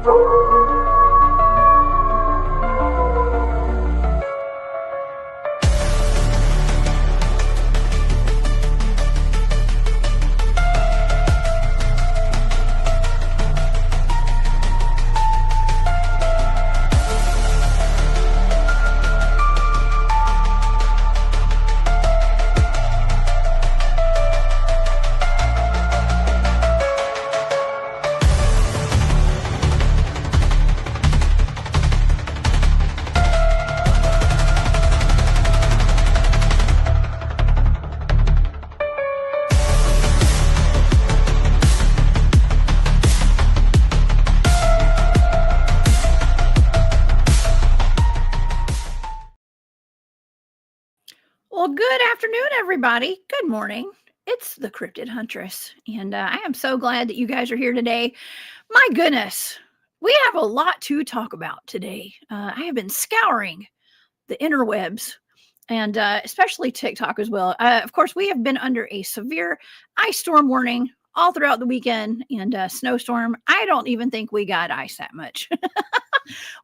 Well, good afternoon, everybody. Good morning. It's the Cryptid Huntress, and I am so glad that you guys are here today. My goodness, we have a lot to talk about today. I have been scouring the interwebs and especially TikTok as well. Of course, we have been under a severe ice storm warning all throughout the weekend and snowstorm. I don't even think we got ice that much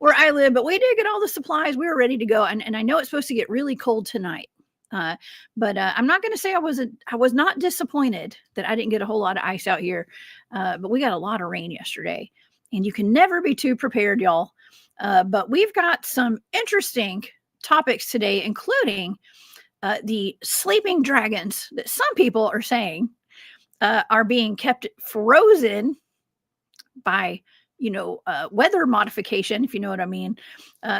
where I live, but we did get all the supplies. We were ready to go, and I know it's supposed to get really cold tonight. But I'm not going to say I was not disappointed that I didn't get a whole lot of ice out here. But we got a lot of rain yesterday, and you can never be too prepared, y'all. But we've got some interesting topics today, including the sleeping dragons that some people are saying are being kept frozen by weather modification, if you know what I mean,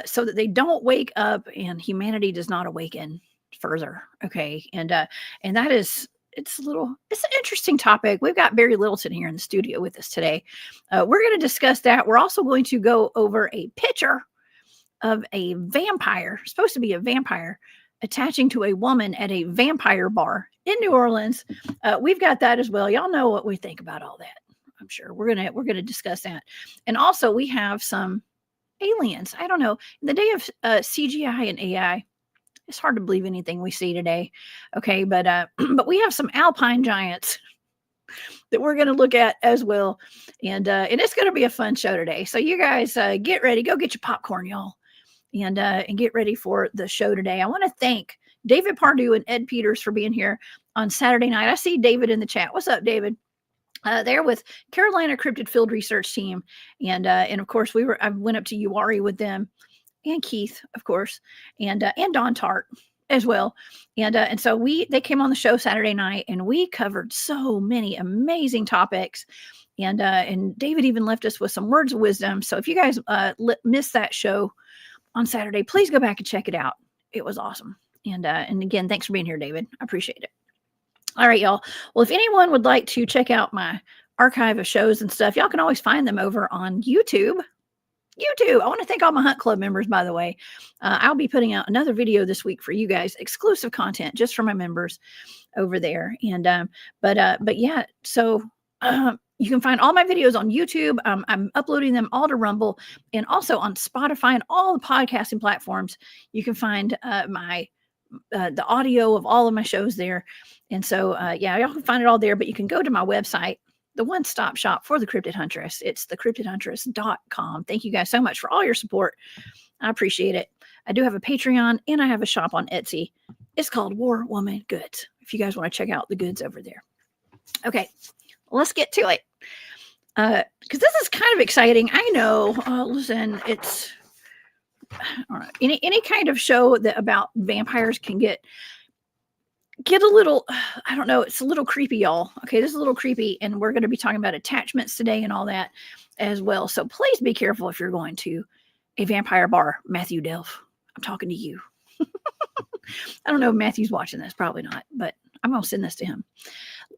so that they don't wake up and humanity does not awaken further. Okay. And that is, it's an interesting topic. We've got Barry Littleton here in the studio with us today. We're going to discuss that. We're also going to go over a picture of a vampire, supposed to be a vampire, attaching to a woman at a vampire bar in New Orleans. We've got that as well. Y'all know what we think about all that. I'm sure we're gonna discuss that. And also we have some aliens. I don't know. In the day of CGI and AI, it's hard to believe anything we see today. Okay, but we have some Alpine giants that we're going to look at as well, and it's going to be a fun show today. So you guys get ready, go get your popcorn, y'all, and get ready for the show today. I want to thank David Pardue and Ed Peters for being here on Saturday night. I see David in the chat. What's up, David? They're with Carolina Cryptid Field Research Team, and of course I went up to Uwari with them. And Keith, of course, and Don Tart as well. And so they came on the show Saturday night, and we covered so many amazing topics. And David even left us with some words of wisdom. So if you guys missed that show on Saturday, please go back and check it out. It was awesome. And again, thanks for being here, David. I appreciate it. All right, y'all. Well, if anyone would like to check out my archive of shows and stuff, y'all can always find them over on YouTube. I want to thank all my Hunt Club members, by the way. I'll be putting out another video this week for you guys, exclusive content just for my members over there. And but yeah, so you can find all my videos on YouTube. I'm uploading them all to Rumble and also on Spotify and all the podcasting platforms. You can find the audio of all of my shows there. And so yeah, y'all can find it all there, but you can go to my website, the one-stop shop for the Cryptid Huntress. It's thecryptidhuntress.com. Thank you guys so much for all your support. I appreciate it. I do have a Patreon and I have a shop on Etsy. It's called War Woman Goods, if you guys want to check out the goods over there. Okay, let's get to it. Because this is kind of exciting. I know, listen, it's all right. Any kind of show that about vampires can get a little, I don't know, it's a little creepy, y'all. Okay, this is a little creepy, and we're going to be talking about attachments today and all that as well. So please be careful if you're going to a vampire bar. Matthew Delph, I'm talking to you. I don't know if Matthew's watching this, probably not, but I'm going to send this to him.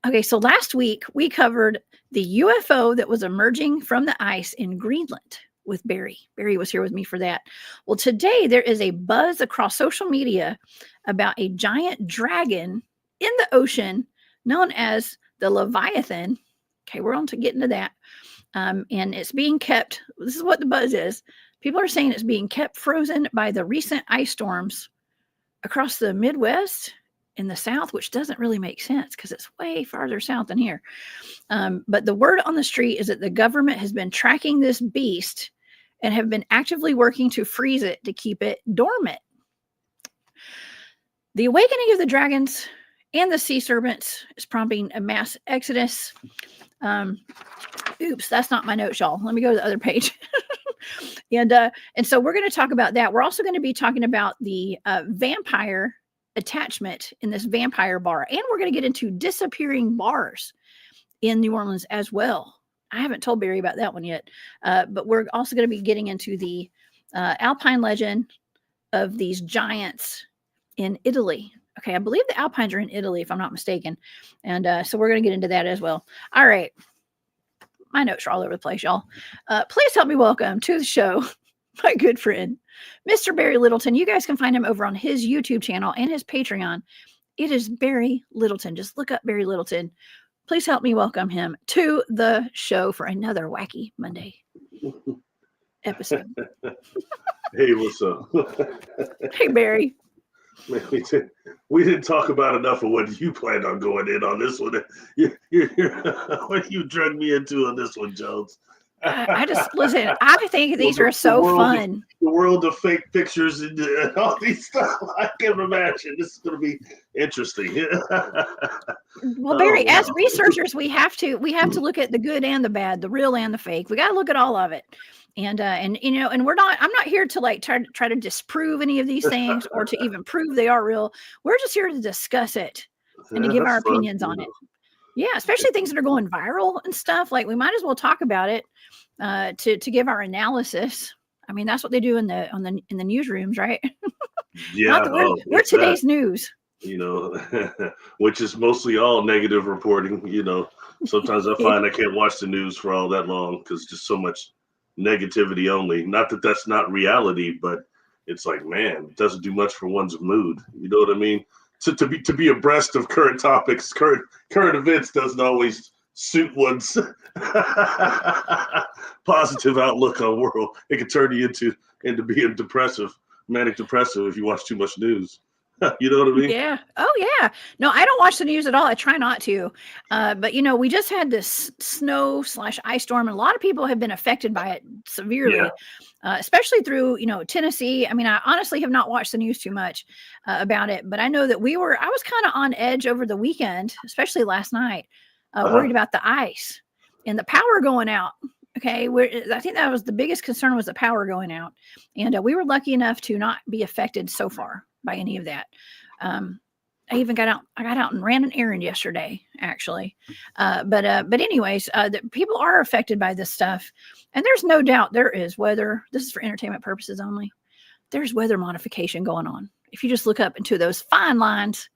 Okay, so last week we covered the UFO that was emerging from the ice in Greenland with Barry. Barry was here with me for that. Well, today there is a buzz across social media about a giant dragon in the ocean known as the Leviathan. Okay, we're on to get into that. And it's being kept, this is what the buzz is. People are saying it's being kept frozen by the recent ice storms across the Midwest in the south, which doesn't really make sense because it's way farther south than here. But the word on the street is that the government has been tracking this beast and have been actively working to freeze it to keep it dormant. The awakening of the dragons and the sea serpents is prompting a mass exodus. Oops, that's not my notes, y'all. Let me go to the other page. And so we're going to talk about that. We're also going to be talking about the vampire attachment in this vampire bar. And we're going to get into disappearing bars in New Orleans as well. I haven't told Barry about that one yet. But we're also going to be getting into the Alpine legend of these giants in Italy. Okay, I believe the Alpines are in Italy, if I'm not mistaken. And so we're going to get into that as well. All right. My notes are all over the place, y'all. Please help me welcome to the show my good friend, Mr. Barry Littleton. You guys can find him over on his YouTube channel and his Patreon. It is Barry Littleton. Just look up Barry Littleton. Please help me welcome him to the show for another Wacky Monday episode. Hey, what's up? Hey, Barry. Man, we didn't talk about enough of what you planned on going in on this one. What you drug me into on this one, Jones? I just listen. I think these are so fun. The world of fake pictures and all these stuff. I can imagine this is going to be interesting. Well, Barry, as researchers, we have to look at the good and the bad, the real and the fake. We got to look at all of it. And you know, and I'm not here to like try to disprove any of these things or to even prove they are real. We're just here to discuss it and to give our opinions on it. Yeah, especially things that are going viral and stuff. Like we might as well talk about it to give our analysis. I mean, that's what they do in the newsrooms, right? Yeah, we're today's news. You know, which is mostly all negative reporting. You know, sometimes I find I can't watch the news for all that long because just so much negativity only. Not that that's not reality, but it's like, man, it doesn't do much for one's mood. You know what I mean? So to be abreast of current topics, current events doesn't always suit one's positive outlook on the world. It can turn you into being manic depressive if you watch too much news. You know what I mean? Yeah. Oh, yeah. No, I don't watch the news at all. I try not to. But, you know, we just had this snow/ice storm, and a lot of people have been affected by it severely, especially through, you know, Tennessee. I mean, I honestly have not watched the news too much about it, but I know that I was kind of on edge over the weekend, especially last night, worried about the ice and the power going out. Okay. I think that was the biggest concern, was the power going out. And we were lucky enough to not be affected so far by any of that. I even got out and ran an errand yesterday, actually. But anyways, people are affected by this stuff. And there's no doubt there is weather. This is for entertainment purposes only. There's weather modification going on. If you just look up into those fine lines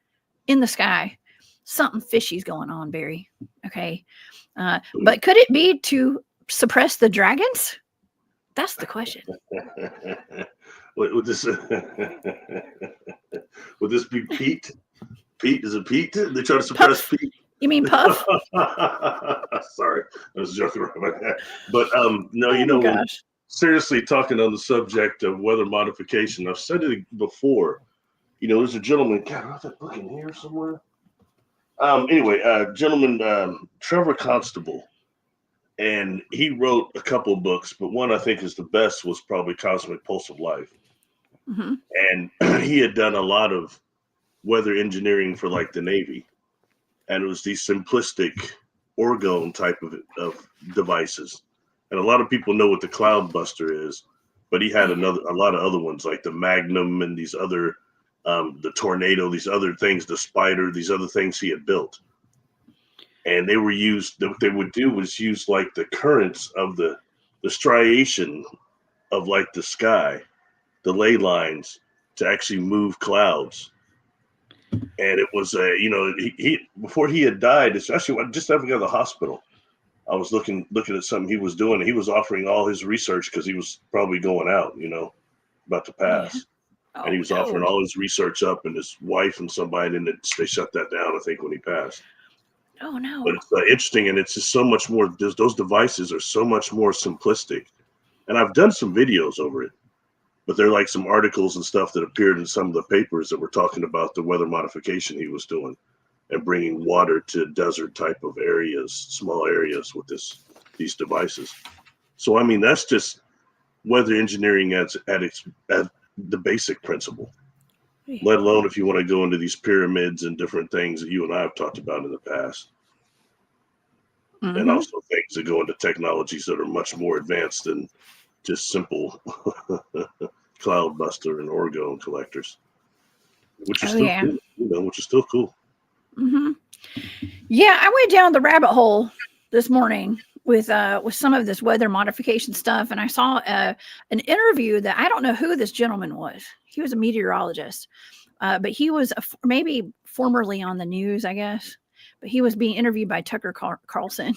in the sky, something fishy's going on, Barry. Okay. But could it be to suppress the dragons? That's the question. Would this be Pete? Pete, is it Pete? They try to suppress Puff. Pete. You mean Puff? Sorry, I was joking around about that. But no, you know, seriously, talking on the subject of weather modification, I've said it before. You know, there's a gentleman. God, I have that book in here somewhere. Anyway, gentleman, Trevor Constable. And he wrote a couple of books, but one I think is the best was probably Cosmic Pulse of Life. Mm-hmm. And he had done a lot of weather engineering for like the Navy. And it was these simplistic orgone type of devices. And a lot of people know what the Cloud Buster is, but he had a lot of other ones like the Magnum and these other, the Tornado, these other things, the Spider, these other things he had built. And they were used, what they would do was use like the currents of the striation of like the sky, the ley lines, to actually move clouds. And it was you know, he before he had died, especially just after he got to the hospital, I was looking at something he was doing. He was offering all his research because he was probably going out, you know, about to pass. Yeah. And he was offering all his research up, and his wife and somebody, and they shut that down, I think, when he passed. Oh, no. But it's interesting, and it's just so much more. Those devices are so much more simplistic. And I've done some videos over it. But there are like some articles and stuff that appeared in some of the papers that were talking about the weather modification he was doing and bringing water to desert type of areas, small areas with these devices. So, I mean, that's just weather engineering at the basic principle, let alone if you want to go into these pyramids and different things that you and I have talked about in the past. Mm-hmm. And also things that go into technologies that are much more advanced than just simple cloud buster and orgone collectors, which is still cool, which is still cool. Mm-hmm. Yeah, I went down the rabbit hole this morning with some of this weather modification stuff, and I saw an interview that I don't know who this gentleman was. He was a meteorologist, but he was maybe formerly on the news, I guess. But he was being interviewed by Tucker Carlson,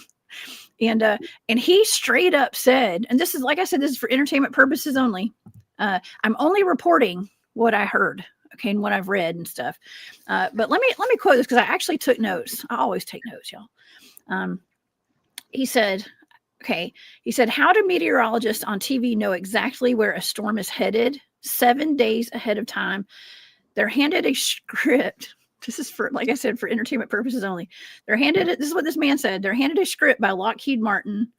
and he straight up said, and this is, like I said, this is for entertainment purposes only. I'm only reporting what I heard, okay, and what I've read and stuff. But let me quote this because I actually took notes. I always take notes, y'all. He said, how do meteorologists on TV know exactly where a storm is headed 7 days ahead of time? They're handed a script. This is for, like I said, for entertainment purposes only. This is what this man said. They're handed a script by Lockheed Martin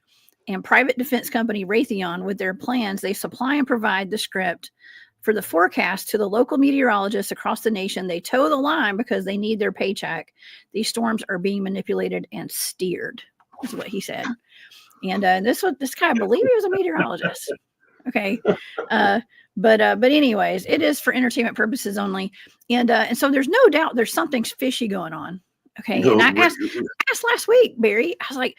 and private defense company Raytheon with their plans. They supply and provide the script for the forecast to the local meteorologists across the nation. They toe the line because they need their paycheck. These storms are being manipulated and steered. Is what he said. And this guy, I believe he was a meteorologist. Okay. But anyways, it is for entertainment purposes only. And so there's no doubt there's something fishy going on. Okay. And I asked last week, Barry, I was like,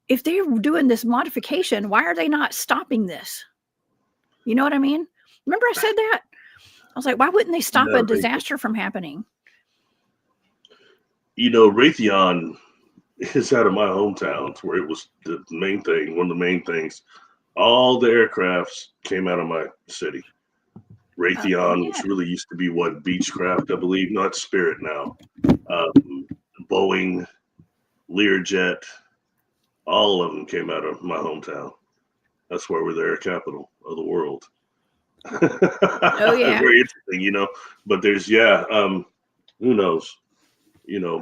if they're doing this modification, why are they not stopping this? You know what I mean? Remember I said that? I was like, why wouldn't they stop a disaster from happening? Raytheon is out of my hometown, where it was the main thing, one of the main things. All the aircrafts came out of my city. Raytheon, which really used to be Beechcraft, I believe, not Spirit now. Boeing, Learjet, all of them came out of my hometown. That's where we're the air capital of the world. Oh yeah, very interesting, But there's who knows,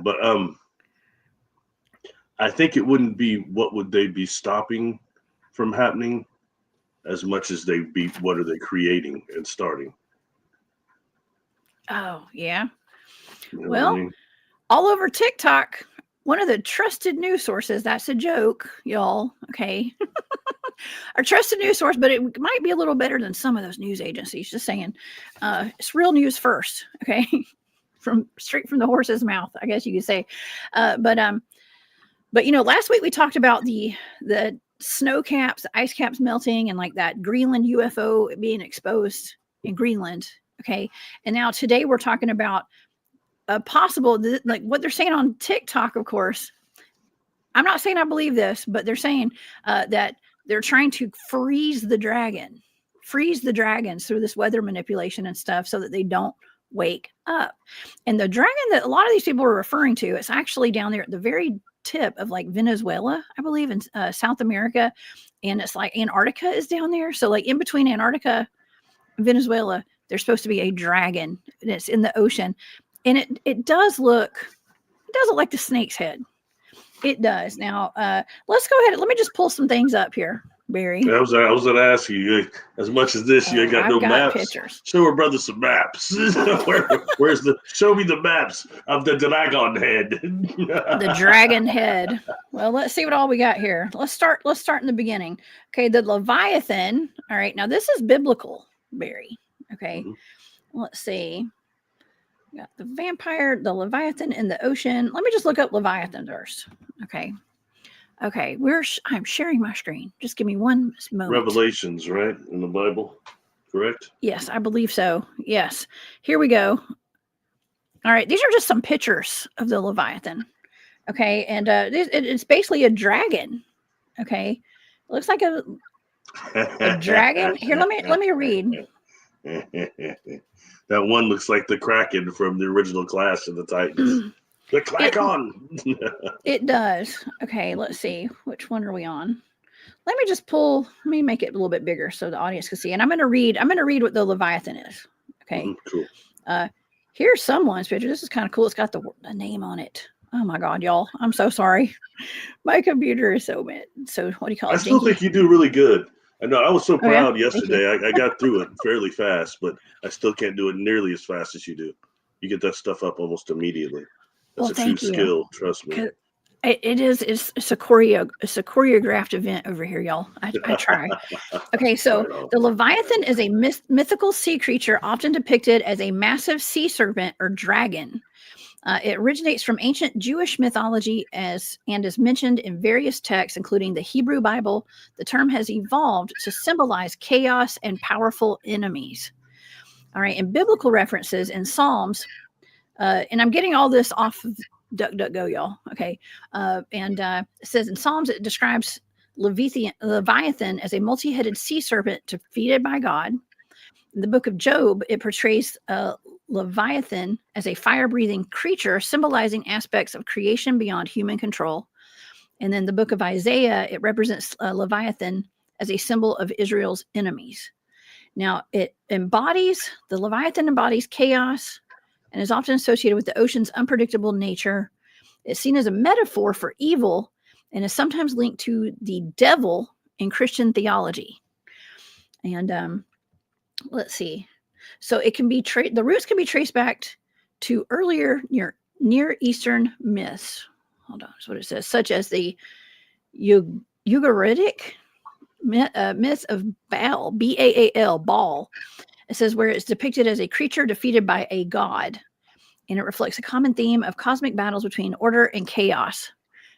but I think it wouldn't be what would they be stopping from happening as much as they'd be what are they creating and starting. Oh yeah. Well, all over TikTok, one of the trusted news sources, that's a joke, y'all, okay? Our trusted news source, but it might be a little better than some of those news agencies, just saying. It's real news first, okay? Straight from the horse's mouth, I guess you could say. But last week we talked about the snow caps, ice caps melting, and like that Greenland UFO being exposed in Greenland. Okay. And now today we're talking about a possible, like what they're saying on TikTok, of course. I'm not saying I believe this, but they're saying that they're trying to freeze the dragons through this weather manipulation and stuff so that they don't wake up. And the dragon that a lot of these people are referring to is actually down there at the very tip of like Venezuela, I believe, in South America. And it's like Antarctica is down there. So like in between Antarctica and Venezuela, there's supposed to be a dragon, and it's in the ocean. And it does look like the snake's head. It does. Now, let's go ahead. Let me just pull some things up here, Barry. I was going to ask you, as much as this, you ain't got no maps. Pictures. Show our brother some maps. Show me the maps of the dragon head. The dragon head. Well, let's see what all we got here. Let's start in the beginning. Okay, the Leviathan. All right, now this is biblical, Barry. Okay, Let's see. We got the vampire, the Leviathan in the ocean. Let me just look up Leviathan first. Okay. I'm sharing my screen. Just give me one moment. Revelations, right? In the Bible, correct? Yes, I believe so. Yes. Here we go. All right. These are just some pictures of the Leviathan. Okay. And it's basically a dragon. Okay. It looks like a dragon. Here, let me read. That one looks like the Kraken from the original Clash of the Titans. The Klakon. It does. Okay, let's see. Which one are we on? let me just pull. Let me make it a little bit bigger so the audience can see. And I'm going to read what the Leviathan is. Okay. Cool. Here's someone's picture. This is kind of cool. It's got the name on it. Oh my God, y'all! I'm so sorry. My computer is so bad. So what do you call it? I still think you do really good. I know. I was so proud yesterday. I got through it fairly fast, but I still can't do it nearly as fast as you do. You get that stuff up almost immediately. That's a true skill. Trust me. It's a choreographed event over here, y'all. I try. Okay, so the Leviathan is a mythical sea creature, often depicted as a massive sea serpent or dragon. It originates from ancient Jewish mythology and is mentioned in various texts, including the Hebrew Bible. The term has evolved to symbolize chaos and powerful enemies. All right, and biblical references in Psalms, and I'm getting all this off of DuckDuckGo, y'all. Okay, it says in Psalms it describes Leviathan as a multi-headed sea serpent defeated by God. In the book of Job, it portrays Leviathan as a fire-breathing creature, symbolizing aspects of creation beyond human control. And then the book of Isaiah, it represents Leviathan as a symbol of Israel's enemies. Now, the Leviathan embodies chaos and is often associated with the ocean's unpredictable nature. It's seen as a metaphor for evil and is sometimes linked to the devil in Christian theology. And let's see. So it can be the roots can be traced back to earlier Near Eastern myths. Hold on, that's what it says, such as the Ugaritic myth of Baal, Baal, Baal. It says where it's depicted as a creature defeated by a god, and it reflects a common theme of cosmic battles between order and chaos.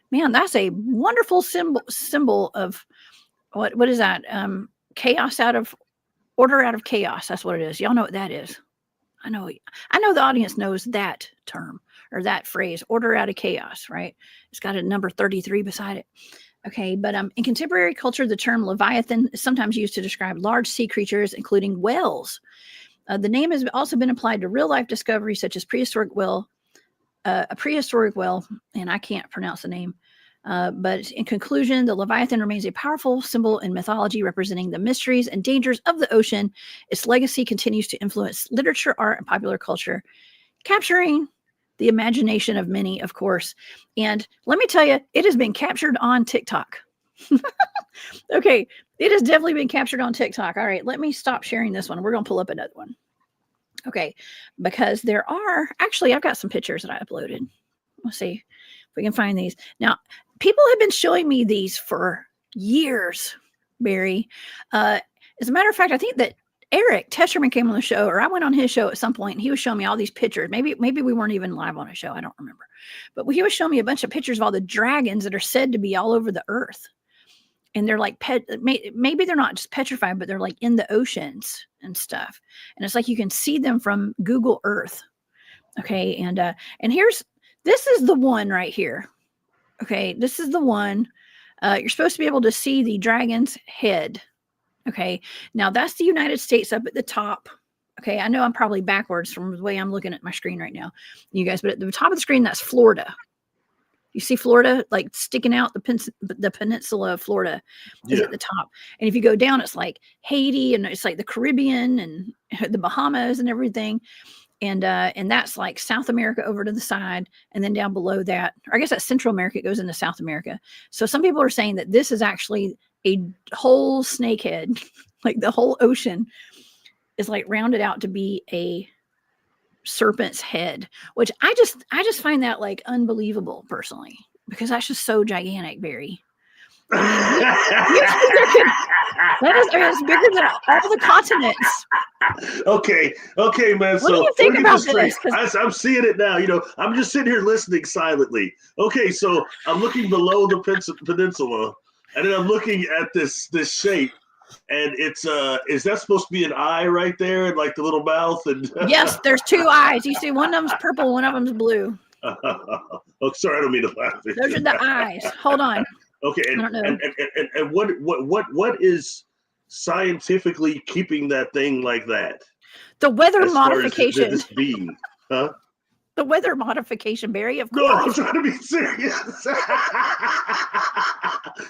Man, that's a wonderful symbol of what is that? Chaos out of order out of chaos. That's what it is. Y'all know what that is. I know the audience knows that term or that phrase, order out of chaos, right? It's got a number 33 beside it. Okay, but in contemporary culture, the term Leviathan is sometimes used to describe large sea creatures, including whales. The name has also been applied to real-life discoveries such as a prehistoric whale, and I can't pronounce the name. But in conclusion, the Leviathan remains a powerful symbol in mythology representing the mysteries and dangers of the ocean. Its legacy continues to influence literature, art, and popular culture, capturing the imagination of many, of course. And let me tell you, it has been captured on TikTok. Okay, it has definitely been captured on TikTok. All right, let me stop sharing this one. We're going to pull up another one. Okay, because I've got some pictures that I uploaded. Let's see if we can find these. Now, people have been showing me these for years, Barry. As a matter of fact, I think that Eric Tesherman came on the show, or I went on his show at some point, and he was showing me all these pictures. Maybe we weren't even live on a show. I don't remember. But he was showing me a bunch of pictures of all the dragons that are said to be all over the earth. And they're like, maybe they're not just petrified, but they're like in the oceans and stuff. And it's like you can see them from Google Earth. Okay, and this is the one right here. Okay, this is the one. You're supposed to be able to see the dragon's head. Okay, now that's the United States up at the top. Okay, I know I'm probably backwards from the way I'm looking at my screen right now, you guys, but at the top of the screen, that's Florida. You see Florida, like sticking out, the peninsula of Florida is at the top. And if you go down, it's like Haiti, and it's like the Caribbean and the Bahamas and everything. And that's like South America over to the side. And then down below that, or I guess that's Central America, it goes into South America. So some people are saying that this is actually a whole snakehead, like the whole ocean is like rounded out to be a serpent's head, which I just find that like unbelievable personally, because that's just so gigantic, Barry. It's bigger than all the continents. Okay, man. What do you think about this? I'm seeing it now. I'm just sitting here listening silently. Okay, so I'm looking below the peninsula, and then I'm looking at this shape. And it's is that supposed to be an eye right there, and like the little mouth? And yes, there's two eyes. You see, one of them's purple, one of them's blue. Oh, sorry, I don't mean to laugh. Those are the eyes. Hold on. Okay, and what is scientifically keeping that thing like that? The weather modification. This being, huh? The weather modification, Barry, of course. No, I'm trying to be serious.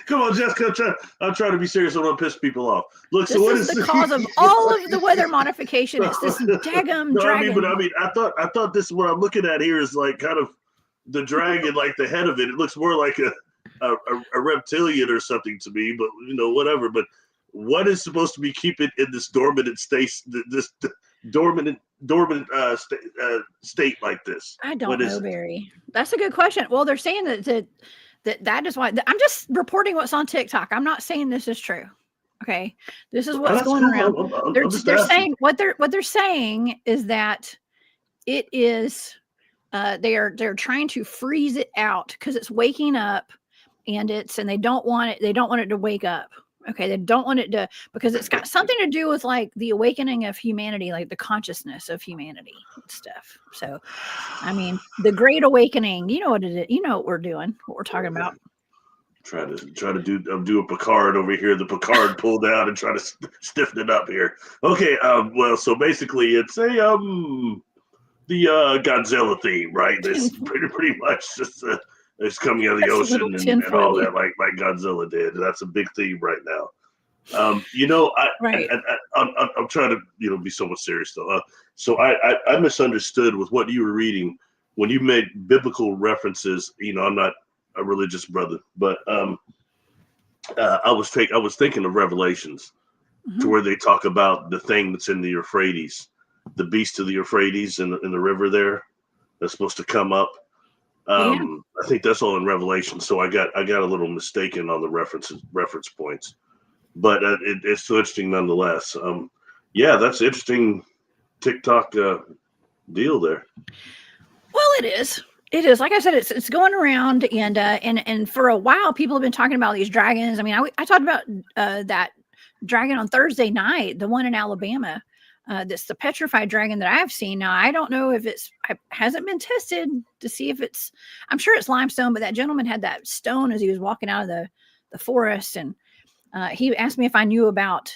Come on, Jessica. I'm trying to be serious. I don't want to piss people off. Look, this is the cause of all of the weather modification. It's this daggum dragon. I thought this, what I'm looking at here is like kind of the dragon, like the head of it. It looks more like a reptilian or something to me, but whatever. But what is supposed to be keeping it in this dormant state, this dormant state like this? I don't know, Barry. That's a good question. Well, they're saying that is why I'm just reporting what's on TikTok. I'm not saying this is true. Okay, this is what's going around. They're saying what they're saying is that it is they're trying to freeze it out because it's waking up and they don't want it to wake up. Okay, they don't want it to, because it's got something to do with like the awakening of humanity, like the consciousness of humanity and stuff. So, I mean, the Great Awakening. You know what it is. You know what we're doing. What we're talking about. Try to do a Picard over here. The Picard pulled out and try to stiffen it up here. Okay. Well, so basically, it's the Godzilla theme, right? It's pretty much just. It's coming out of the ocean and all that, like Godzilla did. That's a big theme right now. Right. I'm trying to be somewhat serious though. So I misunderstood with what you were reading when you made biblical references. I'm not a religious brother, but I was thinking of Revelations, to where they talk about the thing that's in the Euphrates, the beast of the Euphrates in the river there, that's supposed to come up. I think that's all in Revelation. So I got a little mistaken on the reference points, but it's still interesting nonetheless. That's interesting TikTok deal there. Well, it is. It is. Like I said, it's going around, and for a while, people have been talking about these dragons. I mean, I talked about that dragon on Thursday night, the one in Alabama. That's the petrified dragon that I've seen. Now, I don't know if it hasn't been tested to see if I'm sure it's limestone, but that gentleman had that stone as he was walking out of the forest. And he asked me if I knew about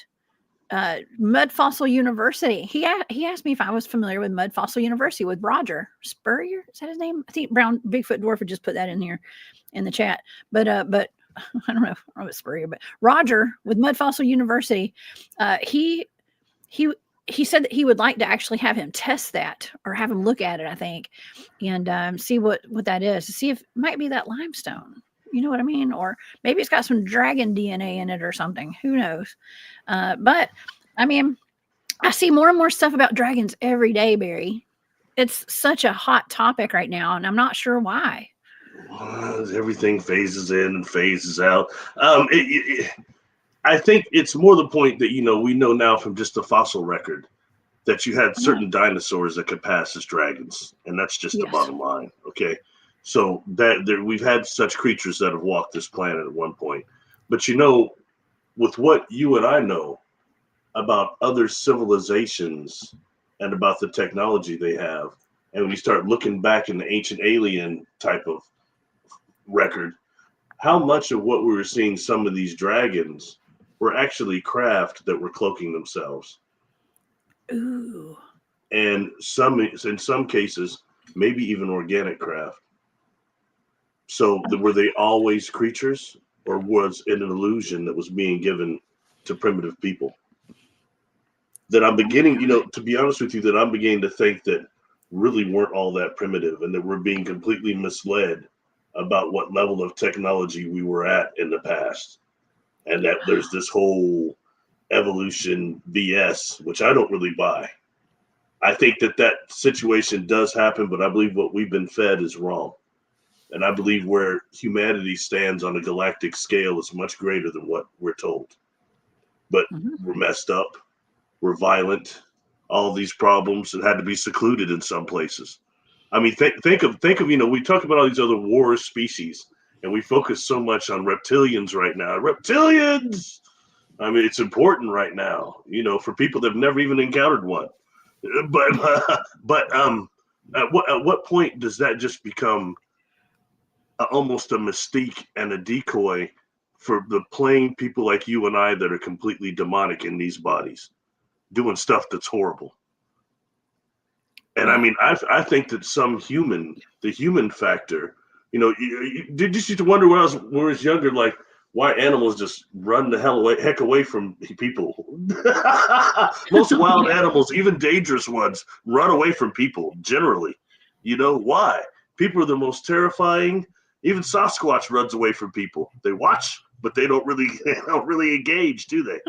Mud Fossil University. He asked me if I was familiar with Mud Fossil University with Roger Spurrier. Is that his name? I think Brown Bigfoot Dwarf would just put that in here in the chat. But I don't know if it's Spurrier, but Roger with Mud Fossil University, he said that he would like to actually have him test that, or have him look at it, I think, and see what that is, to see if it might be that limestone. You know what I mean? Or maybe it's got some dragon DNA in it or something. Who knows? But I mean, I see more and more stuff about dragons every day, Barry. It's such a hot topic right now, and I'm not sure why. Everything phases in and phases out. I think it's more the point that, we know now from just the fossil record that you had certain dinosaurs that could pass as dragons. And that's just the bottom line. Okay. So we've had such creatures that have walked this planet at one point. But, with what you and I know about other civilizations and about the technology they have, and when you start looking back in the ancient alien type of record, how much of what we were seeing, some of these dragons, were actually craft that were cloaking themselves. Ooh. And in some cases, maybe even organic craft. So were they always creatures, or was it an illusion that was being given to primitive people? That I'm beginning, to be honest with you, that I'm beginning to think that really weren't all that primitive, and that we're being completely misled about what level of technology we were at in the past. And that there's this whole evolution BS, which I don't really buy. I think that situation does happen, but I believe what we've been fed is wrong. And I believe where humanity stands on a galactic scale is much greater than what we're told. But we're messed up. We're violent. All these problems, and had to be secluded in some places. I mean, think of we talk about all these other war species, and we focus so much on reptilians right now. Reptilians! I mean, it's important right now, for people that have never even encountered one. But at what point does that just become almost a mystique and a decoy for the plain people like you and I that are completely demonic in these bodies, doing stuff that's horrible? And I mean, I think that the human factor, did you used to wonder when I was younger, like, why animals just run the heck away from people. Most wild animals, even dangerous ones, run away from people generally. You know why? People are the most terrifying. Even Sasquatch runs away from people. They watch, but they don't really engage, do they?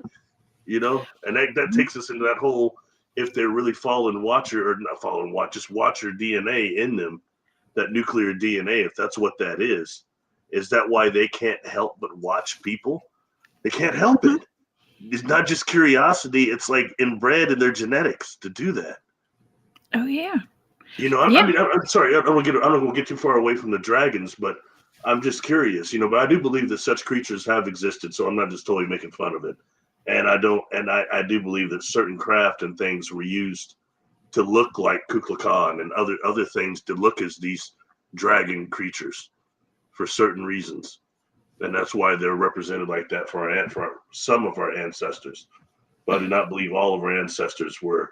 You know, and that takes us into that whole, if they're really fallen watcher or not fallen watch, just watcher DNA in them, that nuclear DNA, if that's what that is that why they can't help but watch people? They can't help it. It's not just curiosity. It's like inbred in their genetics to do that. Oh yeah. You know, I'm sorry. I don't want to get too far away from the dragons, but I'm just curious. You know, but I do believe that such creatures have existed, so I'm not just totally making fun of it. And I do believe that certain craft and things were used to look like Kukulkan and other things to look as these dragon creatures for certain reasons, and that's why they're represented like that for some of our ancestors. But I do not believe all of our ancestors were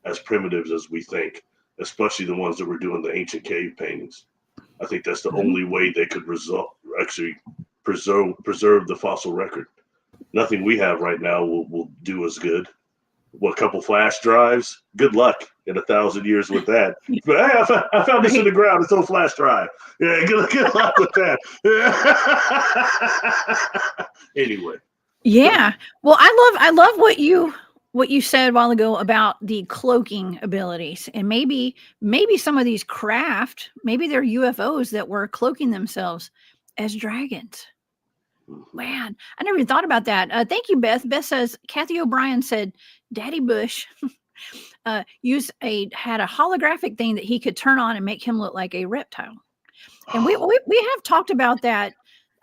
as primitive as we think, especially the ones that were doing the ancient cave paintings. I think that's the only way they could actually preserve the fossil record. Nothing we have right now will do as good. What, a couple flash drives? Good luck in 1,000 years with that. But hey, I found this in the ground. It's on flash drive. Yeah, good luck with that. Anyway. Yeah. Well, I love what you said a while ago about the cloaking abilities, and maybe some of these craft, maybe they're UFOs that were cloaking themselves as dragons. Man, I never even thought about that. Thank you, Beth. Beth says Kathy O'Brien said Daddy Bush had a holographic thing that he could turn on and make him look like a reptile. And we have talked about that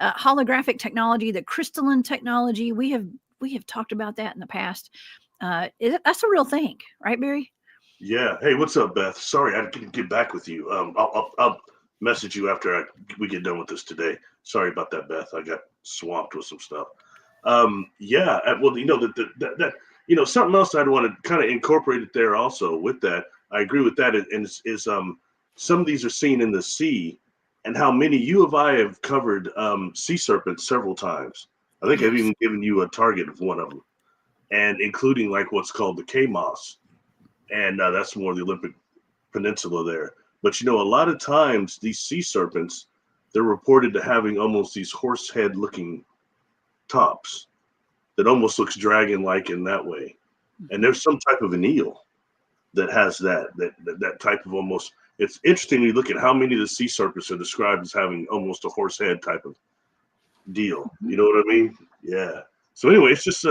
holographic technology, the crystalline technology. We have talked about that in the past. That's a real thing, right, Barry? Yeah. Hey, what's up, Beth? Sorry, I didn't get back with you. I'll message you after we get done with this today. Sorry about that, Beth. I got swamped with some stuff. Yeah. Well, you know that you know, something else I'd want to kind of incorporate it there also with that. I agree with that. And is some of these are seen in the sea, and how many you of I have covered sea serpents several times. I think I've even given you a target of one of them, and including like what's called the K-Moss. And that's more the Olympic Peninsula there. But, you know, a lot of times these sea serpents, they're reported to having almost these horse head looking tops that almost looks dragon-like in that way. And there's some type of an eel that has that type of almost, it's interesting when you look at how many of the sea serpents are described as having almost a horse head type of deal. You know what I mean? Yeah. So anyway, it's just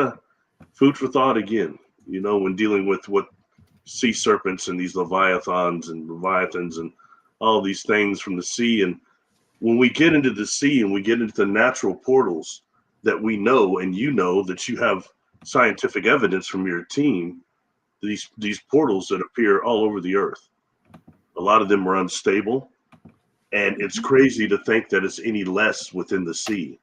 food for thought again, you know, when dealing with what sea serpents and these leviathans and all these things from the sea. And when we get into the sea and we get into the natural portals that we know, and you know that you have scientific evidence from your team, these portals that appear all over the earth, a lot of them are unstable, and it's crazy to think that it's any less within the sea.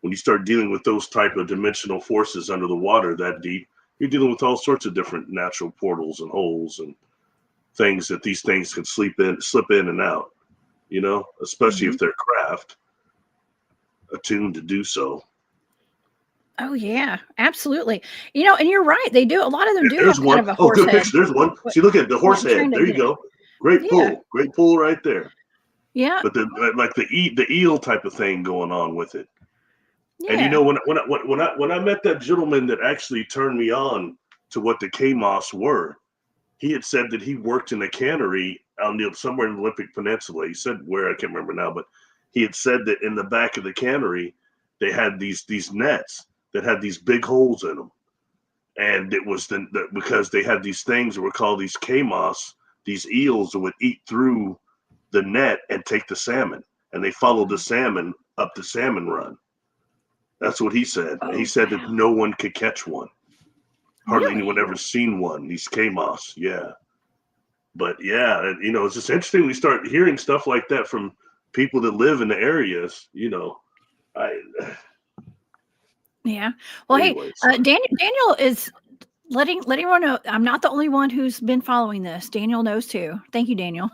When you start dealing with those type of dimensional forces under the water that deep, you're dealing with all sorts of different natural portals and holes and things that these things can slip in and out, you know, especially if they're craft attuned to do so. Oh yeah, absolutely. You know, and you're right. They do. A lot of them do There's have one. kind of a horse Good head. picture. There's one. See, look at the horse head. There you go. Great pull right there. Yeah. But like the eel type of thing going on with it. Yeah. And you know, when I met that gentleman that actually turned me on to what the K-Moss were, he had said that he worked in a cannery somewhere in the Olympic Peninsula. He said where, I can't remember now, but he had said that in the back of the cannery, they had these nets that had these big holes in them. And it was because they had these things that were called these K-Moss, these eels that would eat through the net and take the salmon. And they followed the salmon up the salmon run. That's what he said. Oh, he said that no one could catch one. Hardly anyone ever seen one. These K-Moss, yeah. But yeah, you know, it's just interesting. We start hearing stuff like that from people that live in the areas. You know, yeah. Well, anyways. Hey, Daniel is letting everyone know I'm not the only one who's been following this. Daniel knows too. Thank you, Daniel.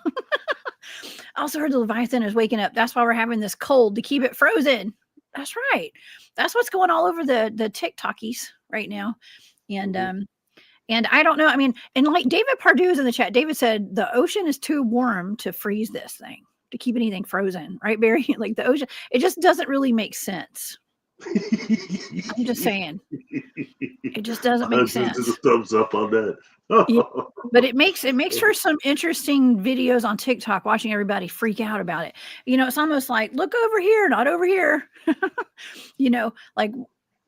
I also heard the Leviathan is waking up. That's why we're having this cold, to keep it frozen. That's right. That's what's going all over the TikTokies right now. And and I don't know. I mean, and like David Pardue's in the chat. David said the ocean is too warm to freeze this thing, to keep anything frozen, right, Barry? Like the ocean, it just doesn't really make sense. I'm just saying. It just doesn't make sense. Just a thumbs up on that. Yeah, but it makes for some interesting videos on TikTok, watching everybody freak out about it. You know, it's almost like, look over here, not over here. You know, like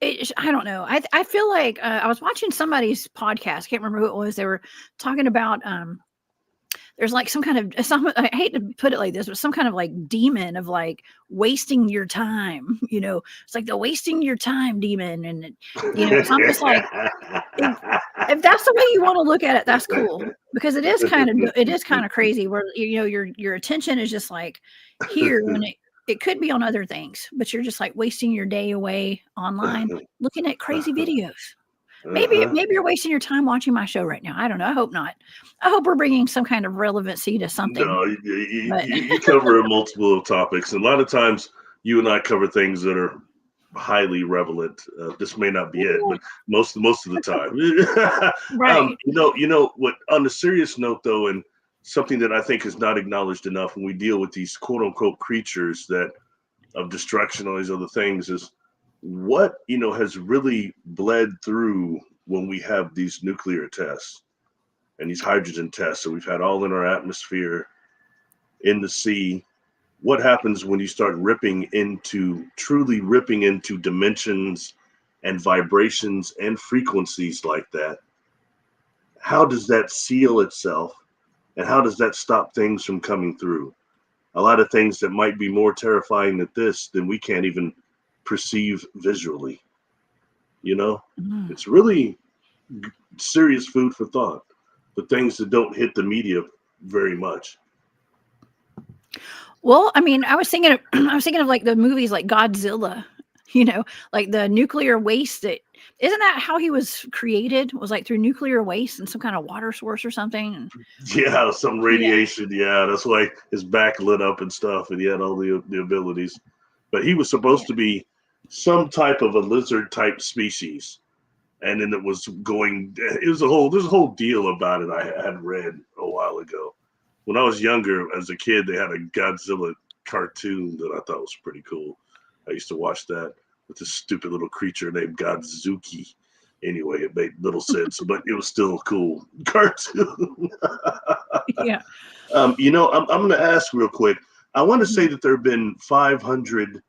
I don't know. I feel like I was watching somebody's podcast. Can't remember who it was. They were talking about there's like some kind of I hate to put it like this, but some kind of like demon of like wasting your time. You know, it's like the wasting your time demon, and you know, it's almost like if that's the way you want to look at it, that's cool, because it is kind of crazy where you know your attention is just like here when it could be on other things, but you're just like wasting your day away online looking at crazy videos. Maybe you're wasting your time watching my show right now. I don't know. I hope not. I hope we're bringing some kind of relevancy to something. No, you cover multiple topics. And a lot of times you and I cover things that are highly relevant. This may not be it, but most of the time. Right. You know what, on a serious note though, and something that I think is not acknowledged enough when we deal with these quote unquote creatures that of destruction, all these other things, is what, you know, has really bled through when we have these nuclear tests and these hydrogen tests that we've had all in our atmosphere, in the sea. What happens when you start truly ripping into dimensions and vibrations and frequencies like that? How does that seal itself? And how does that stop things from coming through? A lot of things that might be more terrifying than we can't even perceive visually. You know, it's really serious food for thought, but things that don't hit the media very much. Well, I mean, I was thinking of like the movies like Godzilla, you know, like the nuclear waste isn't that how he was created? Was like through nuclear waste and some kind of water source or something? Yeah, some radiation. Yeah, that's why his back lit up and stuff, and he had all the abilities. But he was supposed to be some type of a lizard type species, and then there's a whole deal about it I had read a while ago. When I was younger, as a kid, they had a Godzilla cartoon that I thought was pretty cool. I used to watch that with this stupid little creature named Godzuki. Anyway, it made little sense, but it was still a cool cartoon. Yeah. You know, I'm going to ask real quick. I want to say that there have been 500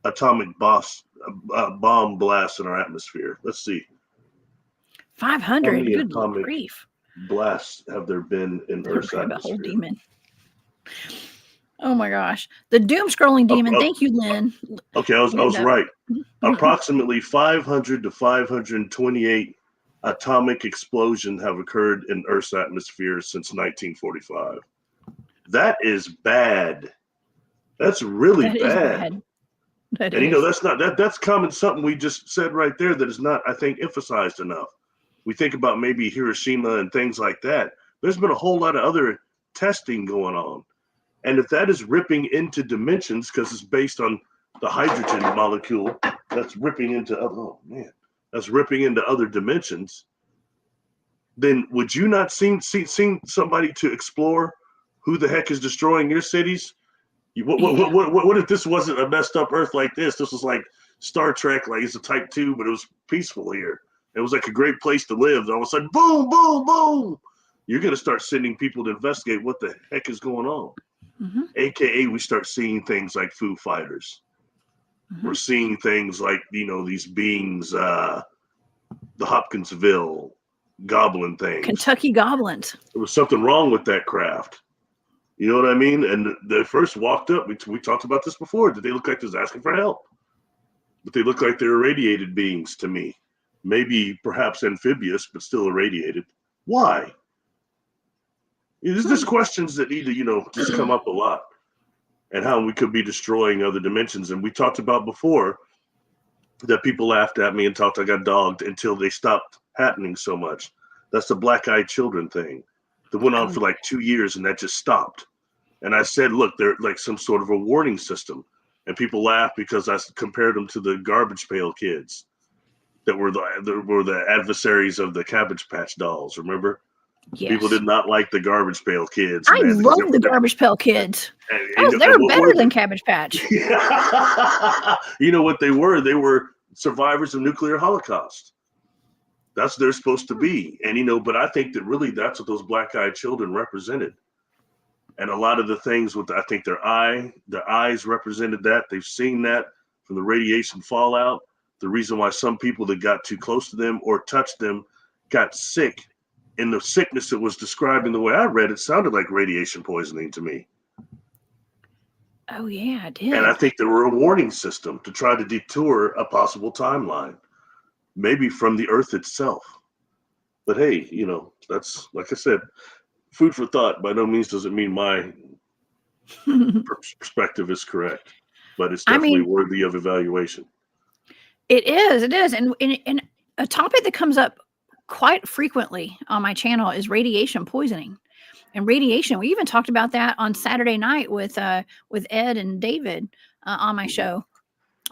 atomic bomb blasts in our atmosphere. Let's see. 500. Good grief. Blasts have there been in Earth's atmosphere? Whole demon. Oh my gosh. The doom scrolling demon. Thank you, Lynn. Okay, I was right. Approximately 500 to 528 atomic explosions have occurred in Earth's atmosphere since 1945. That is bad. That's really bad. And you know, that's common, something we just said right there that is not, I think, emphasized enough. We think about maybe Hiroshima and things like that. There's been a whole lot of other testing going on. And if that is ripping into dimensions, because it's based on the hydrogen molecule that's ripping into other dimensions, then would you not seen somebody to explore who the heck is destroying your cities? What if this wasn't a messed up Earth like this? This was like Star Trek, like it's a Type 2, but it was peaceful here. It was like a great place to live. All of a sudden, boom, boom, boom. You're going to start sending people to investigate what the heck is going on. AKA, we start seeing things like Foo Fighters. We're seeing things like, you know, these beings, the Hopkinsville goblin things. Kentucky goblins. There was something wrong with that craft. You know what I mean? And they first walked up. We talked about this before. Did they look like they was asking for help? But they look like they're irradiated beings to me. Maybe perhaps amphibious, but still irradiated. Why? There's just questions that need to, you know, just come up a lot. And how we could be destroying other dimensions. And we talked about before that people laughed at me and talked I got dogged until they stopped happening so much. That's the black-eyed children thing that went on for like 2 years, and that just stopped. And I said, look, they're like some sort of a warning system. And people laugh because I compared them to the Garbage Pail Kids that were the adversaries of the Cabbage Patch Dolls. Remember? Yes. People did not like the Garbage Pail Kids. I love the Garbage Pail Kids. They were better than Cabbage Patch. You know what they were? They were survivors of nuclear holocaust. That's what they're supposed to be. And, but I think that really that's what those black-eyed children represented. And a lot of the things with, I think their eyes represented that. They've seen that from the radiation fallout. The reason why some people that got too close to them or touched them got sick. And the sickness that was described in the way I read, it sounded like radiation poisoning to me. Oh, yeah, I did. And I think there were a warning system to try to detour a possible timeline, maybe from the Earth itself. But hey, that's, like I said, food for thought. By no means does it mean my perspective is correct, but it's definitely worthy of evaluation. It is. And a topic that comes up quite frequently on my channel is radiation poisoning. And radiation, we even talked about that on Saturday night with Ed and David on my show.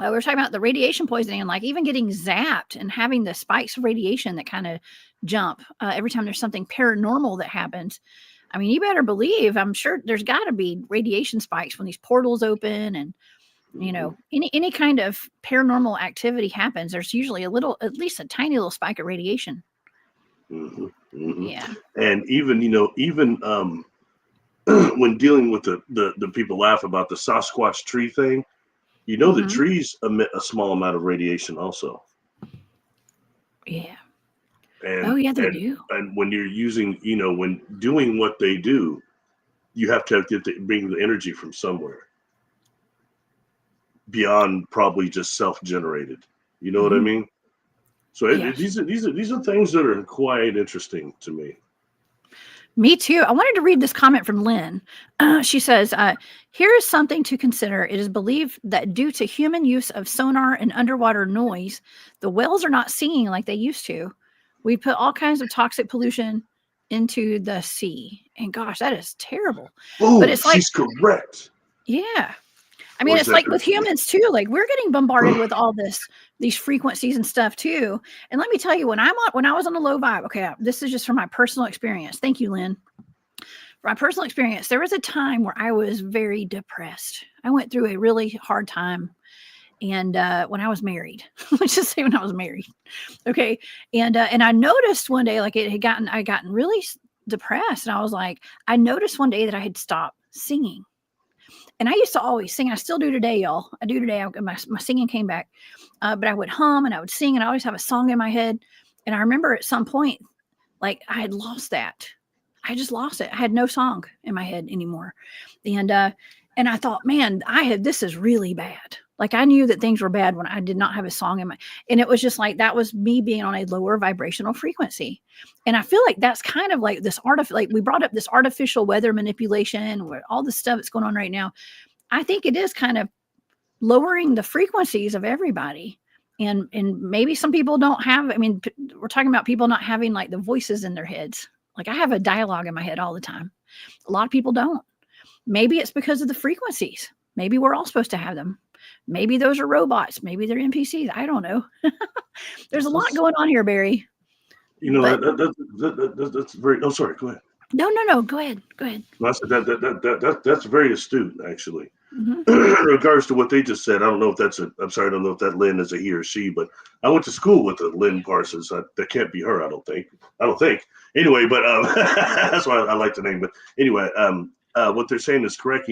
We were talking about the radiation poisoning and like even getting zapped and having the spikes of radiation that kind of jump every time there's something paranormal that happens. I mean, you better believe, I'm sure there's got to be radiation spikes when these portals open and, any kind of paranormal activity happens. There's usually at least a tiny little spike of radiation. Mm-hmm, mm-hmm. Yeah. And even when dealing with the people laugh about the Sasquatch tree thing, the trees emit a small amount of radiation also. Yeah. And, they do. And when you're using, when doing what they do, you have to bring the energy from somewhere beyond probably just self-generated. You know what I mean? So these are things that are quite interesting to me. Me too. I wanted to read this comment from Lynn. She says, here is something to consider. It is believed that due to human use of sonar and underwater noise, the whales are not singing like they used to. We put all kinds of toxic pollution into the sea. And gosh, that is terrible. Oh, but she's correct. Yeah. I mean, it's like with humans too, like we're getting bombarded with all these frequencies and stuff too. And let me tell you, when I was on a low vibe, okay, this is just from my personal experience. Thank you, Lynn. For my personal experience, there was a time where I was very depressed. I went through a really hard time. And when I was married, let's just say when I was married. Okay. And I noticed one day, like I gotten really depressed. And I was like, I noticed one day that I had stopped singing. And I used to always sing. I still do today, y'all. I do today. My singing came back. But I would hum and I would sing and I always have a song in my head. And I remember at some point, like I had lost that. I just lost it. I had no song in my head anymore. And I thought, man, this is really bad. Like I knew that things were bad when I did not have a song and it was just like, that was me being on a lower vibrational frequency. And I feel like that's kind of like this like we brought up this artificial weather manipulation, where all the stuff that's going on right now. I think it is kind of lowering the frequencies of everybody. And maybe some people don't have, we're talking about people not having like the voices in their heads. Like I have a dialogue in my head all the time. A lot of people don't. Maybe it's because of the frequencies. Maybe we're all supposed to have them. Maybe those are robots. Maybe they're NPCs. I don't know. There's a lot going on here, Barry. That's very. Oh, sorry. Go ahead. No. Go ahead. Well, I said that's very astute, actually. Mm-hmm. In regards to what they just said, I don't know if I don't know if that Lynn is a he or she, but I went to school with a Lynn Parsons. That can't be her. I don't think. Anyway, but that's why I like the name. But anyway, what they're saying is correct.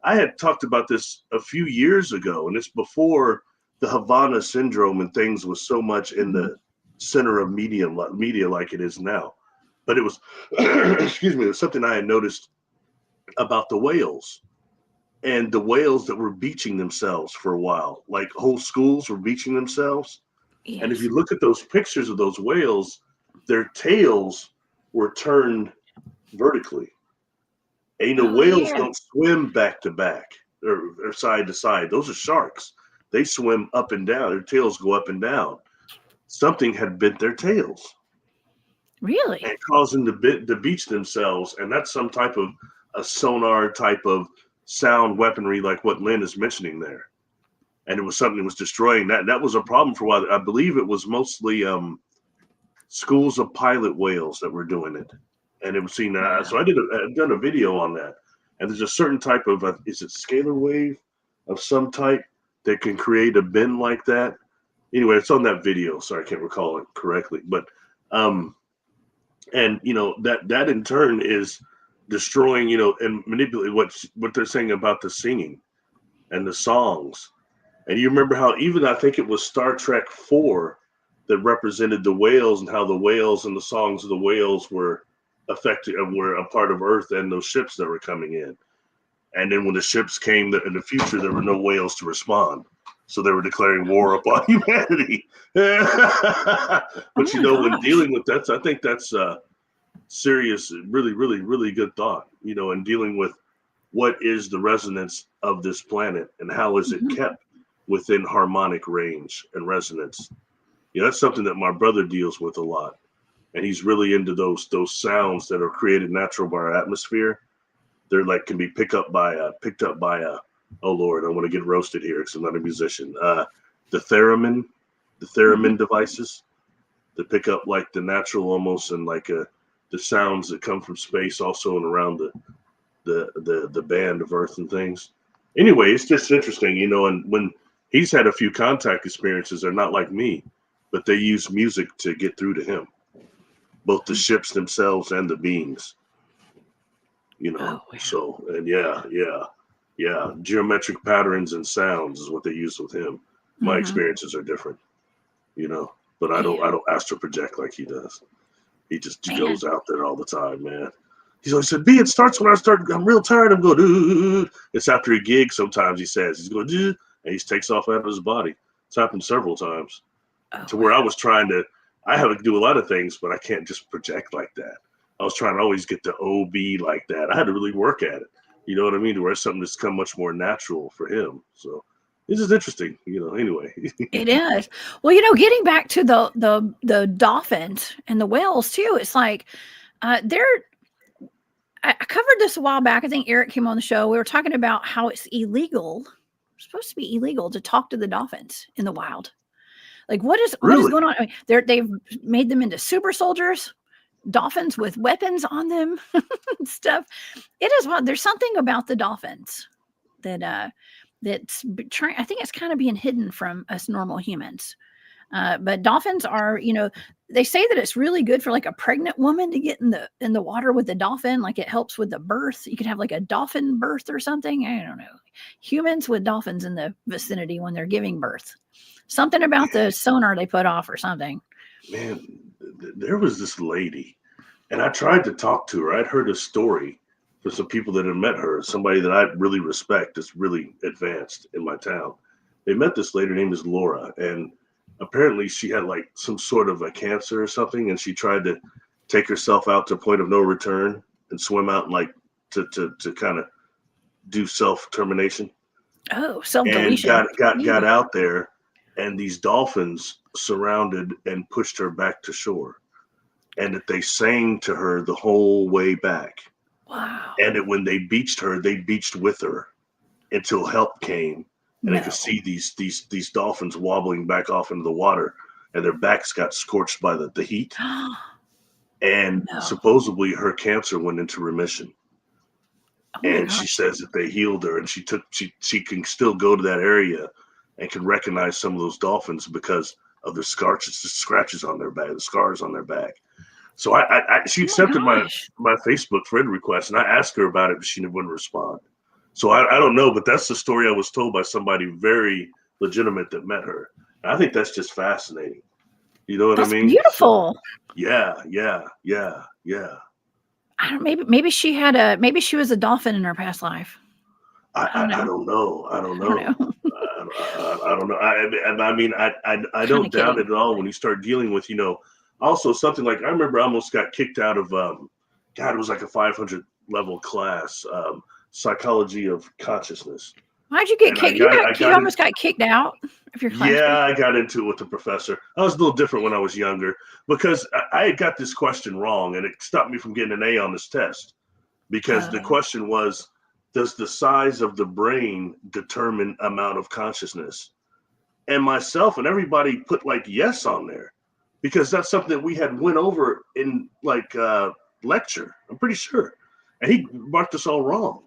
I had talked about this a few years ago, and it's before the Havana syndrome and things was so much in the center of media like it is now. But it was, excuse me, it was something I had noticed about the whales and the whales that were beaching themselves for a while. Like whole schools were beaching themselves. Yes. And if you look at those pictures of those whales, their tails were turned vertically. Whales don't swim back to back or side to side. Those are sharks. They swim up and down. Their tails go up and down. Something had bit their tails. Really? And caused them to beach themselves. And that's some type of a sonar type of sound weaponry like what Lynn is mentioning there. and it was something that was destroying that. That was a problem for a while. I believe it was mostly schools of pilot whales that were doing it, and it was seen. So I've done a video on that, and there's a certain type of is it scalar wave of some type that can create a bend like that. Anyway, it's on that video. Sorry, I can't recall it correctly, but and that in turn is destroying, and manipulate what they're saying about the singing and the songs. And you remember how even I think it was Star Trek 4 that represented the whales, and how the whales and the songs of the whales were were a part of Earth and those ships that were coming in. And then when the ships came in the future, there were no whales to respond. So they were declaring war upon humanity. But when dealing with that, I think that's serious, really, really, really good thought, and dealing with what is the resonance of this planet and how is it kept within harmonic range and resonance. That's something that my brother deals with a lot. And he's really into those sounds that are created natural by our atmosphere. They're like can be picked up by oh Lord, I want to get roasted here because I'm not a musician. The theremin devices that pick up like the natural almost, and like the sounds that come from space also and around the band of Earth and things. Anyway, it's just interesting, and when he's had a few contact experiences, they're not like me, but they use music to get through to him, both the ships themselves and the beings. So, and yeah, geometric patterns and sounds is what they use with him. My experiences are different, but I don't astral project like he does. He just goes out there all the time, man. He's always said, it starts when I'm real tired. I'm going, dude. It's after a gig sometimes, he says. He's going, dude, and he takes off out of his body. It's happened several times where I was I have to do a lot of things, but I can't just project like that. I was trying to always get the OB like that. I had to really work at it. You know what I mean? To where it's something that's come much more natural for him. So this is interesting, anyway. It is. Well, getting back to the dolphins and the whales too, it's like I covered this a while back. I think Eric came on the show. We were talking about how it's illegal. It's supposed to be illegal to talk to the dolphins in the wild. Like what is going on? I mean, they've made them into super soldiers, dolphins with weapons on them and stuff. It is wild. There's something about the dolphins that that's trying. I think it's kind of being hidden from us normal humans. But dolphins are, they say that it's really good for like a pregnant woman to get in the water with the dolphin. Like it helps with the birth. You could have like a dolphin birth or something. I don't know. Humans with dolphins in the vicinity when they're giving birth. Something about the sonar they put off or something. Man, there was this lady, and I tried to talk to her. I'd heard a story from some people that had met her, somebody that I really respect that's really advanced in my town. They met this lady, her name is Laura, and apparently she had like some sort of a cancer or something, and she tried to take herself out to a point of no return and swim out and like to kind of do self-termination. Oh, self-deletion. And got out there, and these dolphins surrounded and pushed her back to shore, and that they sang to her the whole way back. Wow. And that when they beached her, they beached with her until help came. And they could see these dolphins wobbling back off into the water, and their backs got scorched by the heat. And supposedly her cancer went into remission. And she says that they healed her, and she can still go to that area and can recognize some of those dolphins because of the scratches on their back, the scars on their back. So she accepted my Facebook friend request, and I asked her about it, but she wouldn't respond. So I don't know, but that's the story I was told by somebody very legitimate that met her. And I think that's just fascinating. You know what I mean? Beautiful. So, yeah. I don't. Maybe she had maybe she was a dolphin in her past life. I don't know. I don't know. I mean, I don't doubt it at all when you start dealing with, also something like I remember I almost got kicked out of, it was like a 500 level class, psychology of consciousness. Why'd you get kicked? You almost got kicked out of your class. Yeah, I got into it with the professor. I was a little different when I was younger because I had got this question wrong, and it stopped me from getting an A on this test because the question was, does the size of the brain determine amount of consciousness? and myself and everybody put like yes on there because that's something that we had went over in like lecture. I'm pretty sure. And he marked us all wrong.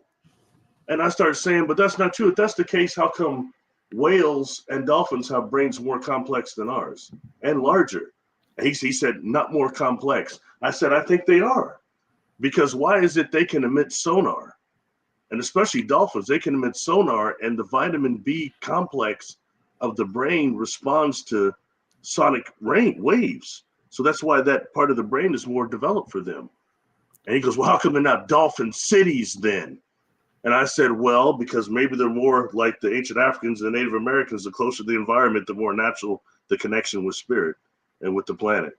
And I started saying, but that's not true. If that's the case, how come whales and dolphins have brains more complex than ours and larger? And he said, not more complex. I said, I think they are. Because why is it they can emit sonar? And especially dolphins, they can emit sonar, and the vitamin B complex of the brain responds to sonic waves. So that's why that part of the brain is more developed for them. And he goes, well, how come they're not dolphin cities then? And I said, well, because maybe they're more like the ancient Africans and the Native Americans. The closer to the environment, the more natural the connection with spirit and with the planet.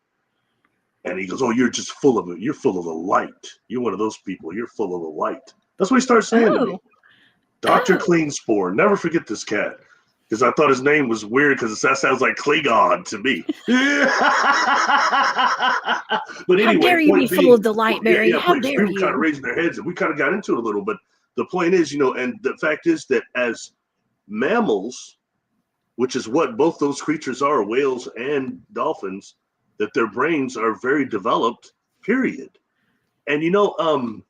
And he goes, oh, you're just full of it. You're full of the light. You're one of those people. You're full of the light. That's what he started saying to me. Dr. Klingspor. Never forget this cat. Because I thought his name was weird because that sounds like Klingon to me. But anyway, how dare you be full of delight, Barry? Yeah, how dare people you? kind of raising their heads, and we kind of got into it a little. But the point is, and the fact is that as mammals, which is what both those creatures are, whales and dolphins, that their brains are very developed, period. And,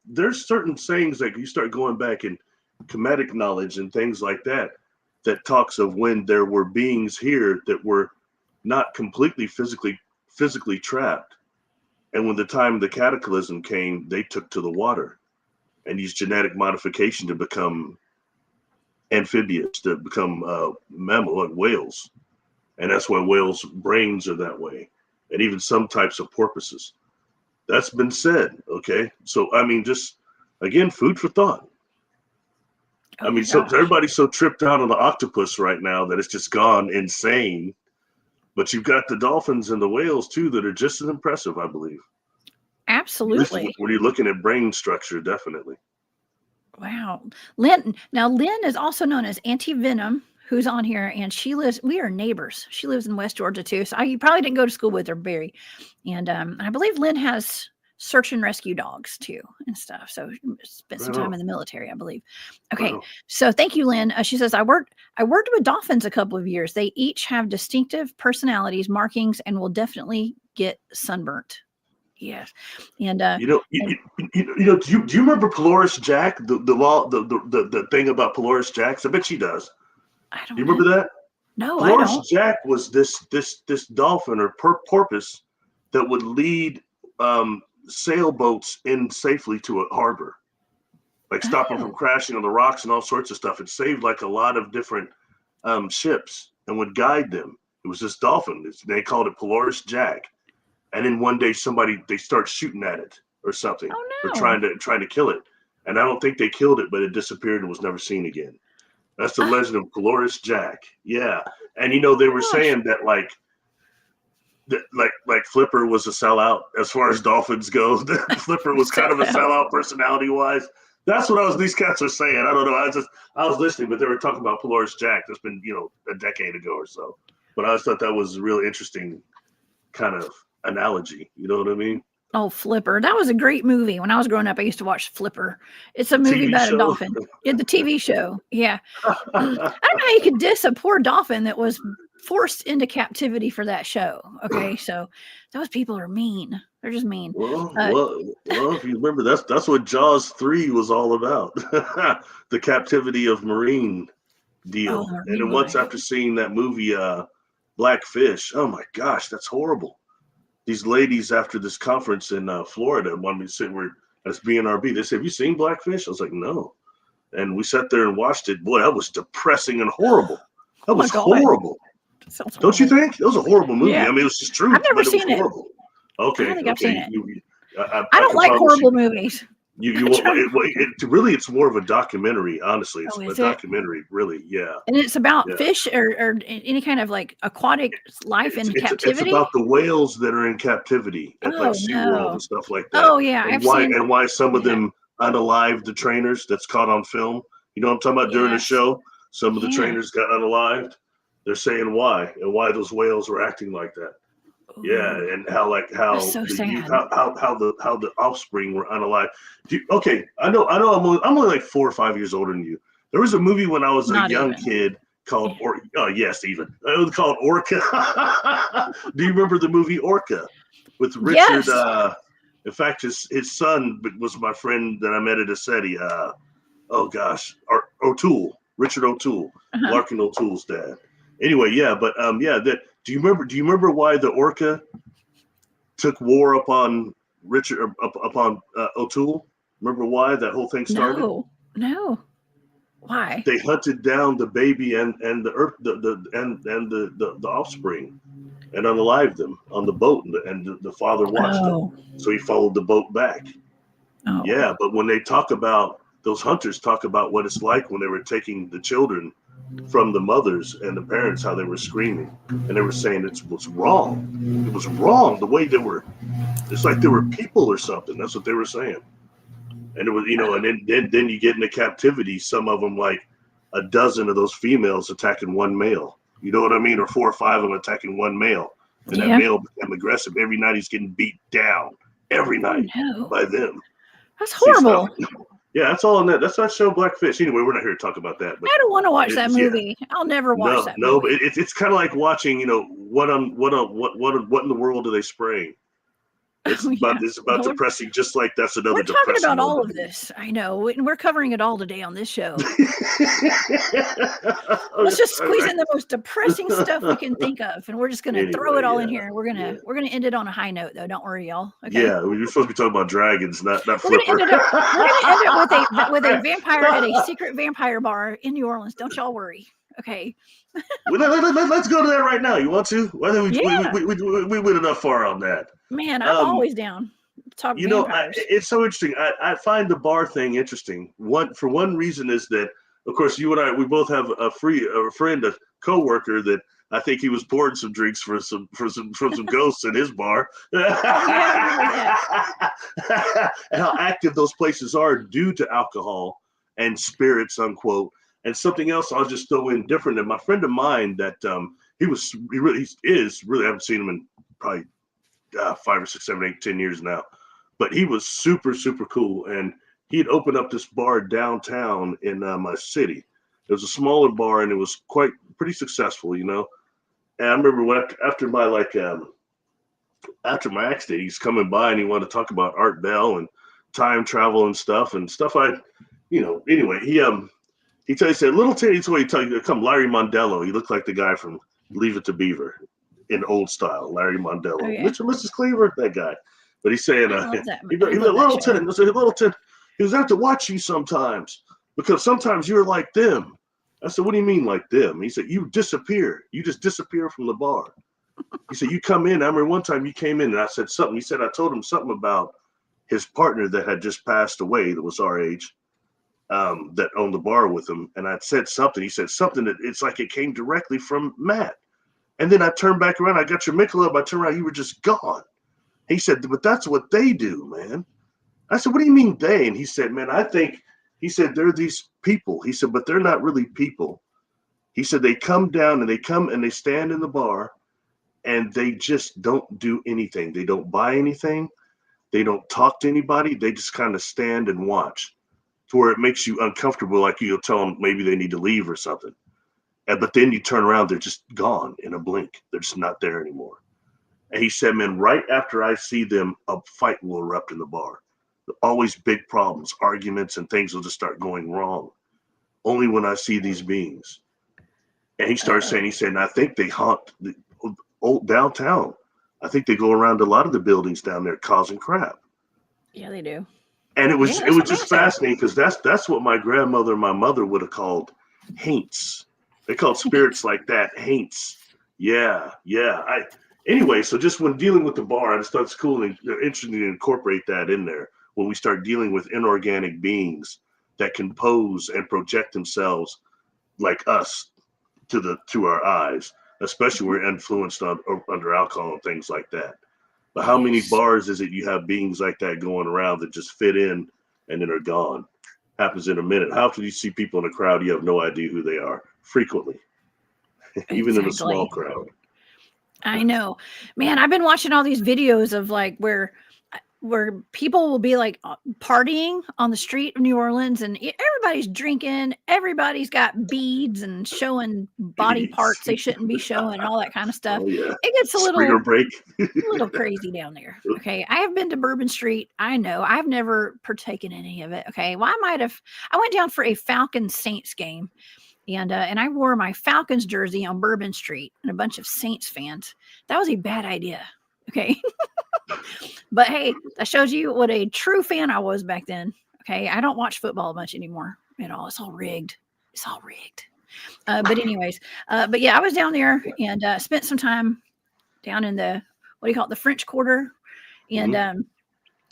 there's certain sayings like you start going back in Kemetic knowledge and things like that, that talks of when there were beings here that were not completely physically trapped. And when the time of the cataclysm came, they took to the water and used genetic modification to become amphibious, to become mammal, like whales. And that's why whales' brains are that way. And even some types of porpoises. That's been said, okay? So, just, again, food for thought. So everybody's so tripped out on the octopus right now that it's just gone insane. But you've got the dolphins and the whales, too, that are just as impressive, I believe. Absolutely. When you're looking at brain structure, definitely. Wow. Lynn. Now, Lynn is also known as Auntie Venom, who's on here, and we are neighbors. She lives in West Georgia, too. So you probably didn't go to school with her, Barry. And I believe Lynn has search and rescue dogs too and stuff. So spent some time in the military, I believe. Okay. So thank you, Lynn. She says, I worked with dolphins a couple of years. They each have distinctive personalities, markings, and will definitely get sunburnt. Yes. And do you remember Polaris Jack? The thing about Polaris Jacks? I bet she does. I don't know. You remember that? No, Polaris I don't. Jack was this dolphin or porpoise that would lead sailboats in safely to a harbor, like stop them from crashing on the rocks and all sorts of stuff. It saved like a lot of different ships and would guide them. It was this dolphin. They called it Polaris Jack. And then one day they start shooting at it or something, or trying to kill it. And I don't think they killed it, but it disappeared and was never seen again. That's the legend of Polaris Jack. Yeah. And they were saying that like Flipper was a sellout as far as dolphins go. Flipper was kind of a sellout personality wise. That's what these cats are saying. I don't know. I was listening, but they were talking about Polaris Jack. That's been, a decade ago or so. But I just thought that was a really interesting kind of analogy. You know what I mean? Oh, Flipper. That was a great movie. When I was growing up, I used to watch Flipper. It's a movie about a dolphin. Yeah, the TV show. Yeah. I don't know how you could diss a poor dolphin that was forced into captivity for that show. Okay. So those people are mean. They're just mean. Well, if you remember, that's what Jaws 3 was all about. The captivity of marine deal. And then once after seeing that movie, Blackfish, oh my gosh, that's horrible. These ladies after this conference in Florida wanted me to sit where as BNRB. They said, have you seen Blackfish? I was like, no. And we sat there and watched it. Boy, that was depressing and horrible. That was horrible. Don't you think? It was a horrible movie. Yeah. I mean, it was just true. I've never seen it. Horrible. Okay. I don't think I've seen it. I don't like horrible movies. It's more of a documentary, honestly. It's a documentary, really, yeah. And it's about fish or any kind of like aquatic life in captivity. It's about the whales that are in captivity at like SeaWorld and stuff like that. Oh yeah, and why some of them unalived the trainers. That's caught on film. You know what I'm talking about? During the show, some of the trainers got unalived. They're saying why and why those whales were acting like that. Ooh. Yeah, and how the offspring were unalived. I know. I'm only like 4 or 5 years older than you. There was a movie when I was a young kid called yes, even it was called Orca. Do you remember the movie Orca with Richard? Yes. In fact, his son was my friend that I met at a SETI. Oh gosh, O'Toole, Richard O'Toole, Larkin O'Toole's dad. Anyway, yeah, but do you remember why the Orca took war upon Richard upon O'Toole? Remember why that whole thing started? No. Why? They hunted down the baby and the offspring, and unalived them on the boat, and the father watched them, so he followed the boat back. Oh. Yeah, but when they talk about those hunters, talk about what it's like when they were taking the children from the mothers and the parents, how they were screaming, and they were saying it was wrong. It was wrong the way they were. It's like they were people or something. That's what they were saying. And it was, and then you get into captivity. Some of them, like a dozen of those females attacking one male. You know what I mean? Or 4 or 5 of them attacking one male. And that male became aggressive. Every night he's getting beat down. Every night by them. That's horrible. Yeah, that's all in that. That's that show Blackfish. Anyway, we're not here to talk about that. But I don't want to watch that movie. Yeah. I'll never watch that movie. No, but it's kind of like watching, what in the world are they spraying? It's about depressing, just like that's another. We're talking about all of this. I know, and we're covering it all today on this show. Let's just squeeze in the most depressing stuff we can think of, and we're just going to throw it all in here. We're gonna end it on a high note, though. Don't worry, y'all. Okay? Yeah, we're supposed to be talking about dragons, not Flipper. We're gonna end it with a vampire at a secret vampire bar in New Orleans. Don't y'all worry. Okay. Let's go to that right now. You want to? We went enough far on that. Man, I'm always down. Talk vampires. It's so interesting. I find the bar thing interesting. For one reason is that, of course, you and I, we both have a friend, a coworker that I think he was pouring some drinks for some ghosts in his bar. And how active those places are due to alcohol and spirits, unquote. And something else I'll just throw in different. And my friend of mine that he is really, I haven't seen him in probably 5 or 6, 7, 8, 10 years now, but he was super, super cool. And he had opened up this bar downtown in my city. It was a smaller bar and it was pretty successful, And I remember after my accident, he's coming by and he wanted to talk about Art Bell and time travel and stuff. Anyway, he said, Littleton, he's what he tell you, come Larry Mondello. He looked like the guy from Leave It to Beaver in old style, Larry Mondello. Mrs. Cleaver, that guy. But he's saying, Littleton, he was have to watch you sometimes because sometimes you're like them. I said, what do you mean like them? He said, you disappear. You just disappear from the bar. He said, you come in. I remember one time you came in and I said something. He said, I told him something about his partner that had just passed away that was our age. That owned the bar with him, and I said something. He said something that it's like it came directly from Matt. And then I turned back around. I got your Michelob. I turned around. You were just gone. He said, but that's what they do, man. I said, what do you mean they? And he said, man, he said, they're these people. He said, but they're not really people. He said, they come down and they stand in the bar and they just don't do anything. They don't buy anything. They don't talk to anybody. They just kind of stand and watch. To where it makes you uncomfortable, like you'll tell them maybe they need to leave or something. But then you turn around, they're just gone in a blink. They're just not there anymore. And he said, man, right after I see them, a fight will erupt in the bar. Always big problems, arguments, and things will just start going wrong. Only when I see these beings. And he started saying, and I think they haunt the old downtown. I think they go around a lot of the buildings down there causing crap. Yeah, they do. And it was just fascinating because that's what my grandmother and my mother would have called haints. They called spirits like that haints. Yeah. Anyway, so just when dealing with the bar, I just thought it's cool and interesting to incorporate that in there when we start dealing with inorganic beings that can pose and project themselves like us to our eyes, especially when we're influenced under alcohol and things like that. But how many bars is it you have beings like that going around that just fit in and then are gone? Happens in a minute. How often do you see people in a crowd, you have no idea who they are? Frequently. Even in a small crowd. I know. Man, I've been watching all these videos of like where where people will be like partying on the street of New Orleans, and everybody's drinking, everybody's got beads and showing body parts they shouldn't be showing, and all that kind of stuff. Oh, yeah. It gets a Springer break. little crazy down there. Okay, I have been to Bourbon Street. I know I've never partaken in any of it. Okay, well, I went down for a Falcons Saints game, and I wore my Falcons jersey on Bourbon Street, and a bunch of Saints fans. That was a bad idea. Okay. But hey, that shows you what a true fan I was back then. Okay. I don't watch football much anymore at all. It's all rigged. It's all rigged. But anyways, but yeah, I was down there and spent some time down in the, what do you call it? The French Quarter. And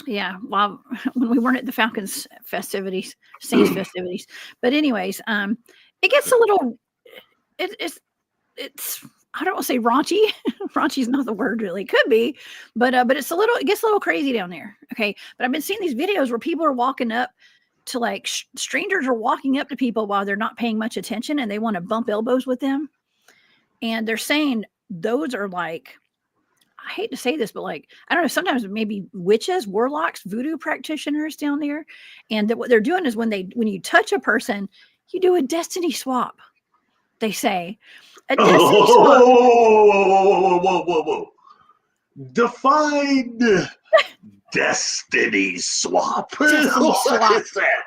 yeah, when we weren't at the Falcons festivities, Saints festivities. But anyways, it gets a little, it's, I don't want to say raunchy. Raunchy is not the word, really. It could be, but it gets a little crazy down there. Okay. But I've been seeing these videos where people are walking up to like strangers are walking up to people while they're not paying much attention, and they want to bump elbows with them. And they're saying those are like, I hate to say this, but like, I don't know, sometimes maybe witches, warlocks, voodoo practitioners down there. And what they're doing is when you touch a person, you do a destiny swap, they say. A destiny swap. Whoa. Define destiny swap. Destiny swap. What is that?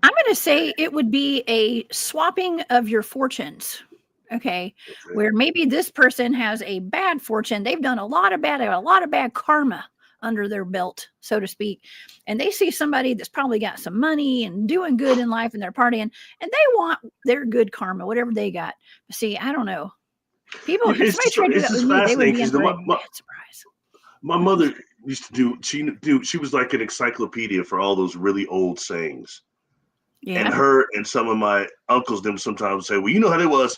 I'm going to say it would be a swapping of your fortunes. Okay. Where maybe this person has a bad fortune. They've done a lot of bad karma under their belt, so to speak. And they see somebody that's probably got some money and doing good in life, and they're partying, and they want their good karma, whatever they got. But see, I don't know. People, if somebody tried to do that with me, they would be in for a bad surprise. My mother used to she was like an encyclopedia for all those really old sayings. Yeah. And her and some of my uncles them sometimes say, well, you know how it was.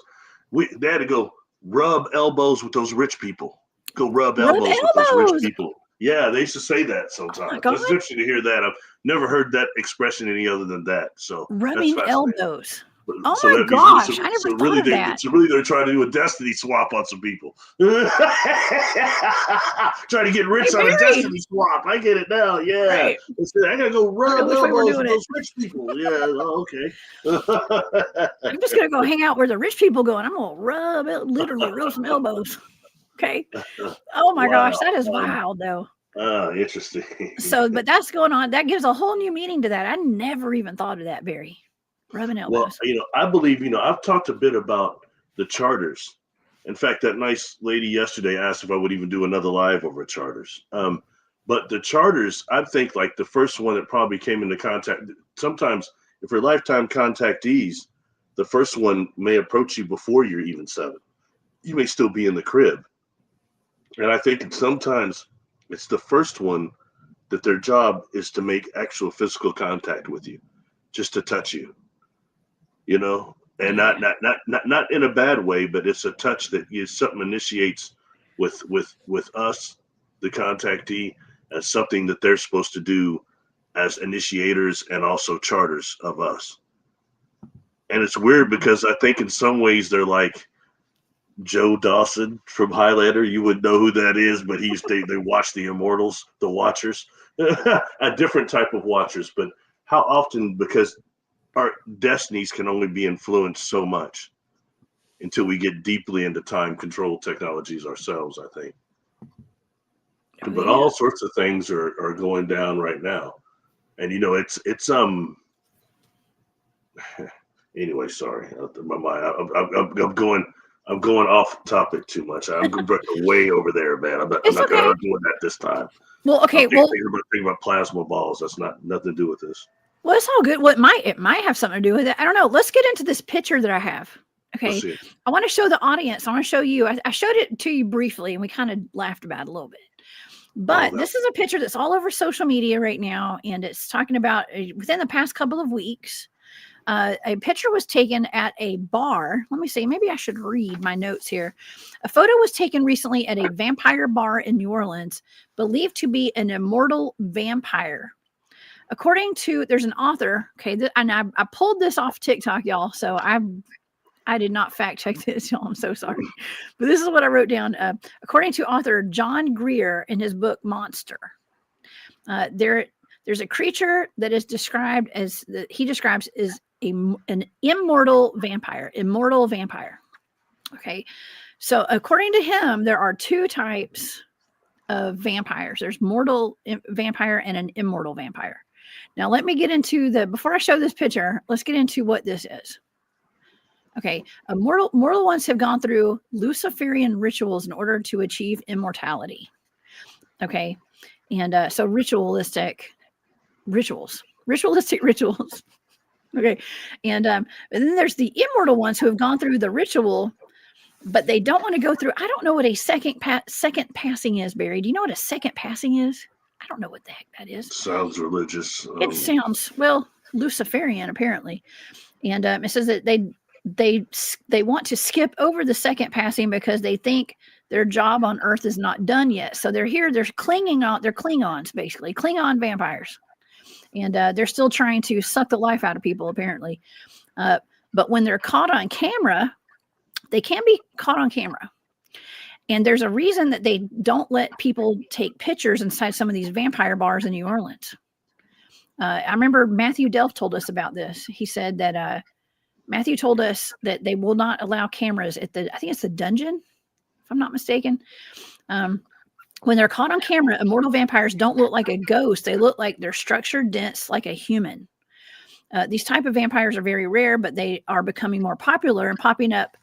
They had to go rub elbows with those rich people. Go rub elbows with those rich people. Yeah, they used to say that sometimes. It's interesting to hear that. I've never heard that expression any other than that. So rubbing elbows. Oh so my gosh, I never thought of that. So really they're trying to do a destiny swap on some people. Trying to get rich on a destiny swap. I get it now. Yeah. Right. I gotta go rub elbows with those rich people. Yeah, okay. I'm just gonna go hang out where the rich people go, and I'm gonna literally rub some elbows. Okay. Oh my gosh, that is wild though. Interesting. So, but that's going on. That gives a whole new meaning to that. I never even thought of that, Barry. Rubbing elbows. Well, I believe, I've talked a bit about the charters. In fact, that nice lady yesterday asked if I would even do another live over charters. But the charters, I think like the first one that probably came into contact, sometimes if you're lifetime contactees, the first one may approach you before you're even 7. You may still be in the crib. And I think sometimes it's the first one that their job is to make actual physical contact with you, just to touch you, and not in a bad way, but it's a touch that something initiates with us, the contactee, as something that they're supposed to do as initiators and also charters of us. And it's weird because I think in some ways they're like Joe Dawson from Highlander. You would know who that is, but they watch the Immortals, the Watchers, a different type of Watchers. But how often, because our destinies can only be influenced so much until we get deeply into time control technologies ourselves, I think. But all sorts of things are going down right now. And, it's anyway, sorry. I'm going off topic too much. I'm way over there, man. I'm not going to do that this time. Well, okay. Think about plasma balls. That's nothing to do with this. Well, it's all good. It might have something to do with it. I don't know. Let's get into this picture that I have. Okay. I want to show the audience. I want to show you. I showed it to you briefly, and we kind of laughed about it a little bit. But this is a picture that's all over social media right now, and it's talking about within the past couple of weeks. A picture was taken at a bar. Let me see. Maybe I should read my notes here. A photo was taken recently at a vampire bar in New Orleans, believed to be an immortal vampire. According to, there's an author. Okay, and I pulled this off TikTok, y'all. So I did not fact check this, y'all. I'm so sorry. But this is what I wrote down. According to author John Greer in his book Monster. There's a creature that is described as he describes as an immortal vampire. Immortal vampire. Okay, so according to him, there are two types of vampires. There's mortal vampire and an immortal vampire. Now, let me get into before I show this picture, let's get into what this is. Okay, mortal ones have gone through Luciferian rituals in order to achieve immortality. Okay, and so ritualistic rituals. Okay, and then there's the immortal ones who have gone through the ritual, but they don't want to go through. I don't know what a second passing is, Barry. Do you know what a second passing is? I don't know what the heck that is. Sounds religious. It sounds, well, Luciferian apparently, and it says that they want to skip over the second passing because they think their job on Earth is not done yet. So they're here. They're clinging on. They're Klingons, basically Klingon vampires, and they're still trying to suck the life out of people apparently. But when they're caught on camera, they can be caught on camera. And there's a reason that they don't let people take pictures inside some of these vampire bars in New Orleans. I remember Matthew Delph told us about this. He said that Matthew told us that they will not allow cameras at I think it's the dungeon, if I'm not mistaken. When they're caught on camera, immortal vampires don't look like a ghost. They look like they're structured, dense, like a human. These type of vampires are very rare, but they are becoming more popular and popping up.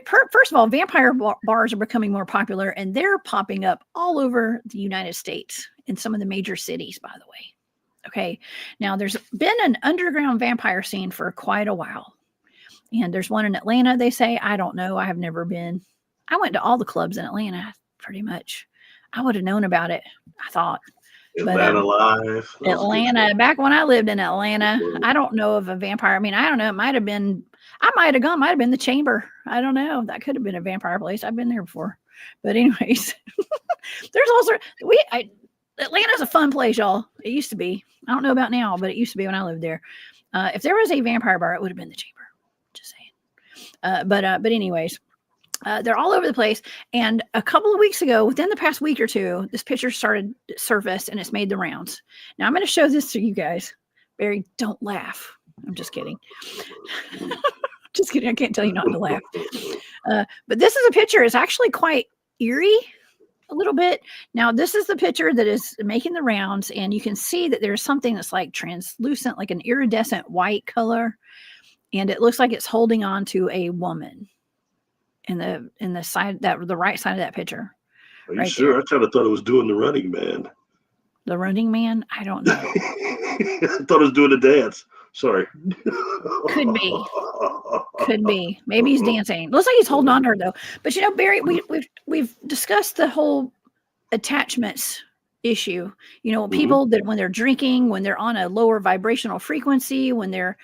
First of all, vampire bars are becoming more popular, and they're popping up all over the United States in some of the major cities, by the way. Okay, now there's been an underground vampire scene for quite a while, and there's one in Atlanta. They say, I don't know, I have never been. I went to all the clubs in Atlanta, pretty much. I would have known about it, I thought. Atlanta Live. Atlanta, back when I lived in Atlanta, I don't know of a vampire. I mean, I don't know. It might have been. I might have gone. Might have been the Chamber. I don't know. That could have been a vampire place. I've been there before. But anyways, there's also Atlanta's a fun place, y'all. It used to be. I don't know about now, but it used to be when I lived there. If there was a vampire bar, it would have been the Chamber. Just saying. But anyways, they're all over the place. And a couple of weeks ago, within the past week or two, this picture started to surface and it's made the rounds. Now I'm going to show this to you guys. Barry, don't laugh. I'm just kidding. Just kidding. I can't tell you not to laugh. But this is a picture. It's actually quite eerie a little bit. Now, this is the picture that is making the rounds, and you can see that there's something that's like translucent, like an iridescent white color, and it looks like it's holding on to a woman in the side, the right side of that picture. Are you sure? There. I kind of thought it was doing the Running Man. The Running Man? I don't know. I thought it was doing a dance. Sorry. Could be. Maybe he's dancing. Looks like he's holding on to her though. But you know, Barry, we've discussed the whole attachments issue. You know, people that when they're drinking, when they're on a lower vibrational frequency, when they're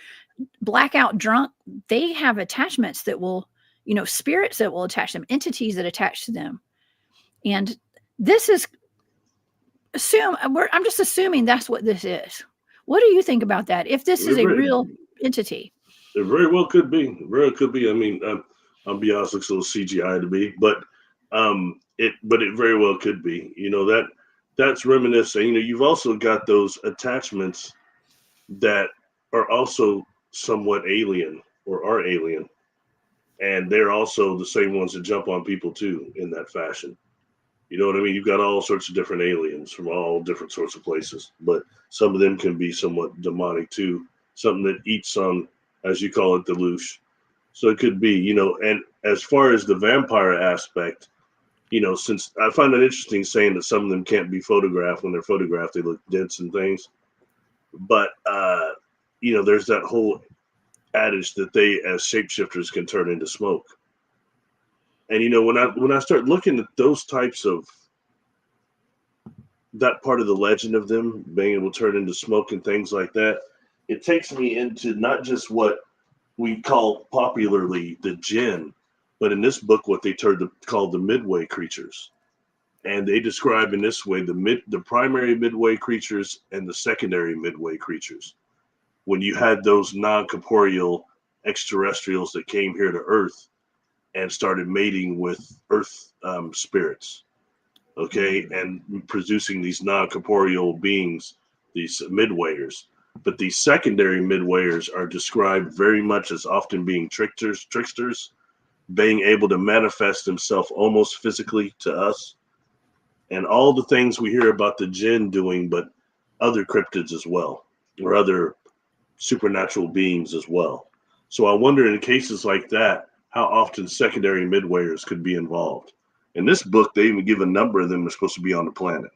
blackout drunk, they have attachments that will, you know, spirits that will attach them, entities that attach to them. And this is I'm just assuming that's what this is. What do you think about that? If this is a real entity, it very well could be. Very could be. I mean, I'll be honest, looks a little CGI to me, but it very well could be. You know, that's reminiscent. You know, you've also got those attachments that are also somewhat alien or are alien, and they're also the same ones that jump on people too in that fashion. You know what I mean? You've got all sorts of different aliens from all different sorts of places, but some of them can be somewhat demonic too. Something that eats on, as you call it, the loosh. So it could be, you know, and as far as the vampire aspect, you know, since I find it interesting saying that some of them can't be photographed. When they're photographed, they look dense and things. But, you know, there's that whole adage that they, as shapeshifters, can turn into smoke. And, you know, when I start looking at those types of, that part of the legend of them being able to turn into smoke and things like that, it takes me into not just what we call popularly the jinn, but in this book, what they called the midway creatures. And they describe in this way the primary midway creatures and the secondary midway creatures. When you had those non-corporeal extraterrestrials that came here to Earth and started mating with Earth spirits. okay, and producing these non-corporeal beings, these midwayers. But these secondary midwayers are described very much as often being tricksters, being able to manifest themselves almost physically to us, and all the things we hear about the jinn doing, but other cryptids as well, or other supernatural beings as well. So I wonder, in cases like that, how often secondary midwayers could be involved. In this book, they even give a number of them are supposed to be on the planet.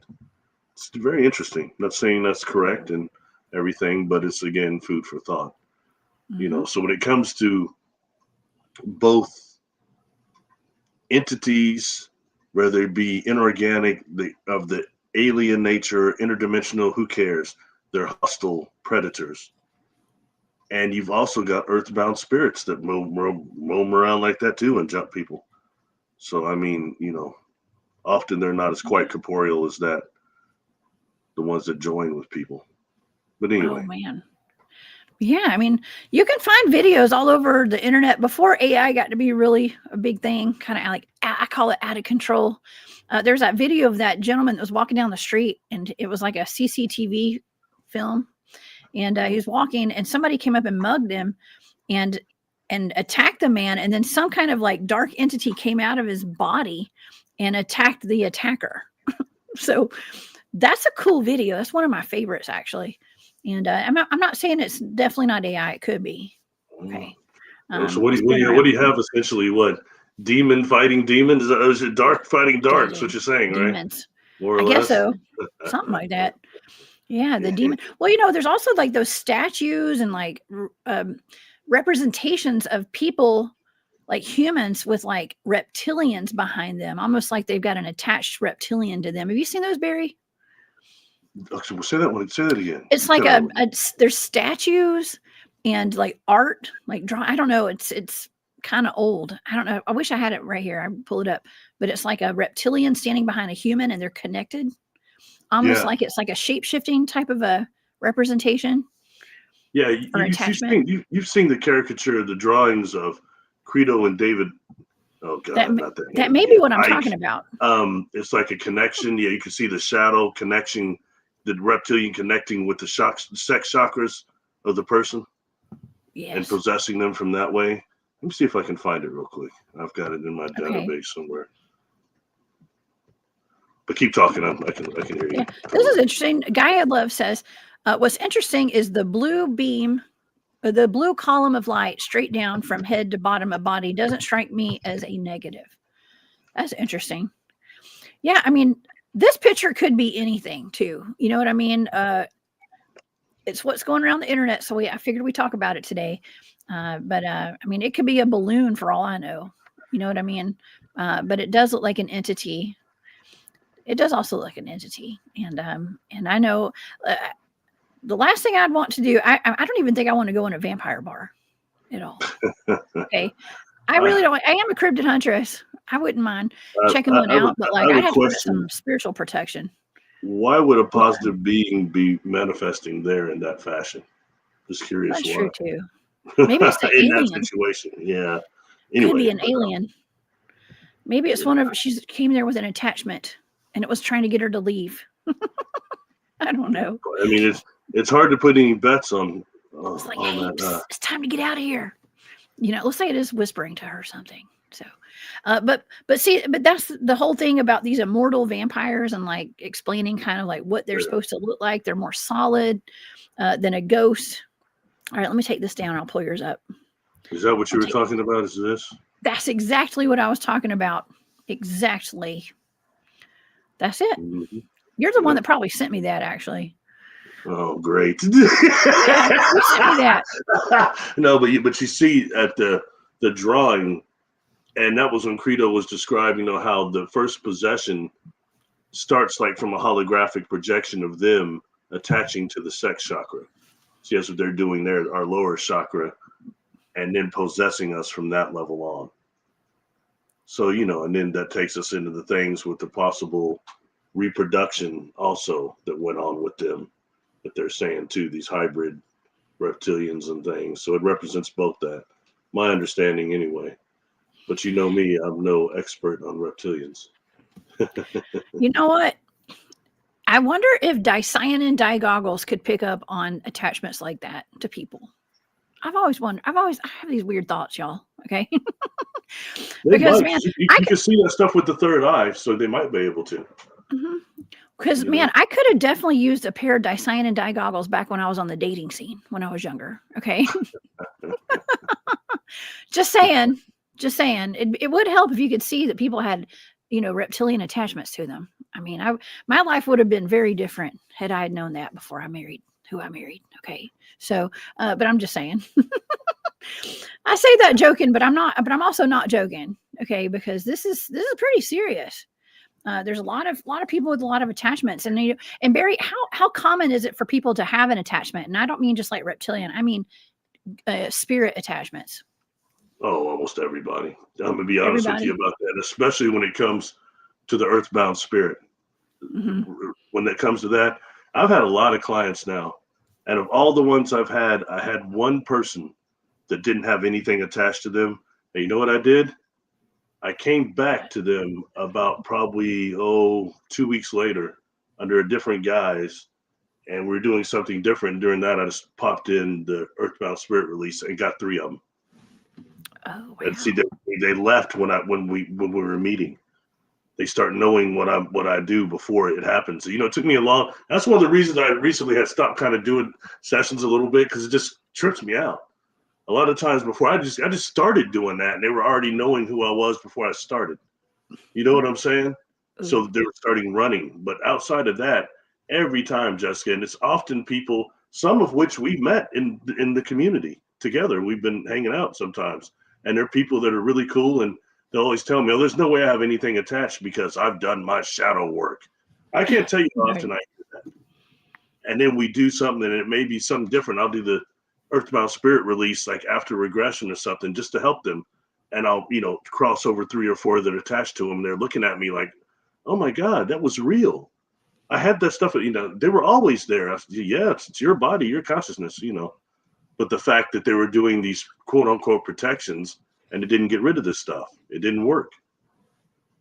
It's very interesting. I'm not saying that's correct and everything, but it's, again, food for thought. You know, so when it comes to both entities, whether it be inorganic, of the alien nature, interdimensional, who cares? They're hostile predators. And you've also got earthbound spirits that roam around like that too and jump people. So, I mean, you know, often they're not as quite corporeal as that, the ones that join with people. But anyway. Oh, man. Yeah, I mean, you can find videos all over the internet before AI got to be really a big thing, kind of like, I call it out of control. There's that video of that gentleman that was walking down the street, and it was like a CCTV film. And he was walking, and somebody came up and mugged him and attacked the man. And then some kind of like dark entity came out of his body and attacked the attacker. So that's a cool video. That's one of my favorites, actually. And I'm not saying it's definitely not AI. It could be. Okay. So what do you have essentially? What, demon fighting demons? Is it dark fighting dark? That's what you're saying, demons. Right? More or I less? guess so. Something like that. Yeah, the demon. Well, you know, there's also like those statues and like representations of people, like humans with like reptilians behind them, almost like they've got an attached reptilian to them. Have you seen those, Barry? Okay, well, say that again. It's like there's statues and like art, like draw. I don't know. It's kind of old. I don't know. I wish I had it right here. I pull it up, but it's like a reptilian standing behind a human, and they're connected. Almost like it's like a shape-shifting type of a representation. Yeah, you've seen the caricature, the drawings of Credo and David. Oh God, that may be what I'm talking about. It's like a connection. Yeah, you can see the shadow connecting, the reptilian connecting with the sex chakras of the person, and possessing them from that way. Let me see if I can find it real quick. I've got it in my database somewhere. But keep talking. I can hear you. Yeah. This is interesting. Gaia Love says, what's interesting is the blue beam, the blue column of light straight down from head to bottom of body doesn't strike me as a negative. That's interesting. Yeah, I mean, this picture could be anything too. You know what I mean? It's what's going around the internet, so I figured we talk about it today. But I mean, it could be a balloon for all I know. You know what I mean? But it does look like an entity. It does also look like an entity, and I know the last thing I'd want to do. I don't even think I want to go in a vampire bar at all. Okay, I really don't. I am a cryptid huntress. I wouldn't mind checking one out, but like I'd have to put some spiritual protection. Why would a positive being be manifesting there in that fashion? Just curious. That's true too. Maybe it's an in alien. That situation. Yeah. Anyway, could be an alien. Maybe it's one of she came there with an attachment, and it was trying to get her to leave. I don't know. I mean, it's hard to put any bets on. It's like, hey, it's time to get out of here. You know, it looks like it is whispering to her something. So, but that's the whole thing about these immortal vampires, and like explaining kind of like what they're supposed to look like. They're more solid than a ghost. All right, let me take this down. I'll pull yours up. Is that what you were talking about? Is this? That's exactly what I was talking about. Exactly. That's it. Mm-hmm. You're the one that probably sent me that, actually. Oh, great. Yeah, you sent me that. No, but you see at the drawing, and that was when Credo was describing, you know, how the first possession starts like from a holographic projection of them attaching to the sex chakra. See, that's what they're doing there, our lower chakra, and then possessing us from that level on. So, you know, and then that takes us into the things with the possible reproduction also that went on with them, that they're saying too, these hybrid reptilians and things. So it represents both that, my understanding anyway. But you know me, I'm no expert on reptilians. You know what? I wonder if dicyanin dye goggles could pick up on attachments like that to people. I've always wondered. I have these weird thoughts, y'all. Okay, They because might. man, You can see that stuff with the third eye, so they might be able to. Because man, I could have definitely used a pair of dicyanin dye goggles back when I was on the dating scene when I was younger. Okay, just saying. Just saying. It would help if you could see that people had, reptilian attachments to them. I mean, my life would have been very different had I had known that before I married who I married. Okay, so but I'm just saying. I say that joking, but I'm not. But I'm also not joking. Okay, because this is pretty serious. There's a lot of people with a lot of attachments, and and Barry, how common is it for people to have an attachment? And I don't mean just like reptilian. I mean spirit attachments. Oh, almost everybody. I'm gonna be honest with you Everybody. about that, especially when it comes to the earthbound spirit. Hmm. When it comes to that, I've had a lot of clients now, and of all the ones I've had, I had one person that didn't have anything attached to them. And you know what I did? I came back to them about probably 2 weeks later under a different guise, and we're doing something different. During that, I just popped in the Earthbound Spirit release and got 3 of them. Oh wow. And see, they left when we were meeting. They start knowing what I do before it happens. So, it took me a long. That's one of the reasons I recently had stopped kind of doing sessions a little bit, because it just trips me out. A lot of times before, I just started doing that, and they were already knowing who I was before I started. You know what I'm saying? So Ooh. they were starting running. But outside of that, every time, Jessica, and it's often people, some of which we met in the community together. We've been hanging out sometimes, and they're people that are really cool, and they'll always tell me, "Oh, there's no way I have anything attached because I've done my shadow work." I can't tell you how often Right. I hear that. And then we do something, and it may be something different. I'll do the Earthbound Spirit release like after regression or something, just to help them. And I'll, cross over 3 or 4 that are attached to them. They're looking at me like, "Oh my God, that was real. I had that stuff." They were always there. I said, "Yeah, it's your body, your consciousness." But the fact that they were doing these quote unquote protections and it didn't get rid of this stuff, it didn't work.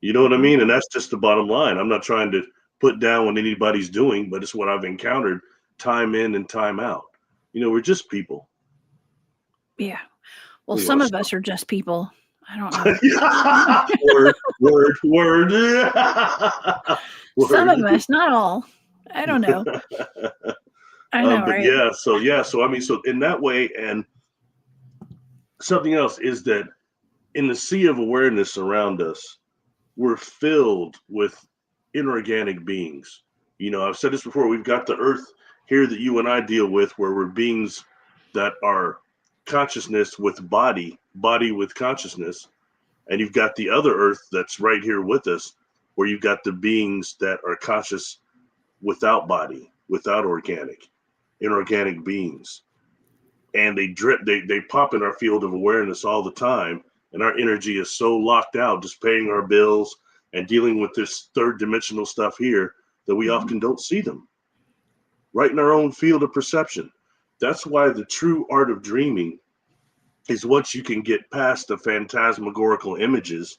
You know what I mean? And that's just the bottom line. I'm not trying to put down what anybody's doing, but it's what I've encountered time in and time out. We're just people. Yeah. Well, We some are of stuff. us are just people. I don't know. Word. Some of Word. us, not all. I don't know. I know, But right? so I mean, so in that way, and something else is that in the sea of awareness around us, we're filled with inorganic beings. I've said this before. We've got the earth here that you and I deal with, where we're beings that are consciousness with body with consciousness. And you've got the other earth that's right here with us, where you've got the beings that are conscious without body, without inorganic beings. And they pop in our field of awareness all the time. And our energy is so locked out, just paying our bills and dealing with this third dimensional stuff here, that we Mhm. often don't see them right in our own field of perception. That's why the true art of dreaming is once you can get past the phantasmagorical images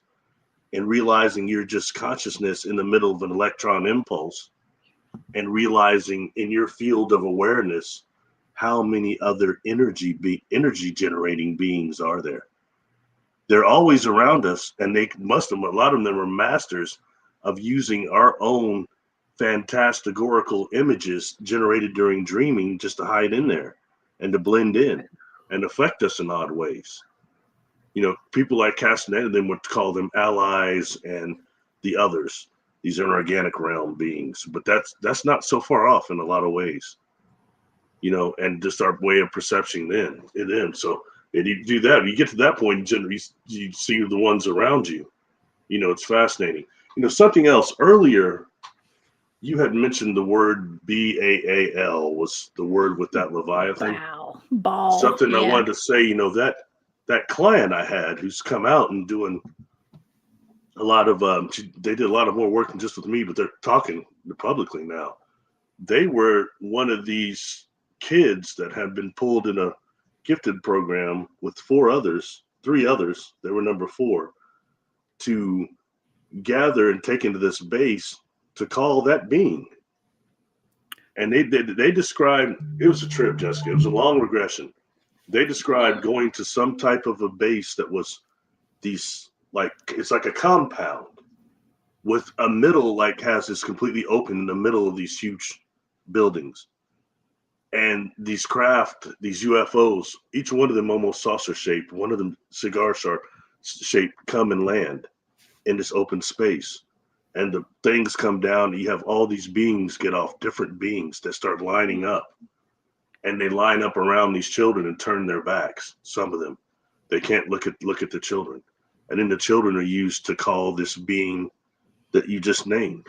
and realizing you're just consciousness in the middle of an electron impulse, and realizing in your field of awareness how many other energy generating beings are there. They're always around us, and a lot of them are masters of using our own phantasmagorical images generated during dreaming just to hide in there and to blend in and affect us in odd ways. People like Castaneda then would call them allies, and the others, these inorganic realm beings. But that's not so far off in a lot of ways, and just our way of perception then. So and you do that, you get to that point, generally you see the ones around you. It's fascinating. Something else earlier, you had mentioned the word Baal was the word with that Leviathan. Wow. Ball. Something I Yeah. wanted to say, that client I had who's come out and doing a lot of they did a lot of more work than just with me, but they're talking publicly now. They were one of these kids that had been pulled in a gifted program with 3 others. They were number 4 to gather and take into this base to call that being. And they described, it was a trip, Jessica. It was a long regression. They described going to some type of a base that was these, like, it's like a compound with a middle, like has this completely open in the middle of these huge buildings. And these craft, these UFOs, each one of them almost saucer shaped, one of them cigar shaped, come and land in this open space. And the things come down, and you have all these beings get off, different beings that start lining up. And they line up around these children and turn their backs. Some of them, they can't look at the children. And then the children are used to call this being that you just named.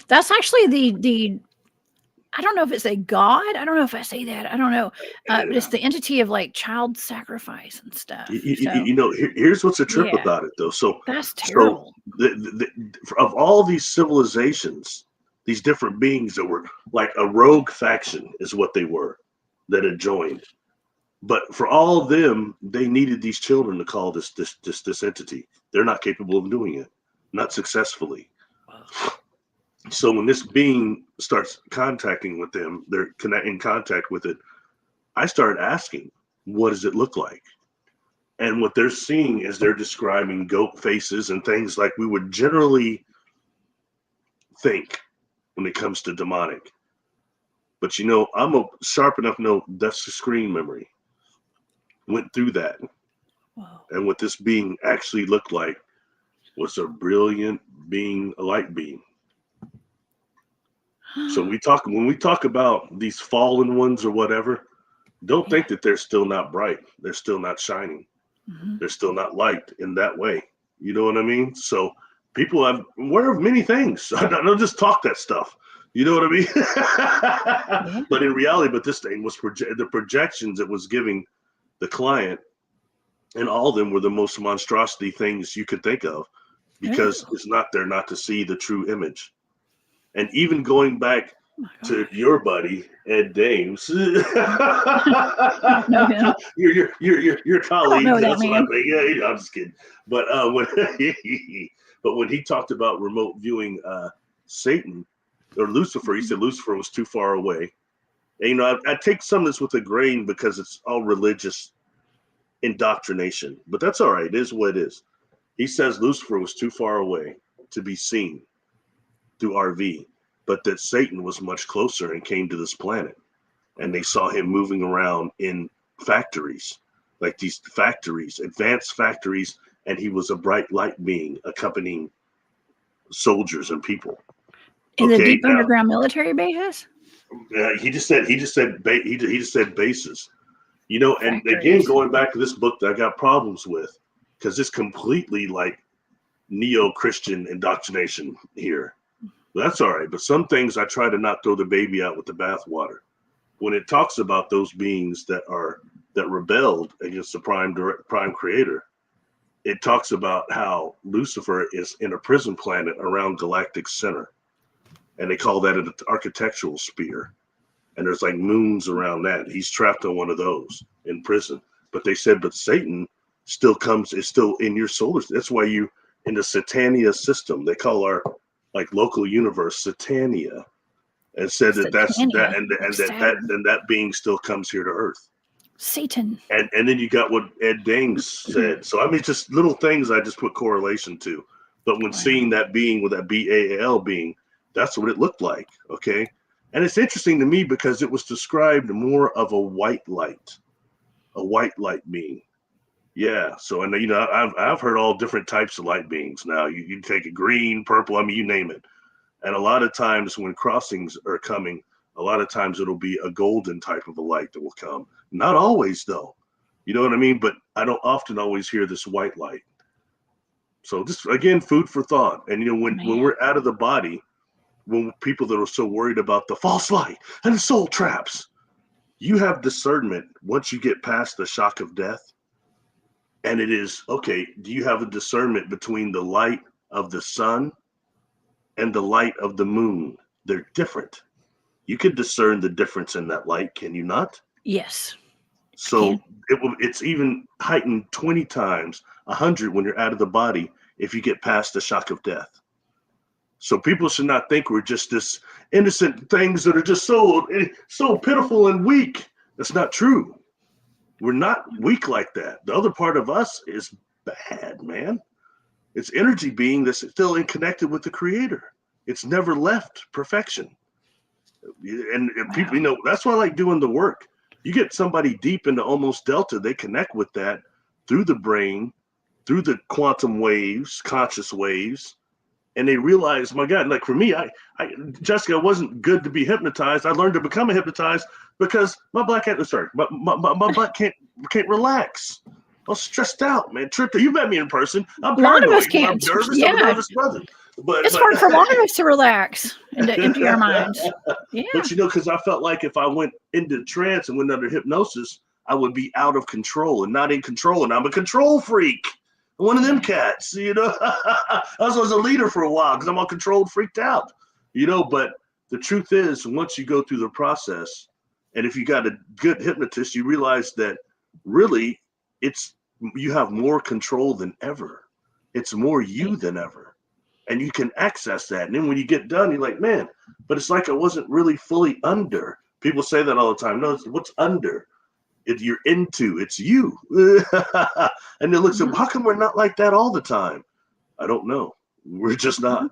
That's actually the I don't know if it's a god. I don't know if I say that. I don't know. But it's the entity of like child sacrifice and stuff. You know, here's what's a trip about it, though. So that's terrible. So of all these civilizations, these different beings that were like a rogue faction is what they were that had joined. But for all of them, they needed these children to call this entity. They're not capable of doing it, not successfully. Wow. So when this being starts contacting with them, they're in contact with it. I started asking, what does it look like? And what they're seeing is they're describing goat faces and things like we would generally think when it comes to demonic. But, you know, I'm a sharp enough note, that's the screen memory. Went through that. Wow. And what this being actually looked like was a brilliant being, a light being. So when we talk about these fallen ones or whatever, don't think that they're still not bright. They're still not shining. Mm-hmm. They're still not light in that way. You know what I mean? So people are aware of many things. I don't just talk that stuff. You know what I mean? But in reality, this thing was the projections it was giving the client, and all of them were the most monstrosity things you could think of, because it's not there not to see the true image. And even going back to your buddy Ed Dames, your colleague. I'm just kidding. But when he talked about remote viewing Satan or Lucifer, he said Lucifer was too far away. And, you know, I take some of this with a grain because it's all religious indoctrination, but that's all right. It is what it is. He says Lucifer was too far away to be seen through RV, but that Satan was much closer and came to this planet, and they saw him moving around in factories, like these factories, advanced factories, and he was a bright light being accompanying soldiers and people. In the deep underground military bases? He just said bases. You know, and again, going back to this book that I got problems with, because it's completely like neo-Christian indoctrination here. That's all right. But some things I try to not throw the baby out with the bathwater. When it talks about those beings that rebelled against the prime creator, it talks about how Lucifer is in a prison planet around galactic center. And they call that an architectural sphere. And there's like moons around that. He's trapped on one of those in prison. But they said, but Satan is still in your solar system. That's why you, in the Satania system, they call our like local universe Satania, and said that being still comes here to Earth. Satan. And then you got what Ed Dames said. So I mean, just little things I just put correlation to. But when seeing that being with that BAL being, that's what it looked like. Okay. And it's interesting to me because it was described more of a white light being. Yeah. So, and you know, I've heard all different types of light beings. Now you take a green, purple, I mean, you name it. And a lot of times when crossings are coming, a lot of times it'll be a golden type of a light that will come. Not always though. You know what I mean? But I don't often always hear this white light. So just again, food for thought. And you know, when we're out of the body, when people that are so worried about the false light and the soul traps, you have discernment once you get past the shock of death. And it is, okay, do you have a discernment between the light of the sun and the light of the moon? They're different. You can discern the difference in that light, can you not? Yes. So it's even heightened 20 times, 100 when you're out of the body. if you get past the shock of death. So people should not think we're just this innocent things that are just so pitiful and weak. That's not true. We're not weak like that. The other part of us is bad, man. It's energy being that's still connected with the creator. It's never left perfection. And people, that's why I like doing the work. You get somebody deep into almost delta, they connect with that through the brain, through the quantum waves, conscious waves, and they realize, my God, like for me, Jessica, wasn't good to be hypnotized. I learned to become a hypnotized because my butt can't relax. I was stressed out, man. Tripped. You met me in person. I'm paranoid. A lot of us can't. I'm nervous. I'm a nervous brother. But it's hard for a lot of us to relax and to empty our minds. Yeah. But because I felt like if I went into trance and went under hypnosis, I would be out of control and not in control. And I'm a control freak. One of them cats, I was a leader for a while because I'm all controlled, freaked out, But the truth is, once you go through the process, and if you got a good hypnotist, you realize that really you have more control than ever. It's more you than ever. And you can access that. And then when you get done, you're like, man, but it's like I wasn't really fully under. People say that all the time. No, what's under? You're into, it's you. And it looks, how come we're not like that all the time? I don't know. We're just not.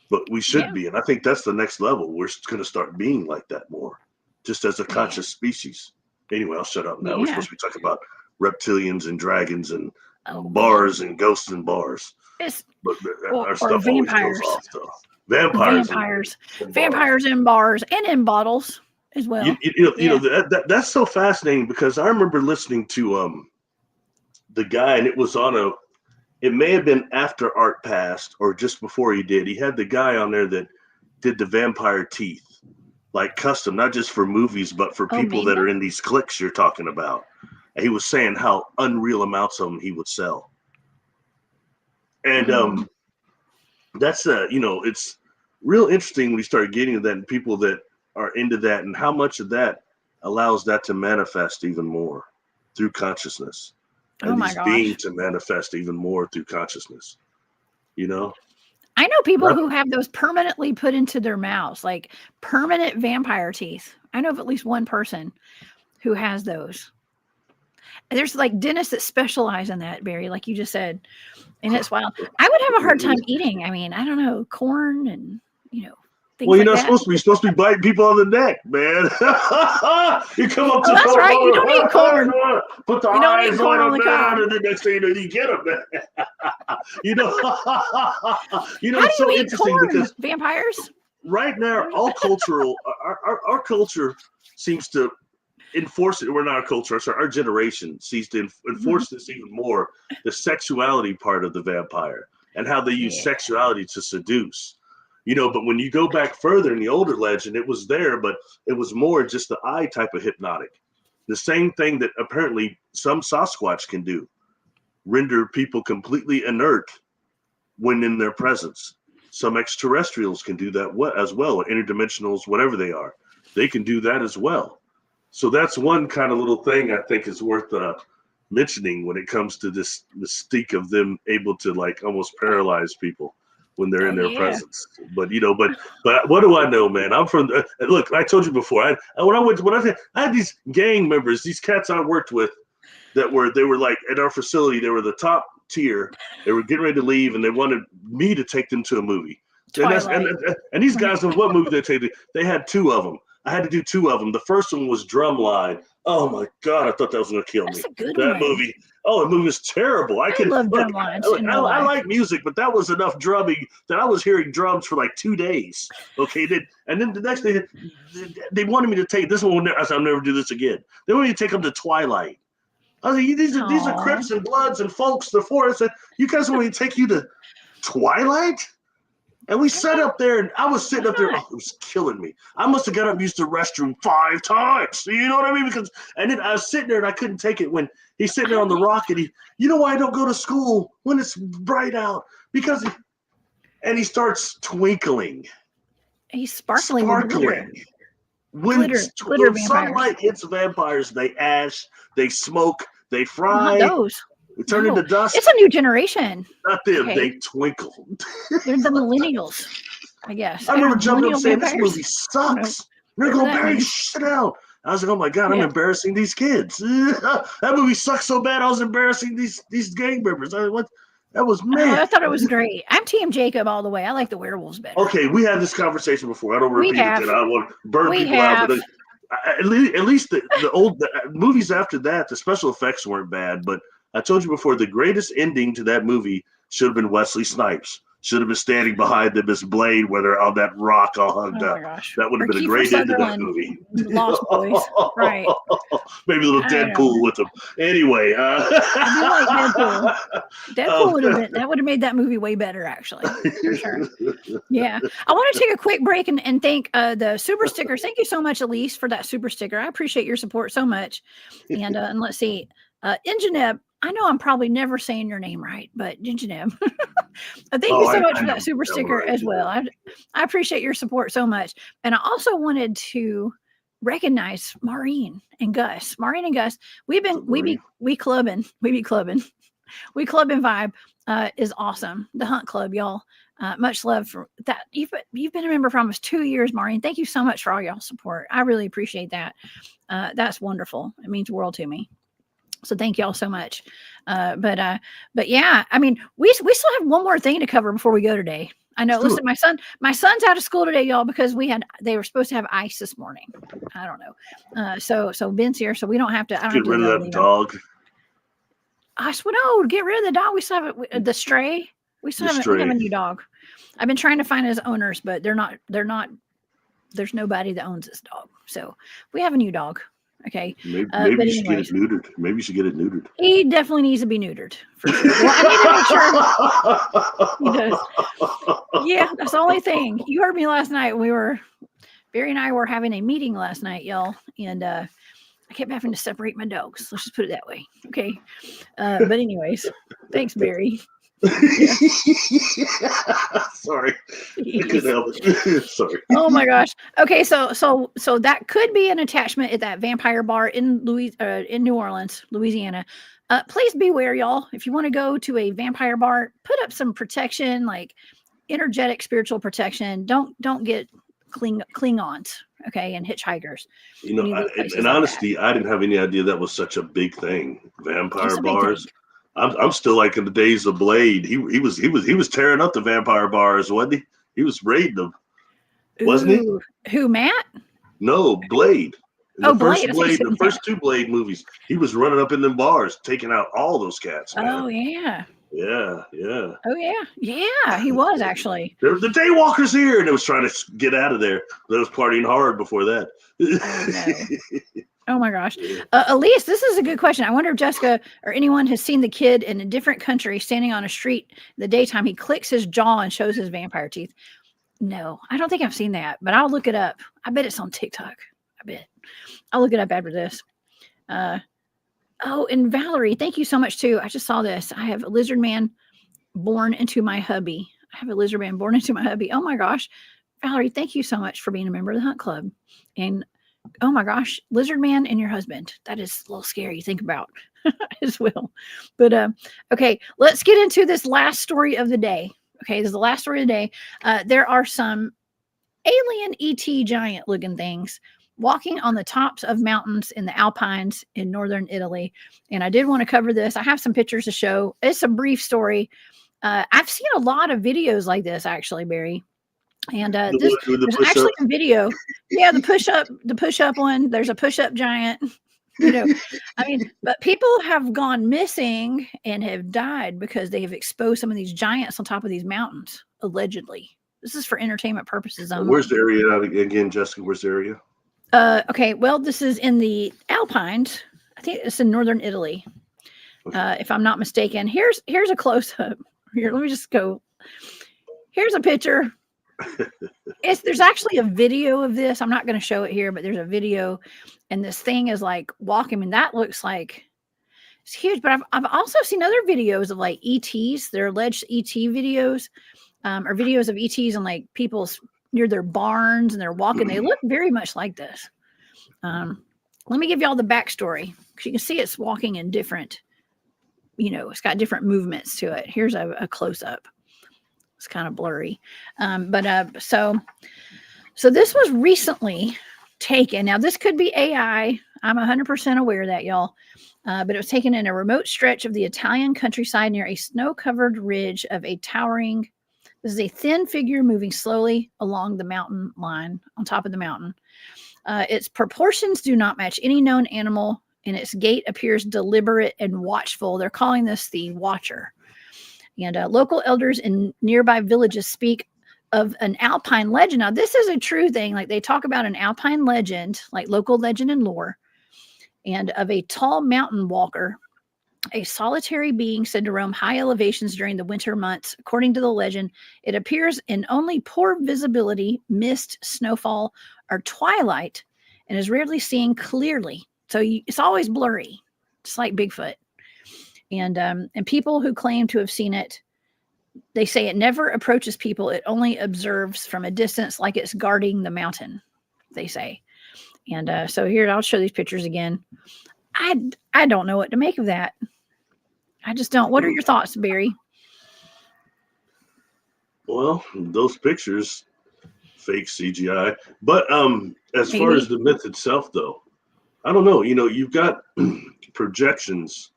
But we should be. And I think that's the next level. We're going to start being like that more, just as a conscious species. Anyway, I'll shut up now. We're supposed to be talking about reptilians and dragons and bars and ghosts and bars. But our stuff vampires. Always goes off, though. Vampires in bars and in bottles as well. That's so fascinating because I remember listening to the guy, and it was it may have been after Art passed or just before he did. He had the guy on there that did the vampire teeth, like custom, not just for movies, but for people that are in these cliques you're talking about. And he was saying how unreal amounts of them he would sell. And that's it's real interesting when you start getting to that and people that are into that and how much of that allows that to manifest even more through consciousness. And these beings to manifest even more through consciousness. I know people who have those permanently put into their mouths, like permanent vampire teeth. I know of at least one person who has those. And there's like dentists that specialize in that, Barry, like you just said. And it's wild. I would have a hard time eating. I mean, I don't know, corn and, things you're not supposed to be biting people on the neck, man. You come up to that's right. You don't eat corn. Put the eyes on them, man, and the next thing you get them, man. It's so interesting because vampires. Right now, all cultural, our culture seems to enforce it. We're not our culture. Our generation seems to enforce this even more. The sexuality part of the vampire and how they use sexuality to seduce. But when you go back further in the older legend, it was there, but it was more just the eye type of hypnotic. The same thing that apparently some Sasquatch can do, render people completely inert when in their presence. Some extraterrestrials can do that as well, interdimensionals, whatever they are. They can do that as well. So that's one kind of little thing I think is worth mentioning when it comes to this mystique of them able to like almost paralyze people when they're in their presence. But what do I know, man? I'm from look, I told you before, I had these gang members, these cats I worked with they were like at our facility, they were the top tier. They were getting ready to leave and they wanted me to take them to a movie. And these guys, what movie they take? They had two of them. I had to do two of them. The first one was Drumline. Oh my God, I thought that was going to kill me. That movie. Oh, the movie was terrible. I love Drumlines. I like music, but that was enough drumming that I was hearing drums for like 2 days. Okay, and then the next day they wanted me to take this one. I said, I'll never do this again. They wanted me to take them to Twilight. I was like, these are Crips and Bloods and folks. The forest. I said, you guys want me to take you to Twilight? And we sat up there, and I was sitting up there. Oh, it was killing me. I must have got up and used the restroom 5 times. You know what I mean? And then I was sitting there, and I couldn't take it when he's sitting there on the rock, and you know why I don't go to school when it's bright out? And he starts twinkling. He's sparkling. When sunlight hits vampires, they ash, they smoke, they fry. Not those. They turn into dust. It's a new generation. Not them. Okay. They twinkle. They're the millennials, I guess. I remember jumping up saying, this movie sucks. They're going to bury the shit out. I was like, oh my God, I'm embarrassing these kids. That movie sucks so bad, I was embarrassing these gang members. That was mad. I thought it was great. I'm Team Jacob all the way. I like the werewolves better. Okay, we had this conversation before. I don't repeat it. I don't want to burn people out. But at least the old movies after that, the special effects weren't bad. But I told you before, the greatest ending to that movie should have been Wesley Snipes. Should have been standing behind them as Blade, where they're on that rock all hugged up. That would have been a great end to that movie. Lost Boys, right? Maybe a little Deadpool with them. Anyway, I do like Deadpool. Deadpool would have made that movie way better, actually, for sure. Yeah, I want to take a quick break and thank the super stickers. Thank you so much, Elise, for that super sticker. I appreciate your support so much. And let's see, Ingeneb. I know I'm probably never saying your name right, but Ingeneb. Thank you so much for that super sticker as well. I appreciate your support so much. And I also wanted to recognize Maureen and Gus. Maureen and Gus, we be clubbing. We club and vibe is awesome. The Hunt Club, y'all. Much love for that. You've been a member for almost 2 years, Maureen. Thank you so much for all y'all support. I really appreciate that. That's wonderful. It means the world to me. So thank y'all so much. But yeah, I mean, we still have one more thing to cover before we go today. I know. Listen, my son's out of school today, y'all, because they were supposed to have ice this morning. I don't know. So Ben's here, so we don't have to. Get rid of that dog. I swear, no, get rid of the dog. We still have the stray. We have a new dog. I've been trying to find his owners, but they're not. There's nobody that owns this dog. So we have a new dog. Okay. Maybe you should get it neutered. Maybe you should get it neutered. He definitely needs to be neutered for sure. Well, I need to make sure he does. Yeah, that's the only thing. You heard me last night. Barry and I were having a meeting last night, y'all, and I kept having to separate my dogs. Let's just put it that way. Okay. But anyways, thanks, Barry. Yeah. Sorry, I couldn't help it. Sorry. Oh my gosh. Okay, so that could be an attachment at that vampire bar in New Orleans, Louisiana. Please beware, y'all. If you want to go to a vampire bar, put up some protection, like energetic, spiritual protection. Don't get Klingons, okay, and hitchhikers. You know, in honesty, I didn't have any idea that was such a big thing. Vampire bars. I'm still like in the days of Blade. He was tearing up the vampire bars, wasn't he? He was raiding them, wasn't he? Who, Matt? No, Blade. Blade. The first two Blade movies, he was running up in them bars, taking out all those cats. Man. Oh yeah. Yeah. Oh yeah. He was actually. There was the Daywalkers here, and it was trying to get out of there. They was partying hard before that. Oh, no. Oh my gosh. Elise, this is a good question. I wonder if Jessica or anyone has seen the kid in a different country standing on a street in the daytime. He clicks his jaw and shows his vampire teeth. No, I don't think I've seen that, but I'll look it up. I bet it's on TikTok. I bet. I'll look it up after this. And Valerie, thank you so much too. I just saw this. I have a lizard man born into my hubby. Oh my gosh. Valerie, thank you so much for being a member of the Hunt Club. And oh my gosh, lizard man and your husband. That is a little scary to think about as well. But okay, let's get into this last story of the day. Okay, this is the last story of the day. There are some alien ET giant looking things walking on the tops of mountains in the Alpines in northern Italy. And I did want to cover this. I have some pictures to show. It's a brief story. I've seen a lot of videos like this, actually, Barry. And there's actually a video. Yeah, the push up one. There's a push up giant. But people have gone missing and have died because they have exposed some of these giants on top of these mountains, allegedly. This is for entertainment purposes only. Where's the area again, Jessica? Where's the area? Okay, well, this is in the Alpines. I think it's in northern Italy, if I'm not mistaken. Here's a close up. Here, let me just go. Here's a picture. There's actually a video of this. I'm not going to show it here, but there's a video, and this thing is like walking, and that looks like it's huge. But I've also seen other videos of like ETs. They're alleged ET videos, or videos of ETs and like people's near their barns, and they're walking. They look very much like this. Let me give y'all the backstory, because you can see it's walking in different it's got different movements to it. Here's a close up. It's kind of blurry. So this was recently taken. Now, this could be AI. I'm 100% aware of that, y'all. But it was taken in a remote stretch of the Italian countryside near a snow-covered ridge of a towering. This is a thin figure moving slowly along the mountain line on top of the mountain. Its proportions do not match any known animal, and its gait appears deliberate and watchful. They're calling this the Watcher. And local elders in nearby villages speak of an Alpine legend. Now, this is a true thing. Like, they talk about an Alpine legend, like local legend and lore, and of a tall mountain walker, a solitary being said to roam high elevations during the winter months. According to the legend, it appears in only poor visibility, mist, snowfall, or twilight, and is rarely seen clearly. So it's always blurry, just like Bigfoot. And people who claim to have seen it, they say it never approaches people. It only observes from a distance, like it's guarding the mountain, they say. And so here, I'll show these pictures again. I don't know what to make of that. I just don't. What are your thoughts, Barry? Well, those pictures, fake CGI. But as far as the myth itself, though, I don't know. You've got projections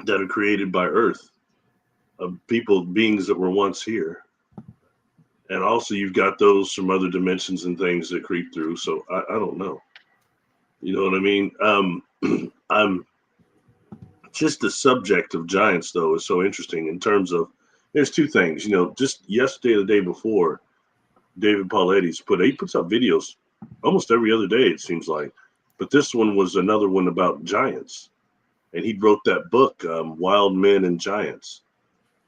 that are created by Earth of beings that were once here. And also you've got those from other dimensions and things that creep through. So I don't know. You know what I mean? I'm just the subject of giants, though, is so interesting in terms of, there's two things, just yesterday or the day before, David Paulides he puts out videos almost every other day, it seems like. But this one was another one about giants. And he wrote that book, Wild Men and Giants.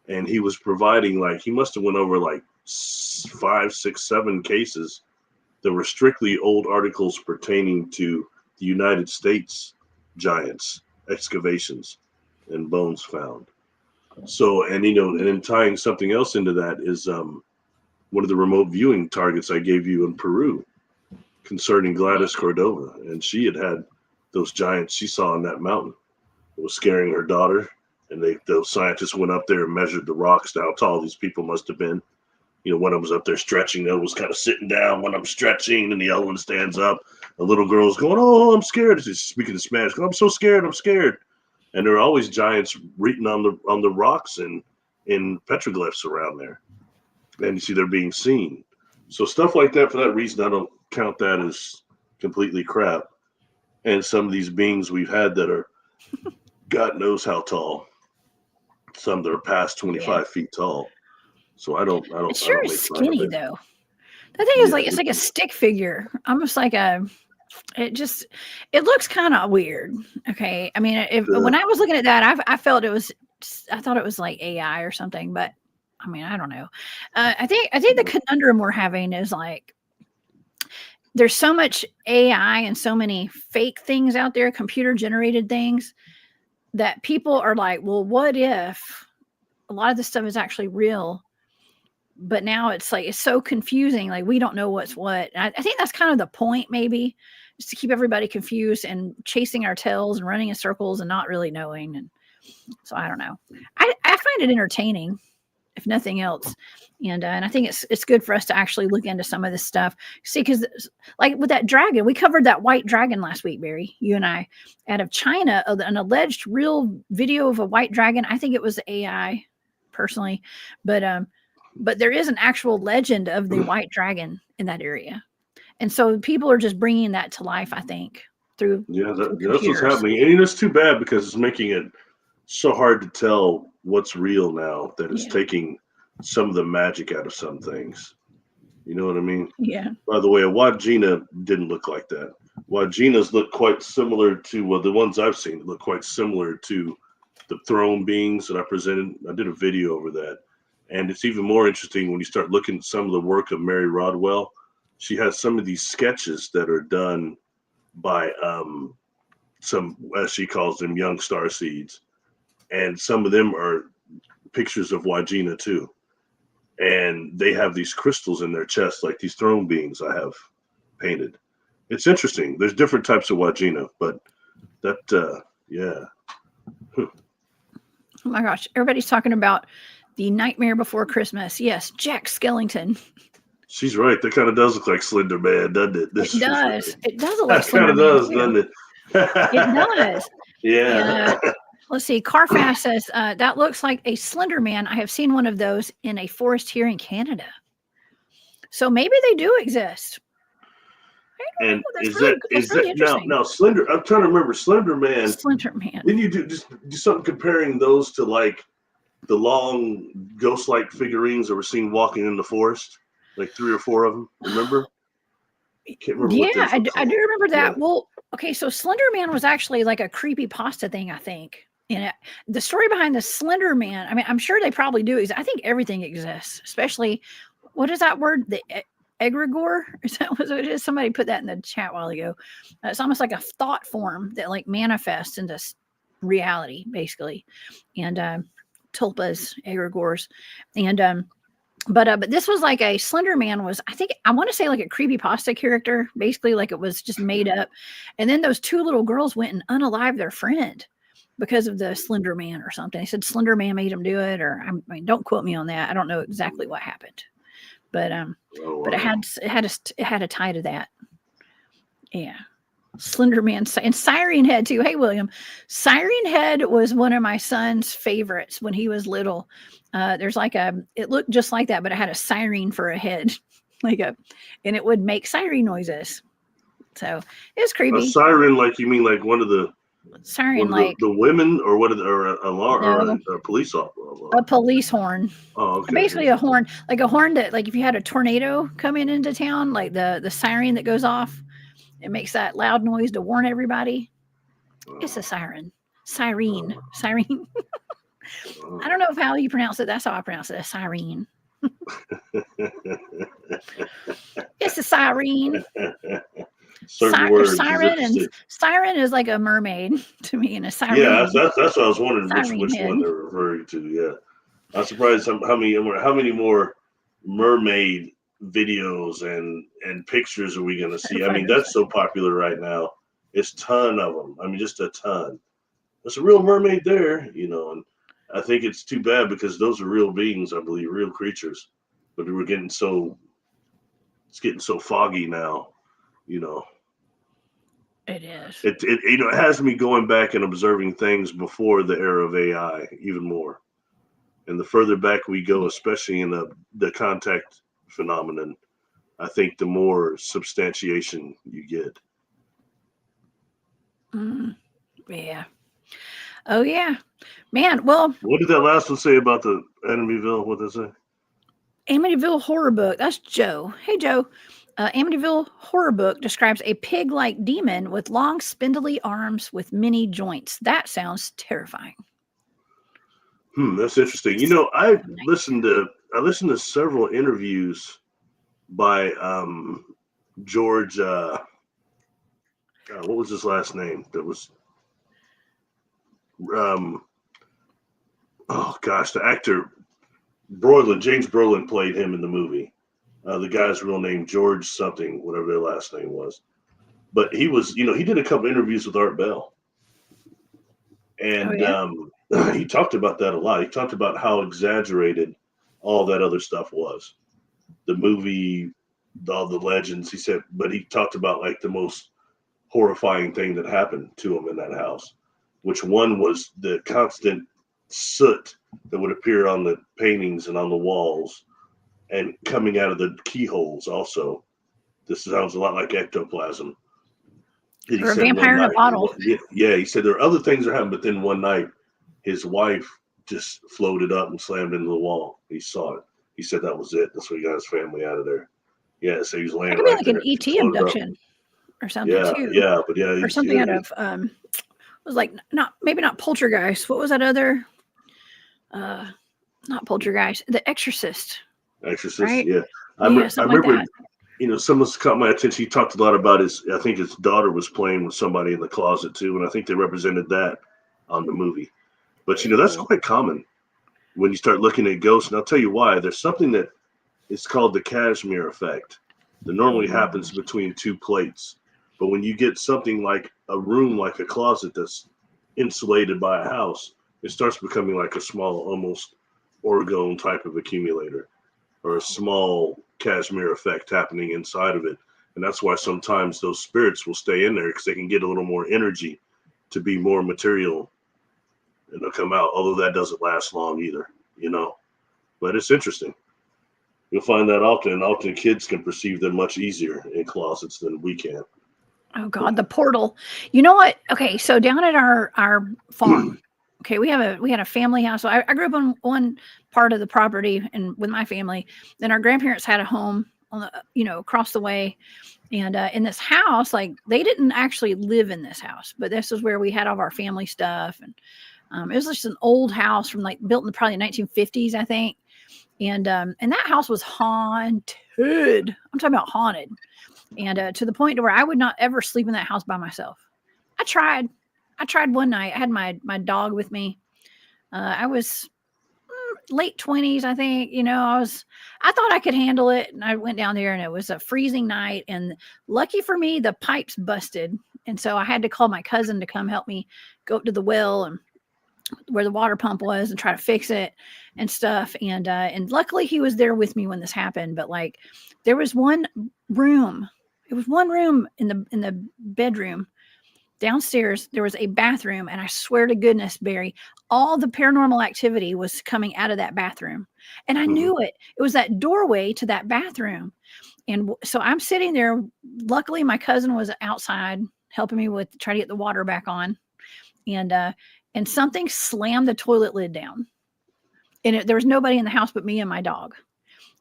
And he was providing, he must have went over 5, 6, 7 cases that were strictly old articles pertaining to the United States giants, excavations, and bones found. So, and then tying something else into that is one of the remote viewing targets I gave you in Peru concerning Gladys Cordova. And she had those giants she saw on that mountain. It was scaring her daughter. And those scientists went up there and measured the rocks, how tall these people must have been. One of them was up there stretching, the other was kind of sitting down, one of them stretching, and the other one stands up. The little girl's going, "Oh, I'm scared." She's speaking in Spanish. "I'm so scared, I'm scared." And there are always giants written on the rocks and in petroglyphs around there. And you see they're being seen. So stuff like that, for that reason, I don't count that as completely crap. And some of these beings we've had that are God knows how tall. Some that are past 25 feet tall. So I don't. It sure is skinny, though. That thing is it's like a stick figure, almost like it looks kind of weird. Okay. I mean, when I was looking at that, I thought it was like AI or something, but I mean, I don't know. I think the conundrum we're having is there's so much AI and so many fake things out there, computer generated things, that people are like, well, what if a lot of this stuff is actually real? But now it's so confusing. We don't know what's what. And I think that's kind of the point, maybe, is to keep everybody confused and chasing our tails and running in circles and not really knowing. And so I don't know. I find it entertaining, if nothing else. And I think it's good for us to actually look into some of this stuff. See, because with that dragon, we covered that white dragon last week, Barry, you and I, out of China, an alleged real video of a white dragon. I think it was AI, personally, but there is an actual legend of the white dragon in that area. And so people are just bringing that to life, I think, through that's what's happening. And it's too bad because it's making it so hard to tell what's real now, that it's taking some of the magic out of some things. You know what I mean? Yeah. By the way, a Wagina didn't look like that. Waginas look quite similar to the ones I've seen. Look quite similar to the throne beings that I presented. I did a video over that. And it's even more interesting when you start looking at some of the work of Mary Rodwell. She has some of these sketches that are done by some, as she calls them, young star seeds. And some of them are pictures of Wagina too. And they have these crystals in their chest, like these throne beings I have painted. It's interesting. There's different types of Wagina, but that, Oh my gosh, everybody's talking about the Nightmare Before Christmas. Yes, Jack Skellington. She's right. That kind of does look like Slender Man, doesn't it? It does. It does look like That kind Slender of Man does, too. doesn't it? It does. Yeah. Let's see. Carfast says that looks like a Slender Man. I have seen one of those in a forest here in Canada. So maybe they do exist. And That's is really that interesting. now Slender? I'm trying to remember Slender Man. Slender Man. Didn't you do something comparing those to like the long ghost-like figurines that were seen walking in the forest, like 3 or 4 of them? Remember? Can't remember. Yeah, what I do remember that. Yeah. Well, okay, so Slender Man was actually like a creepy pasta thing, I think. And the story behind the Slender Man, I mean, I'm sure they probably do. I think everything exists, especially what is that word? The egregore? Is that what it is? Somebody put that in the chat a while ago. It's almost like a thought form that like manifests into reality, basically. And tulpas, egregores, and but this was like a Slender Man was, I think, I want to say like a creepypasta character, basically like it was just made up. And then those 2 little girls went and unalived their friend because of the Slender Man or something. They said Slender Man made them do it, or I mean, don't quote me on that. I don't know exactly what happened, but but it had a tie to that. Yeah. Slender Man and Siren Head too. Hey, William, Siren Head was one of my son's favorites when he was little. There's like it looked just like that, but it had a siren for a head, and it would make siren noises. So it was creepy. A siren, like you mean like one of the siren, like the women, or what? Or an alarm, or a police officer? A police horn. Oh, okay. Basically a horn, like a horn that, like if you had a tornado coming into town, like the siren that goes off. It makes that loud noise to warn everybody. It's a siren. Siren. Siren. I don't know how you pronounce it. That's how I pronounce it. A siren. It's a siren. Siren is like a mermaid to me, and a siren. Yeah, that's what I was wondering which one they're referring to. Yeah, I'm surprised how many more mermaid videos and pictures are we going to see? I mean, that's so popular right now. It's a ton of them. I mean, just a ton. There's a real mermaid there, and I think it's too bad because those are real beings, I believe, real creatures. But it's getting so foggy now, It is. It has me going back and observing things before the era of AI even more. And the further back we go, especially in the contact phenomenon, I think the more substantiation you get. Yeah. Oh yeah, man. Well, what did that last one say about the Amityville? What did it say? Amityville horror book. That's Joe. Hey, Joe. Amityville horror book describes a pig-like demon with long, spindly arms with many joints. That sounds terrifying. That's interesting. I listened to several interviews by George. God, what was his last name? That was the actor Brolin. James Brolin played him in the movie. The guy's real name, George something, whatever their last name was. But he was, he did a couple interviews with Art Bell. And he talked about that a lot. He talked about how exaggerated all that other stuff was. The movie, all the legends, he said, but he talked about like the most horrifying thing that happened to him in that house, which one was the constant soot that would appear on the paintings and on the walls and coming out of the keyholes also. This sounds a lot like ectoplasm. Or a vampire in a bottle. Yeah, he said there are other things that happened, but then one night his wife just floated up and slammed into the wall. He saw it. He said that was it. That's what he got his family out of there. Yeah, so he was laying. It could be like an ET abduction or something too. Yeah, but yeah, or something out of it was like maybe not Poltergeist. What was that other? Not Poltergeist. The Exorcist. Right? Yeah. I remember. Like someone's caught my attention. He talked a lot about I think his daughter was playing with somebody in the closet too, and I think they represented that on the movie. But that's quite common when you start looking at ghosts. And I'll tell you why. There's something that is called the Kashmir effect that normally happens between 2 plates. But when you get something like a room, like a closet that's insulated by a house, it starts becoming like a small, almost orgone type of accumulator, or a small Casimir effect happening inside of it. And that's why sometimes those spirits will stay in there, because they can get a little more energy to be more material, and they'll come out. Although that doesn't last long either, But it's interesting. You'll find that often, and often kids can perceive them much easier in closets than we can. Oh God, the portal. You know what? Okay, so down at our farm, okay, we had a family house. So I grew up on one part of the property and with my family. Then our grandparents had a home on the, across the way. And in this house, like they didn't actually live in this house, but this is where we had all of our family stuff. And it was just an old house from built in the probably 1950s, I think. And that house was haunted. I'm talking about haunted. And to the point to where I would not ever sleep in that house by myself. I tried one night. I had my dog with me. I was late 20s, I think. I thought I could handle it. And I went down there, and it was a freezing night. And lucky for me, the pipes busted. And so I had to call my cousin to come help me go up to the well and where the water pump was and try to fix it and stuff. And luckily he was there with me when this happened. But there was one room. It was one room in the bedroom. Downstairs, there was a bathroom, and I swear to goodness, Barry, all the paranormal activity was coming out of that bathroom. And I knew it. It was that doorway to that bathroom. And so I'm sitting there. Luckily, my cousin was outside helping me try to get the water back on. And something slammed the toilet lid down. And there was nobody in the house but me and my dog.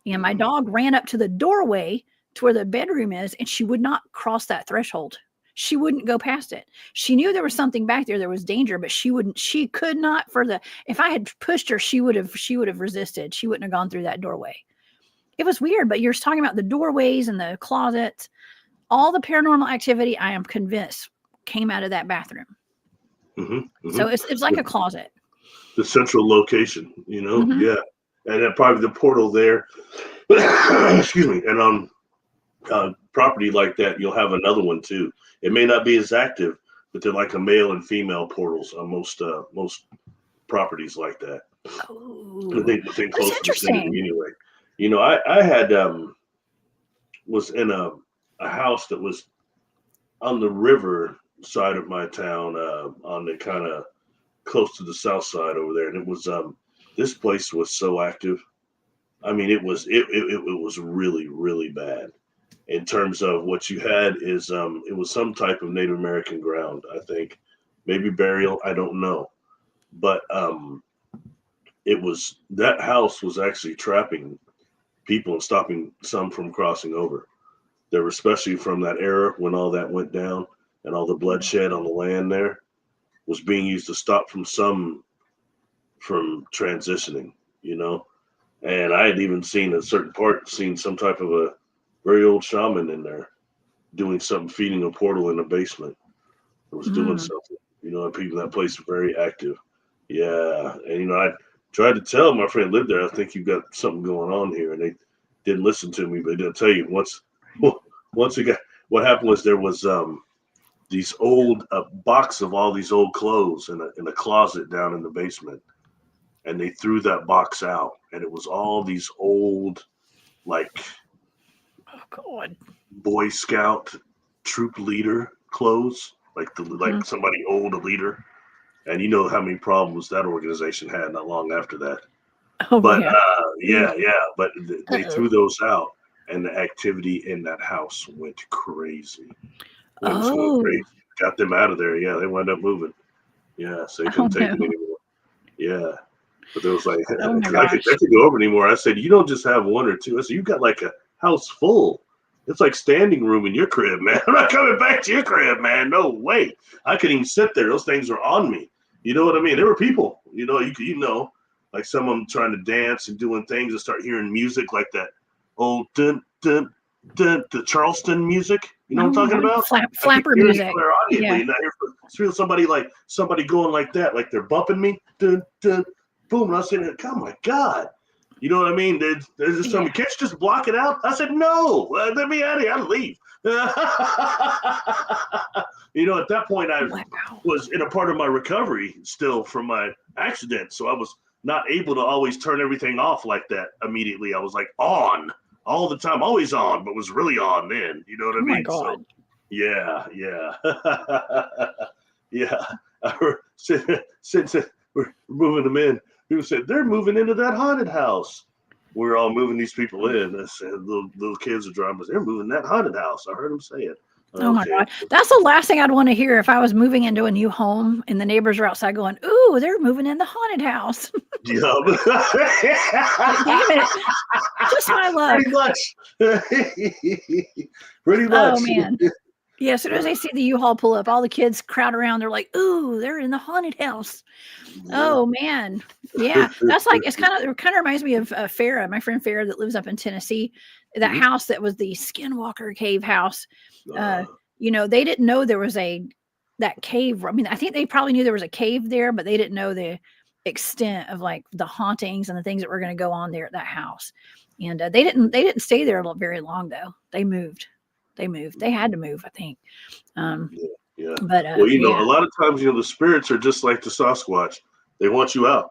And my dog ran up to the doorway to where the bedroom is, and she would not cross that threshold. She wouldn't go past it. She knew there was something back there. There was danger, but she could not if I had pushed her, she would have resisted. She wouldn't have gone through that doorway. It was weird, but you're talking about the doorways and the closets, all the paranormal activity, I am convinced, came out of that bathroom. So it's like a closet. The central location, yeah. And then probably the portal there, excuse me. And on property like that, you'll have another one too. It may not be as active, but they're like a male and female portals on most properties like that. Oh, within close vicinity anyway. I had was in a house that was on the river side of my town, on the kind of close to the south side over there, and it was this place was so active. I mean, it was really, really bad. In terms of what you had is it was some type of Native American ground, I think, maybe burial, I don't know, but that house was actually trapping people and stopping some from crossing over. There were, especially from that era when all that went down and all the bloodshed on the land there, was being used to stop from transitioning, And I had even seen a certain part, some type of a very old shaman in there doing something, feeding a portal in the basement. It was doing something, and people in that place were very active. Yeah. And, I tried to tell my friend lived there, I think you've got something going on here. And they didn't listen to me, but they'll tell you once what happened was there was these old box of all these old clothes in a closet down in the basement, and they threw that box out, and it was all these old, oh God, Boy Scout troop leader clothes, like somebody old, a leader, and you know how many problems that organization had not long after that. Oh, but yeah. But they threw those out, and the activity in that house went crazy. Got them out of there. Yeah, they wound up moving. Yeah, so they couldn't take it anymore. Yeah, but there was I couldn't go over anymore. I said, you don't just have one or two. I said, you've got like a house full. It's like standing room in your crib, man. I'm not coming back to your crib, man. No way. I couldn't even sit there. Those things were on me. You know what I mean? There were people. Like some of them trying to dance and doing things and start hearing music like that old dun dun dun, the Charleston music. You know what I'm talking about? Flapper music. Yeah. And I feel somebody going like that, like they're bumping me. Dun, dun, boom. And I was saying, oh my God. You know what I mean? There's just somebody, can't you just block it out? I said, no, let me out of here. I'll leave. You know, at that point, I Wow. was in a part of my recovery still from my accident. So I was not able to always turn everything off like that immediately. I was like on all the time, always on, but was really on then. You know what I Oh my mean? God. So, yeah. Yeah. Since we're moving them in, people said, they're moving into that haunted house. We're all moving these people in. I said, little kids are driving. They're moving that haunted house. I heard them say it. Oh my God. That's the last thing I'd want to hear if I was moving into a new home and the neighbors are outside going, ooh, they're moving in the haunted house. Yeah. Damn it. Just my luck. Pretty much. Oh man. Yeah, as soon as they see the U-Haul pull up, all the kids crowd around. They're like, ooh, they're in the haunted house. Yeah. Oh man. Yeah. That's like, it kind of reminds me of Farrah, my friend Farrah that lives up in Tennessee. That house that was the Skinwalker cave house. You know, they didn't know there was that cave. I mean, I think they probably knew there was a cave there, but they didn't know the extent of like the hauntings and the things that were going to go on there at that house. And they didn't stay there very long though. They moved. They had to move, I think. Yeah. But well, you know, a lot of times, you know, the spirits are just like the Sasquatch. They want you out.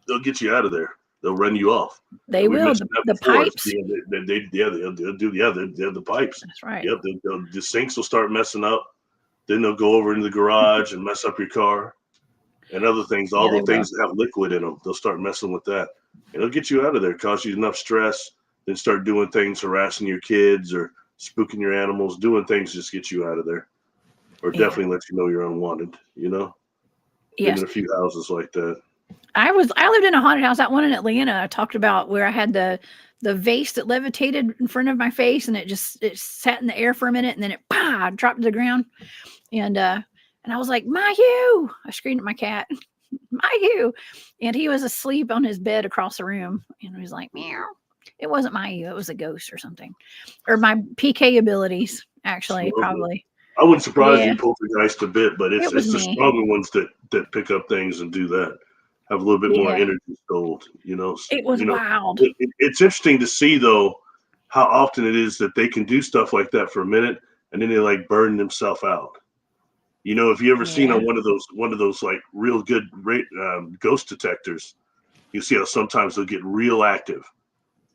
They'll get you out of there. They'll run you off. They will. The pipes. They'll do. Yeah, they're the pipes. That's right. Yep. The sinks will start messing up. Then they'll go over into the garage and mess up your car and other things. All the things that have liquid in them, they'll start messing with that. And they'll get you out of there, cause you enough stress, then start doing things, harassing your kids or spooking your animals, doing things just get you out of there. Or definitely let you know you're unwanted, you know? Been in a few houses like that. I lived in a haunted house. That one in Atlanta I talked about where I had the vase that levitated in front of my face and it sat in the air for a minute and then it dropped to the ground. And I was like, Mayu! I screamed at my cat, Mayu! And he was asleep on his bed across the room. And he was like, meow. It wasn't Mayu, it was a ghost or something. Or my PK abilities, actually, probably. I wouldn't surprise you poltergeist a bit, but it's the stronger ones that pick up things and do that. Have a little bit more energy stored, you know. It was wild. It's interesting to see though how often it is that they can do stuff like that for a minute and then they like burn themselves out. You know, if you ever seen on one of those like real good ghost detectors, you see how sometimes they'll get real active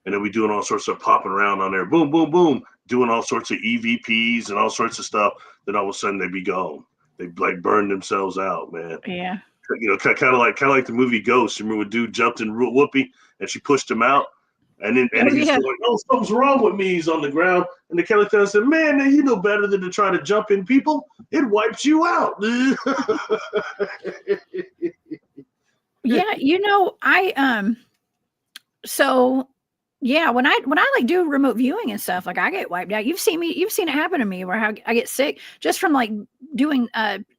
and they'll be doing all sorts of popping around on there, boom, boom, boom, doing all sorts of EVPs and all sorts of stuff. Then all of a sudden they be gone. They like burn themselves out, man. Yeah. You know, kind of like the movie Ghost. Remember when dude jumped in Whoopi and she pushed him out, and he's going, "Oh, something's wrong with me." He's on the ground, and the Kelly said, "Man, you know better than to try to jump in people. It wipes you out." Yeah, you know, so yeah, when I like do remote viewing and stuff, like I get wiped out. You've seen it happen to me where I get sick just from like doing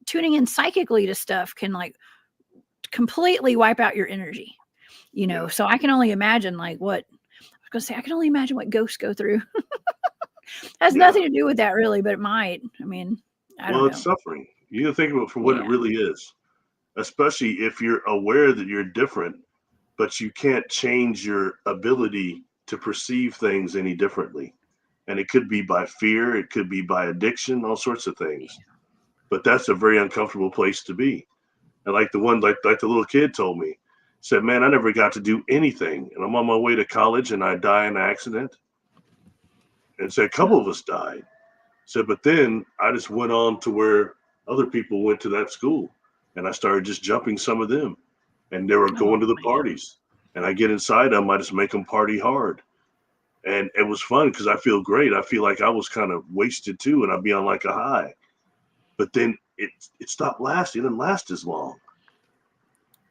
tuning in psychically to stuff can like completely wipe out your energy, you know. So I can only imagine like what I can only imagine what ghosts go through. Has nothing to do with that really, but it might. I mean, I don't know. It's suffering. You gotta think about it for what it really is, especially if you're aware that you're different, but you can't change your ability to perceive things any differently. And it could be by fear, it could be by addiction, all sorts of things. But that's a very uncomfortable place to be. And like the little kid told me, said, "Man, I never got to do anything. And I'm on my way to college and I die in an accident." And said, a couple of us died. Said, but then I just went on to where other people went to that school. And I started just jumping some of them. And they were going to the parties. And I get inside them, I just make them party hard. And it was fun because I feel great. I feel like I was kind of wasted too, and I'd be on like a high. But then it stopped lasting. It didn't last as long.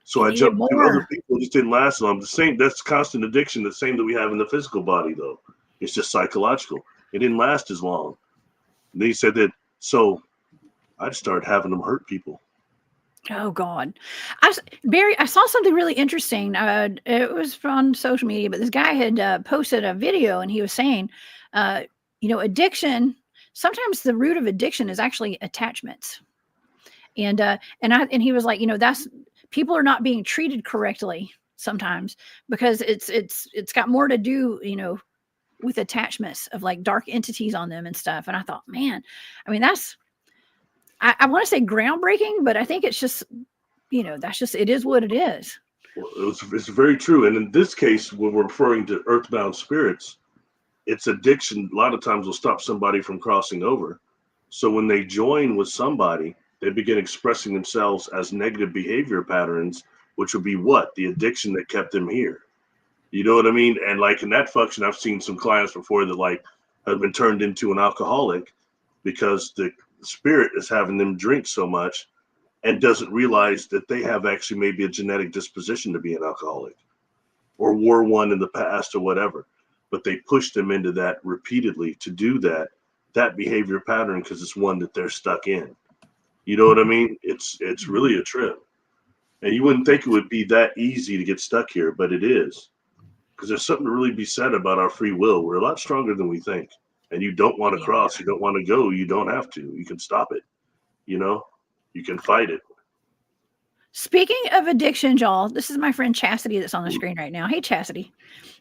So I jumped to other people. It just didn't last long. The same, that's constant addiction, the same that we have in the physical body, though. It's just psychological. It didn't last as long. And they said that, so I just started having them hurt people. Oh God. Barry, I saw something really interesting. It was on social media, but this guy had posted a video and he was saying, you know, addiction, sometimes the root of addiction is actually attachments. And he was like, you know, that's, people are not being treated correctly sometimes because it's got more to do, you know, with attachments of like dark entities on them and stuff. And I thought, man, I mean, I want to say groundbreaking, but I think it's just, it is what it is. Well, it's very true. And in this case, when we're referring to earthbound spirits, it's addiction. A lot of times will stop somebody from crossing over. So when they join with somebody, they begin expressing themselves as negative behavior patterns, which would be what? The addiction that kept them here. You know what I mean? And like in that function, I've seen some clients before that like have been turned into an alcoholic because the spirit is having them drink so much and doesn't realize that they have actually maybe a genetic disposition to be an alcoholic or were one in the past or whatever. But they push them into that repeatedly to do that behavior pattern because it's one that they're stuck in. You know what I mean? It's really a trip. And you wouldn't think it would be that easy to get stuck here, but it is. Because there's something to really be said about our free will. We're a lot stronger than we think. And you don't want to cross, you don't want to go, you don't have to. You can stop it. You can fight it. Speaking of addiction, y'all, this is my friend Chastity that's on the screen right now. Hey, Chastity.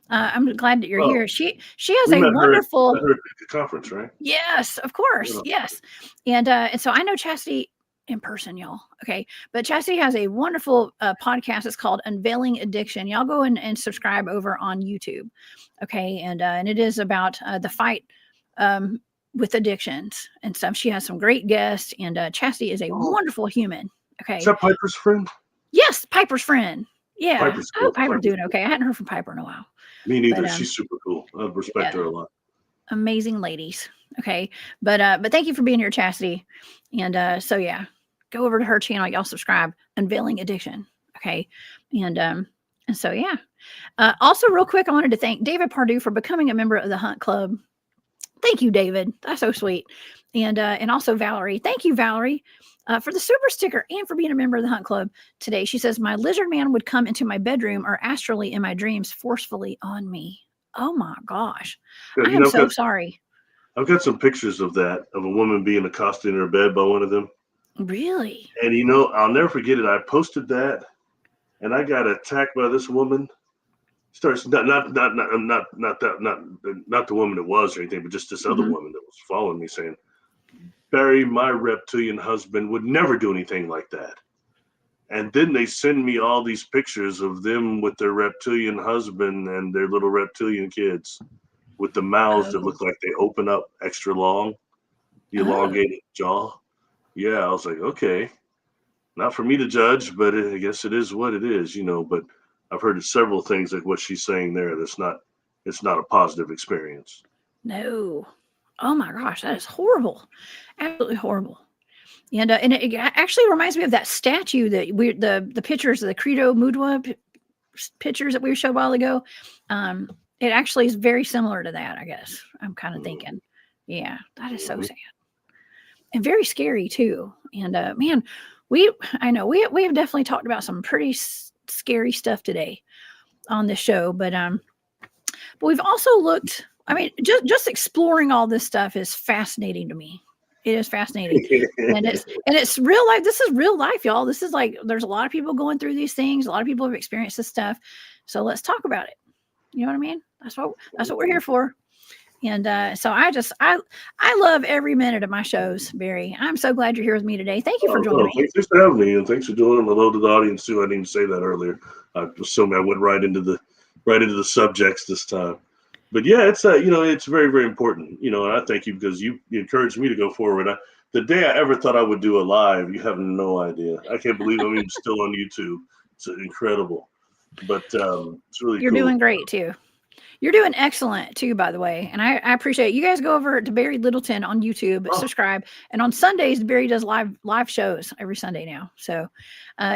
I'm glad that you're here. She has a wonderful her at the conference, right? Yes, of course. Yeah. Yes. And so I know Chastity in person, y'all. Okay. But Chastity has a wonderful podcast. It's called Unveiling Addiction. Y'all go and subscribe over on YouTube. Okay. And it is about the fight with addictions and stuff. She has some great guests, and Chastity is a wonderful human. Okay. Is that Piper's friend? Yes. Piper's friend. Yeah. Piper's cool. Piper's doing okay. I hadn't heard from Piper in a while. Me neither. But, she's super cool. I respect her a lot. Amazing ladies. Okay. But thank you for being here, Chastity. And so yeah, go over to her channel. Y'all subscribe. Unveiling Addiction. Okay. And so yeah. Also real quick, I wanted to thank David Pardue for becoming a member of the Hunt Club. Thank you, David. That's so sweet. And also Valerie. Thank you, Valerie, for the super sticker and for being a member of the Hunt Club today. She says, my lizard man would come into my bedroom or astrally in my dreams forcefully on me. Oh my gosh. I am so sorry. I've got some pictures of that, of a woman being accosted in her bed by one of them. Really? And I'll never forget it. I posted that and I got attacked by this woman. Starts not the woman it was or anything, but just this other woman that was following me saying, Barry, my reptilian husband would never do anything like that. And then they send me all these pictures of them with their reptilian husband and their little reptilian kids with the mouths that look like they open up extra long, the elongated jaw. Yeah, I was like, okay, not for me to judge, but I guess it is what it is, but I've heard several things like what she's saying there. It's not a positive experience. No. Oh my gosh, that is horrible. Absolutely horrible. And it actually reminds me of that statue that the pictures of the Credo Mudwa pictures that we showed a while ago. It actually is very similar to that, I guess. I'm kind of thinking. Yeah, that is so sad. And very scary too. And man, I know we have definitely talked about some pretty scary stuff today on the show, but we've also looked, I mean, just exploring all this stuff is fascinating to me. It is fascinating. and it's real life. This is real life, y'all. This is like, there's a lot of people going through these things. A lot of people have experienced this stuff. So let's talk about it. You know what I mean? That's what we're here for. And so I love every minute of my shows, Barry. I'm so glad you're here with me today. Thank you for joining me. Thanks for having me, and thanks for doing them. Hello to the audience too. I didn't even say that earlier. I assumed I went right into the subjects this time. But yeah, it's it's very, very important. And I thank you because you encouraged me to go forward. The day I ever thought I would do a live, you have no idea. I can't believe I'm even still on YouTube. It's incredible. But it's really You're cool. doing great too. You're doing excellent too, by the way. And I appreciate it. You guys go over to Barry Littleton on YouTube, subscribe. And on Sundays, Barry does live shows every Sunday now. So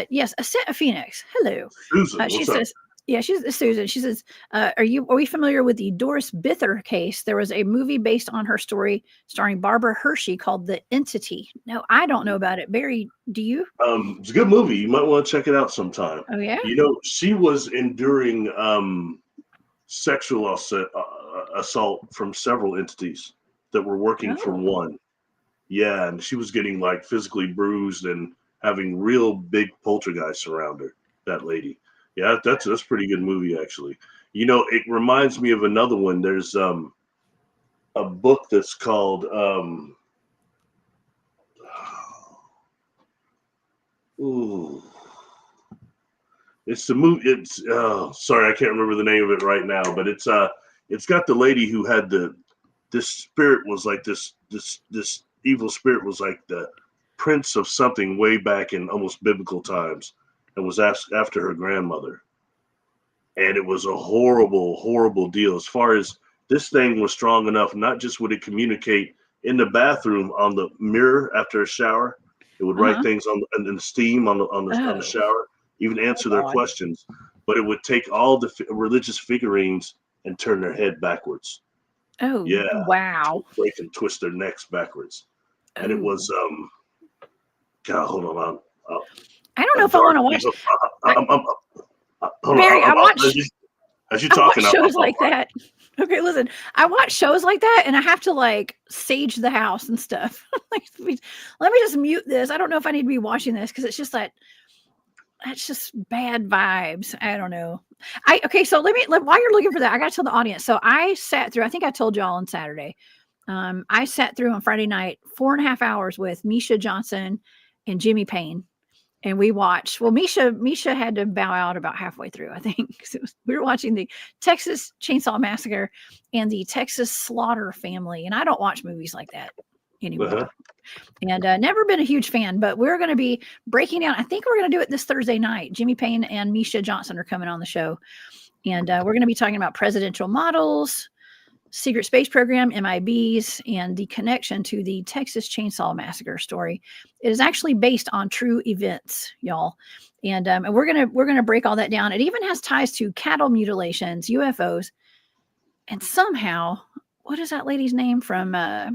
yes, Ascent of Phoenix. Hello. Susan, she says, yeah, she's Susan. She says, are we familiar with the Doris Bither case? There was a movie based on her story starring Barbara Hershey called The Entity. No, I don't know about it. Barry, do you? It's a good movie. You might want to check it out sometime. Oh, yeah? She was enduring sexual assault from several entities that were working for one. Yeah, and she was getting like physically bruised and having real big poltergeists around her, that lady. Yeah, that's a pretty good movie, actually. You know, it reminds me of another one. There's a book that's called ooh, it's the movie. It's sorry, I can't remember the name of it right now, but it's got the lady who had this spirit was like this evil spirit was like the prince of something way back in almost biblical times, and was after her grandmother. And it was a horrible deal. As far as this thing was strong enough, not just would it communicate in the bathroom on the mirror after a shower, it would write things on the steam on the shower, even answer their questions. But it would take all the religious figurines and turn their head backwards. Oh, yeah, wow! Break and twist their necks backwards, and it was God, hold on, I don't know if I want to watch. Barry, I watch as you talking. Shows like that. Okay, listen, I watch shows like that, and I have to like sage the house and stuff. Like, let me just mute this. I don't know if I need to be watching this because it's just that's just bad vibes. I don't know. Okay, so while you're looking for that, I got to tell the audience. So I sat through. I think I told y'all on Saturday. I sat through on Friday night 4.5 hours with Misha Johnson and Jimmy Payne. And we watched. Well, Misha had to bow out about halfway through, I think. We were watching the Texas Chainsaw Massacre and the Texas Slaughter Family, and I don't watch movies like that anymore. And never been a huge fan. But we're going to be breaking down. I think we're going to do it this Thursday night. Jimmy Payne and Misha Johnson are coming on the show, and we're going to be talking about presidential models, secret space program, MIBs, and the connection to the Texas Chainsaw Massacre story. It is actually based on true events, y'all. And we're gonna break all that down. It even has ties to cattle mutilations, UFOs, and somehow, what is that lady's name from the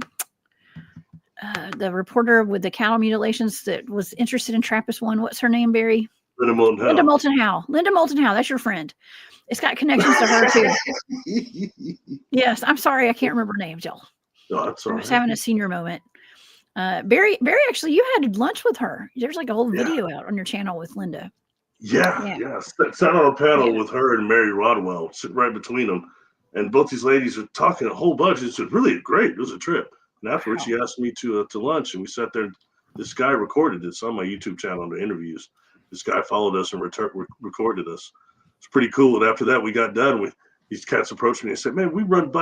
reporter with the cattle mutilations that was interested in Trappist One? What's her name, Barry? Linda Moulton Howe. Linda Moulton Howe. That's your friend. It's got connections to her too. Yes, I'm sorry, I can't remember names, y'all. No, that's all right. I was having a senior moment. Barry, actually, you had lunch with her. There's like a whole video out on your channel with Linda. Yeah. Sat on a panel with her and Mary Rodwell, sitting right between them, and both these ladies are talking a whole bunch. It's really great. It was a trip. And afterwards, she asked me to lunch, and we sat there. This guy recorded this on my YouTube channel under interviews. This guy followed us and recorded us. It's pretty cool. And after that, we got done with these cats approached me and said, "Man, we run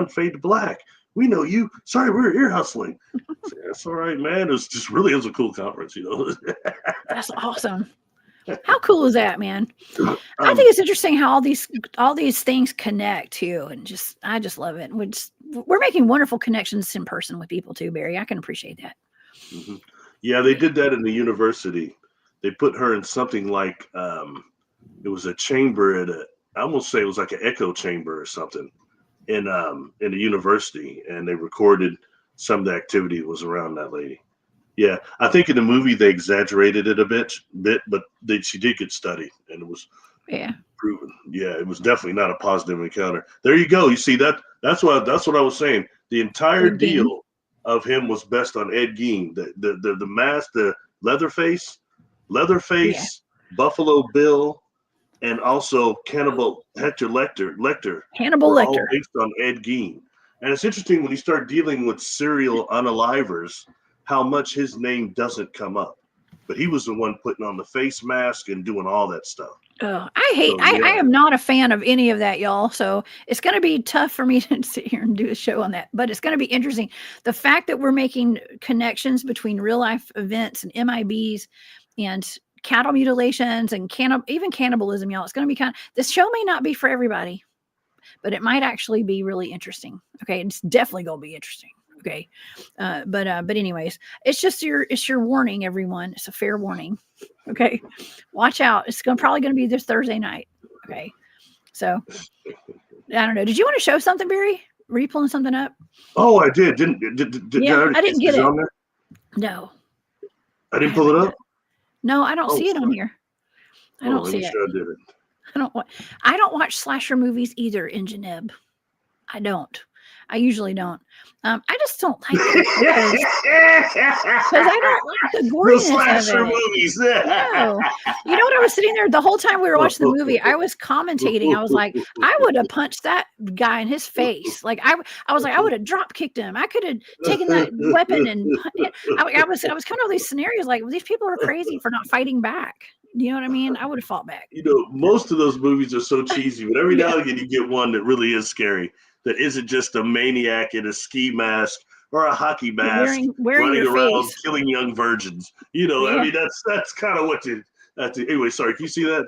Fade to Black. We know you. Sorry, we're ear hustling." Said, "That's all right, man." It was a cool conference, you know. That's awesome. How cool is that, man? I think it's interesting how all these things connect too, and I just love it. We're making wonderful connections in person with people too, Barry. I can appreciate that. Mm-hmm. Yeah, they did that in the university. They put her in something like it was a chamber I almost say it was like an echo chamber or something in the university, and they recorded some of the activity was around that lady. Yeah, I think in the movie they exaggerated it a bit, but she did get studied, and it was proven. Yeah, it was definitely not a positive encounter. There you go. You see that's what I was saying. The entire deal of him was best on Ed Gein. The mask, the Leatherface, Buffalo Bill, and also Hannibal Lecter. Hannibal Lecter. All based on Ed Gein. And it's interesting when you start dealing with serial unalivers, how much his name doesn't come up. But he was the one putting on the face mask and doing all that stuff. Oh, I am not a fan of any of that, y'all. So it's going to be tough for me to sit here and do a show on that. But it's going to be interesting. The fact that we're making connections between real life events and MIBs and cattle mutilations and even cannibalism, y'all. It's going to be this show may not be for everybody, but it might actually be really interesting. Okay. It's definitely going to be interesting. Okay. But anyways, it's your warning, everyone. It's a fair warning. Okay. Watch out. It's probably going to be this Thursday night. Okay. So I don't know. Did you want to show something, Barry? Were you pulling something up? Oh, I did. I didn't get it. On there? No. I didn't pull it up? No, I don't see it on here. I don't see it. Sure I did it. I don't watch slasher movies either in Geneb. I don't. I usually don't. I just don't like it because I don't like the goriness of it. Movies. No, you know what? I was sitting there the whole time we were watching the movie. I was commentating. I was like, I would have punched that guy in his face. Like I was like, I would have drop kicked him. I could have taken that weapon and I was kind of all these scenarios like these people are crazy for not fighting back. You know what I mean? I would have fought back. You know, most of those movies are so cheesy, but every now and again you get one that really is scary. That isn't just a maniac in a ski mask or a hockey mask wearing running around face. killing young virgins. You know, I mean, that's kind of what you. Anyway, sorry. Can you see that?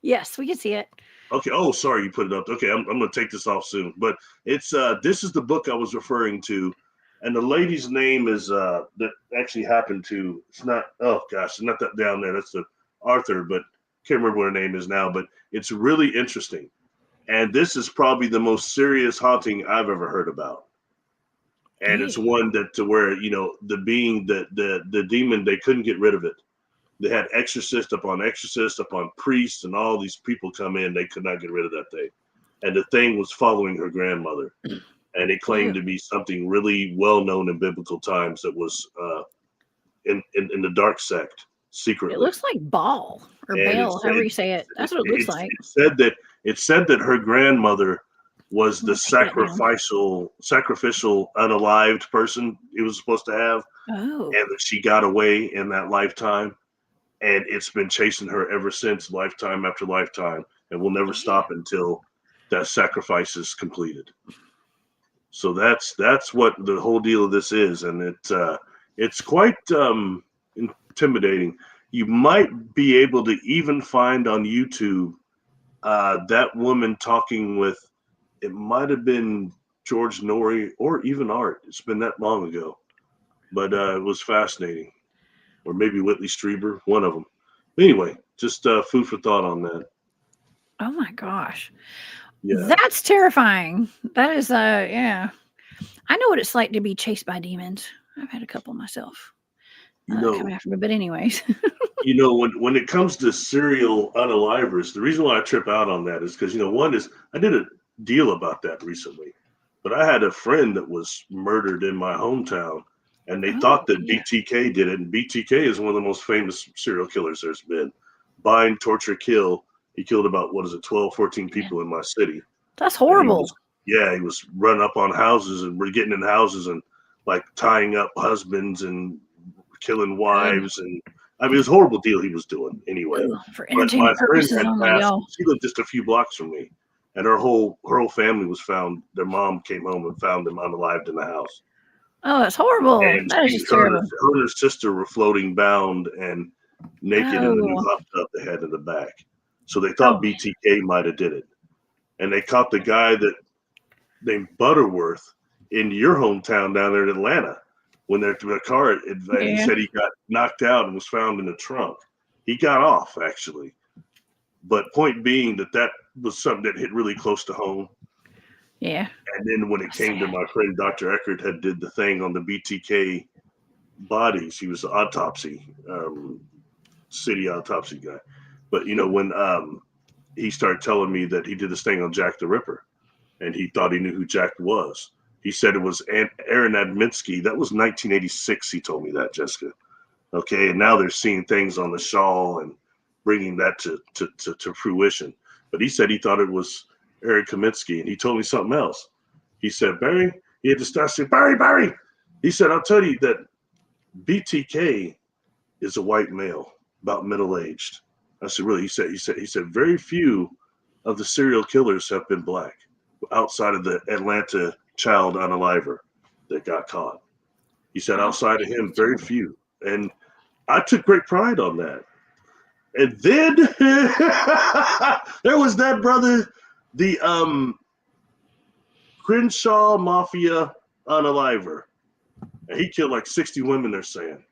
Yes, we can see it. Okay. Oh, sorry, you put it up. Okay, I'm going to take this off soon. But it's this is the book I was referring to, and the lady's name is that actually happened to. It's not. Oh gosh, it's not that down there. That's the Arthur, but can't remember what her name is now. But it's really interesting. And this is probably the most serious haunting I've ever heard about. And it's one that to where, you know, the being the demon, they couldn't get rid of it. They had exorcist upon priests and all these people come in. They could not get rid of that thing. And the thing was following her grandmother. And it claimed to be something really well known in biblical times that was in the dark sect secretly. It looks like Baal or Baal, however you say it. That's what it looks like. It said that her grandmother was the sacrificial unalived person he was supposed to have, and that she got away in that lifetime, and it's been chasing her ever since, lifetime after lifetime, and will never stop until that sacrifice is completed. So that's what the whole deal of this is, and it's quite intimidating. You might be able to even find on YouTube that woman talking with, it might have been George Norrie or even Art. It's been that long ago, but it was fascinating. Or maybe Whitley Strieber, one of them. Anyway, just food for thought on that. Oh my gosh. Yeah. That's terrifying. That is, yeah. I know what it's like to be chased by demons. I've had a couple myself. Coming after me, but anyways. You know, when it comes to serial unalivers, the reason why I trip out on that is because, you know, one is I did a deal about that recently, but I had a friend that was murdered in my hometown, and they thought that BTK did it. And BTK is one of the most famous serial killers there's been. Bind, torture, kill. He killed about, 12, 14 people in my city. That's horrible. He was running up on houses, and we're getting in houses and like tying up husbands and killing wives, and I mean, it was a horrible deal he was doing anyway. For entertainment purposes only, y'all. She lived just a few blocks from me, and her whole family was found. Their mom came home and found them unalived in the house. Oh, that's horrible. And that is just terrible. Her and her sister were floating bound and naked in the new hot tub, the head and the back. So they thought BTK might have did it, and they caught the guy that named Butterworth in your hometown down there in Atlanta. When their car, he said he got knocked out and was found in the trunk. He got off, actually. But point being that was something that hit really close to home. Yeah. And then when it came to my friend Dr. Eckert had did the thing on the BTK bodies, he was the autopsy, city autopsy guy. But, you know, when he started telling me that he did this thing on Jack the Ripper, and he thought he knew who Jack was. He said it was Aaron Adminsky. That was 1986. He told me that, Jessica. Okay, and now they're seeing things on the shawl and bringing that to fruition. But he said he thought it was Aaron Kaminsky, and he told me something else. He said, Barry, he had to start saying, Barry. He said, I'll tell you that BTK is a white male, about middle-aged. I said, really? He said, very few of the serial killers have been black outside of the Atlanta child unaliver that got caught. He said outside of him, very few. And I took great pride on that. And then there was that brother, the Crenshaw Mafia unaliver. And he killed like 60 women, they're saying.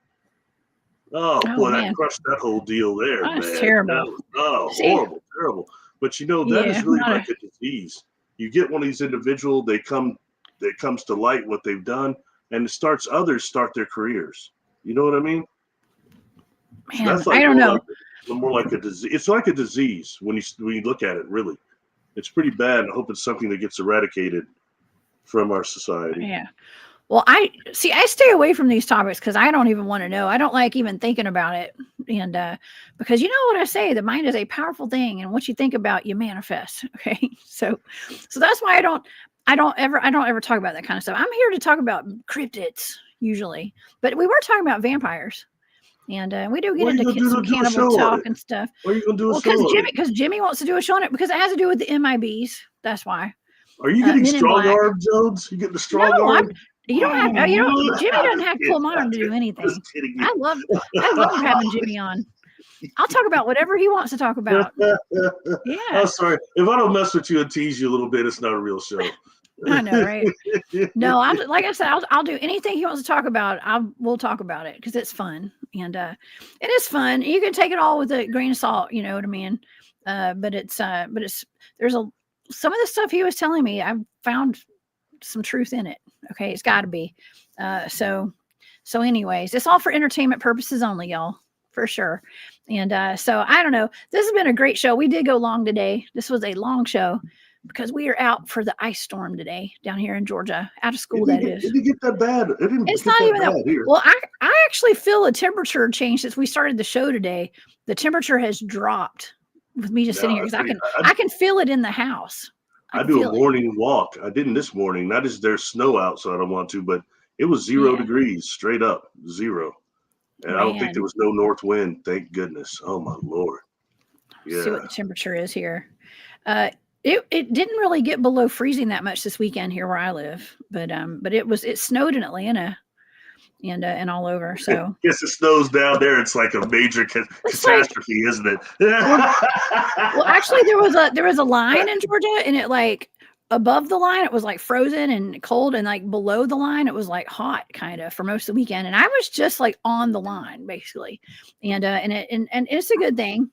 Oh boy, that crushed that whole deal there, man. That's terrible. Horrible, terrible. But you know, that is really like a disease. You get one of these individuals, it comes to light what they've done, and others start their careers. You know what I mean? Man, so that's like I don't know. More like a disease. It's like a disease when you look at it. Really, it's pretty bad. And I hope it's something that gets eradicated from our society. Yeah. Well, I stay away from these topics because I don't even want to know. I don't like even thinking about it. And because you know what I say, the mind is a powerful thing, and what you think about, you manifest. Okay. So that's why I don't ever talk about that kind of stuff. I'm here to talk about cryptids usually, but we were talking about vampires. And we do get into some cannibal talk and stuff. What are you going to do a show on it? Because Jimmy wants to do a show on it because it has to do with the MIBs. That's why. Are you getting strong arm, Jones? You getting the strong arm? You don't have. Jimmy doesn't have to pull my arm to do anything. I love having Jimmy on. I'll talk about whatever he wants to talk about. Yeah. I'm sorry if I don't mess with you and tease you a little bit. It's not a real show. I know, right? No, like I said, I'll do anything he wants to talk about. We'll talk about it because it's fun, and it is fun. You can take it all with a grain of salt, you know what I mean? But there's some of the stuff he was telling me, I've found some truth in it. Okay, it's got to be. So anyways, it's all for entertainment purposes only, y'all, for sure. And so I don't know. This has been a great show. We did go long today. This was a long show because we are out for the ice storm today down here in Georgia. Out of school, that is. It didn't get that bad. It's not even that bad here. Well, I actually feel a temperature change since we started the show today. The temperature has dropped with me just sitting here because I can feel it in the house. I do a morning walk. I didn't this morning. Not as there's snow out, so I don't want to, but it was 0 degrees straight up, 0. And I don't think there was no north wind. Thank goodness. Oh my Lord. Yeah. See what the temperature is here. It didn't really get below freezing that much this weekend here where I live, but it snowed in Atlanta and all over. So yes, it snows down there. It's like a major catastrophe, isn't it? Well, actually, there was a line in Georgia, and it like above the line it was like frozen and cold, and like below the line it was like hot kind of for most of the weekend. And I was just like on the line basically, and it's a good thing.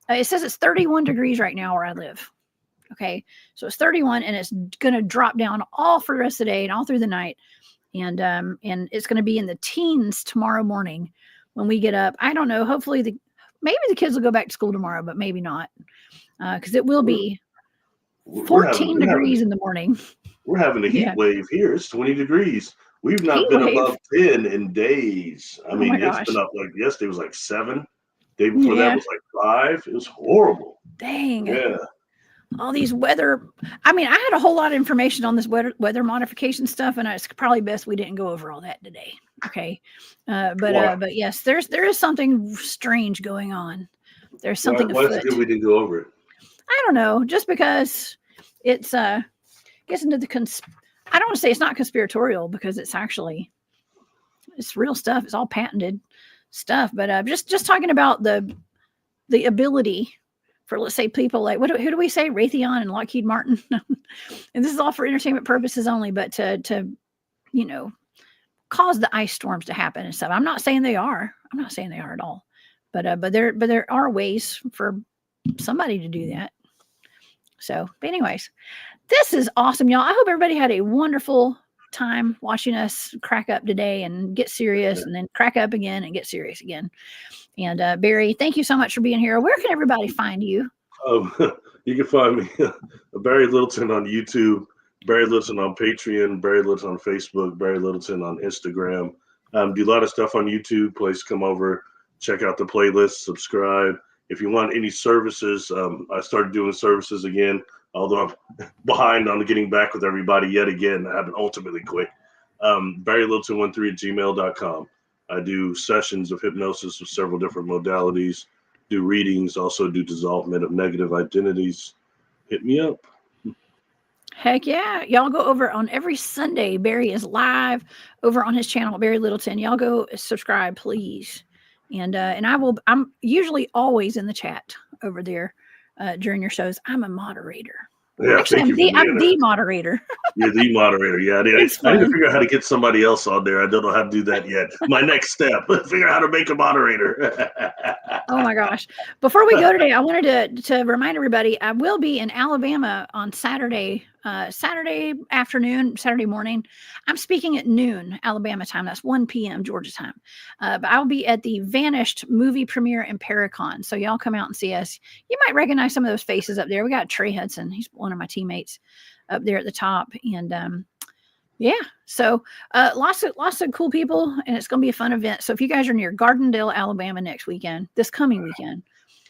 It says it's 31 degrees right now where I live. Okay, so it's 31, and it's gonna drop down all for the rest of the day and all through the night. And it's going to be in the teens tomorrow morning when we get up. I don't know. Hopefully maybe the kids will go back to school tomorrow, but maybe not. Because it will be 14 degrees in the morning. We're having a heat wave here. It's 20 degrees. We've not been above 10 in days. I mean, it's been up like yesterday was like 7. Day before that was like 5. It was horrible. Dang. Yeah. All these weather. I mean, I had a whole lot of information on this weather modification stuff, and it's probably best we didn't go over all that today. Okay. But yes, there is something strange going on. There's something. Why is it good we didn't go over it? I don't know. Just because it's gets into the I don't want to say it's not conspiratorial because it's real stuff. It's all patented stuff. But just talking about the ability for, let's say, people like who do we say, Raytheon and Lockheed Martin, and this is all for entertainment purposes only, but to cause the ice storms to happen and stuff. I'm not saying they are at all, but there are ways for somebody to do that. So, but anyways, this is awesome, y'all. I hope everybody had a wonderful time watching us crack up today and get serious and then crack up again and get serious again. And Barry, thank you so much for being here. Where can everybody find you? You can find me Barry Littleton on YouTube, Barry Littleton on Patreon, Barry Littleton on Facebook, Barry Littleton on Instagram. Do a lot of stuff on YouTube. Please come over, check out the playlist, subscribe. If you want any services, I started doing services again, although I'm behind on getting back with everybody yet again. I haven't ultimately quit. BarryLittleton13@gmail.com. I do sessions of hypnosis with several different modalities, do readings, also do dissolvement of negative identities. Hit me up. Heck yeah. Y'all go over on every Sunday. Barry is live over on his channel, Barry Littleton. Y'all go subscribe, please. And I'm usually always in the chat over there during your shows. I'm a moderator. Yeah, actually, I'm the moderator. You're the moderator. Yeah, I need to figure out how to get somebody else on there. I don't know how to do that yet. My next step, figure out how to make a moderator. Oh my gosh. Before we go today, I wanted to remind everybody, I will be in Alabama on Saturday afternoon, Saturday morning. I'm speaking at noon, Alabama time. That's 1 p.m. Georgia time. But I'll be at the Vanished movie premiere in Paracon. So y'all come out and see us. You might recognize some of those faces up there. We got Trey Hudson. He's one of my teammates up there at the top. And Yeah. So lots of cool people, and it's going to be a fun event. So if you guys are near Gardendale, Alabama this coming weekend,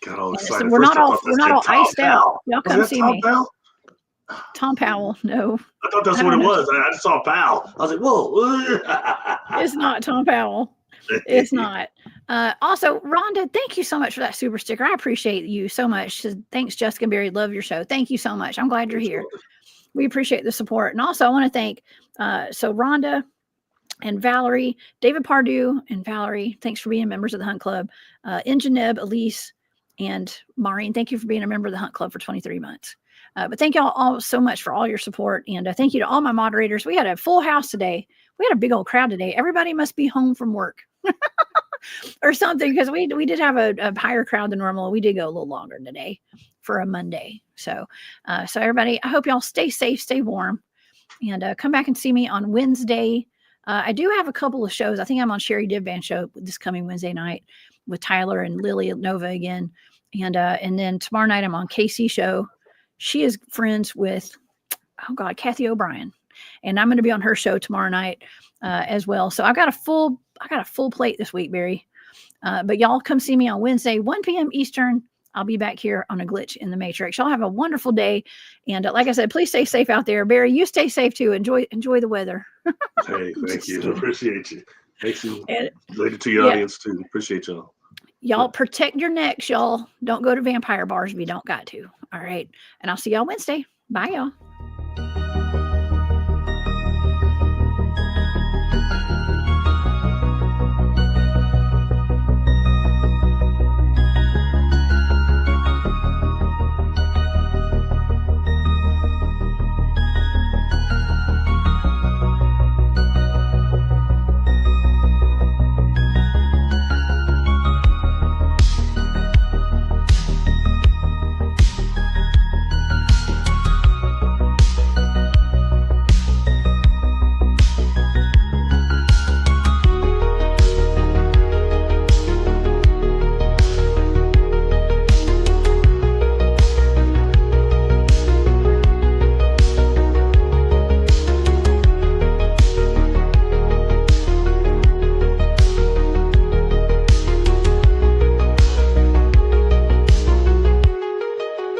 got all excited. we're First, not all iced out. Y'all come see me. Powell? Tom Powell. No. I thought that's what it was. I just saw Powell. I was like, whoa. It's not Tom Powell. It's not. Also, Rhonda, thank you so much for that super sticker. I appreciate you so much. Thanks, Jessica Berry. Love your show. Thank you so much. I'm glad you're here. We appreciate the support. And also, I want to thank Rhonda and Valerie, David Pardue and Valerie. Thanks for being members of the Hunt Club. Ingeneb, Elise, and Maureen. Thank you for being a member of the Hunt Club for 23 months. But thank y'all all so much for all your support. And thank you to all my moderators. We had a full house today. We had a big old crowd today. Everybody must be home from work or something, because we did have a higher crowd than normal. We did go a little longer today for a Monday. So everybody, I hope y'all stay safe, stay warm, and come back and see me on Wednesday. I do have a couple of shows. I think I'm on Sherry Dibban show this coming Wednesday night with Tyler and Lily Nova again. And then tomorrow night I'm on KC show. She is friends with, Kathy O'Brien. And I'm going to be on her show tomorrow night as well. So I got a full plate this week, Barry. But y'all come see me on Wednesday, 1 p.m. Eastern. I'll be back here on A Glitch in the Matrix. Y'all have a wonderful day. And like I said, please stay safe out there. Barry, you stay safe too. Enjoy the weather. Hey, thank you. Appreciate you. Thanks later to your audience too. Appreciate y'all. Y'all protect your necks, y'all. Don't go to vampire bars if you don't got to. All right. And I'll see y'all Wednesday. Bye, y'all.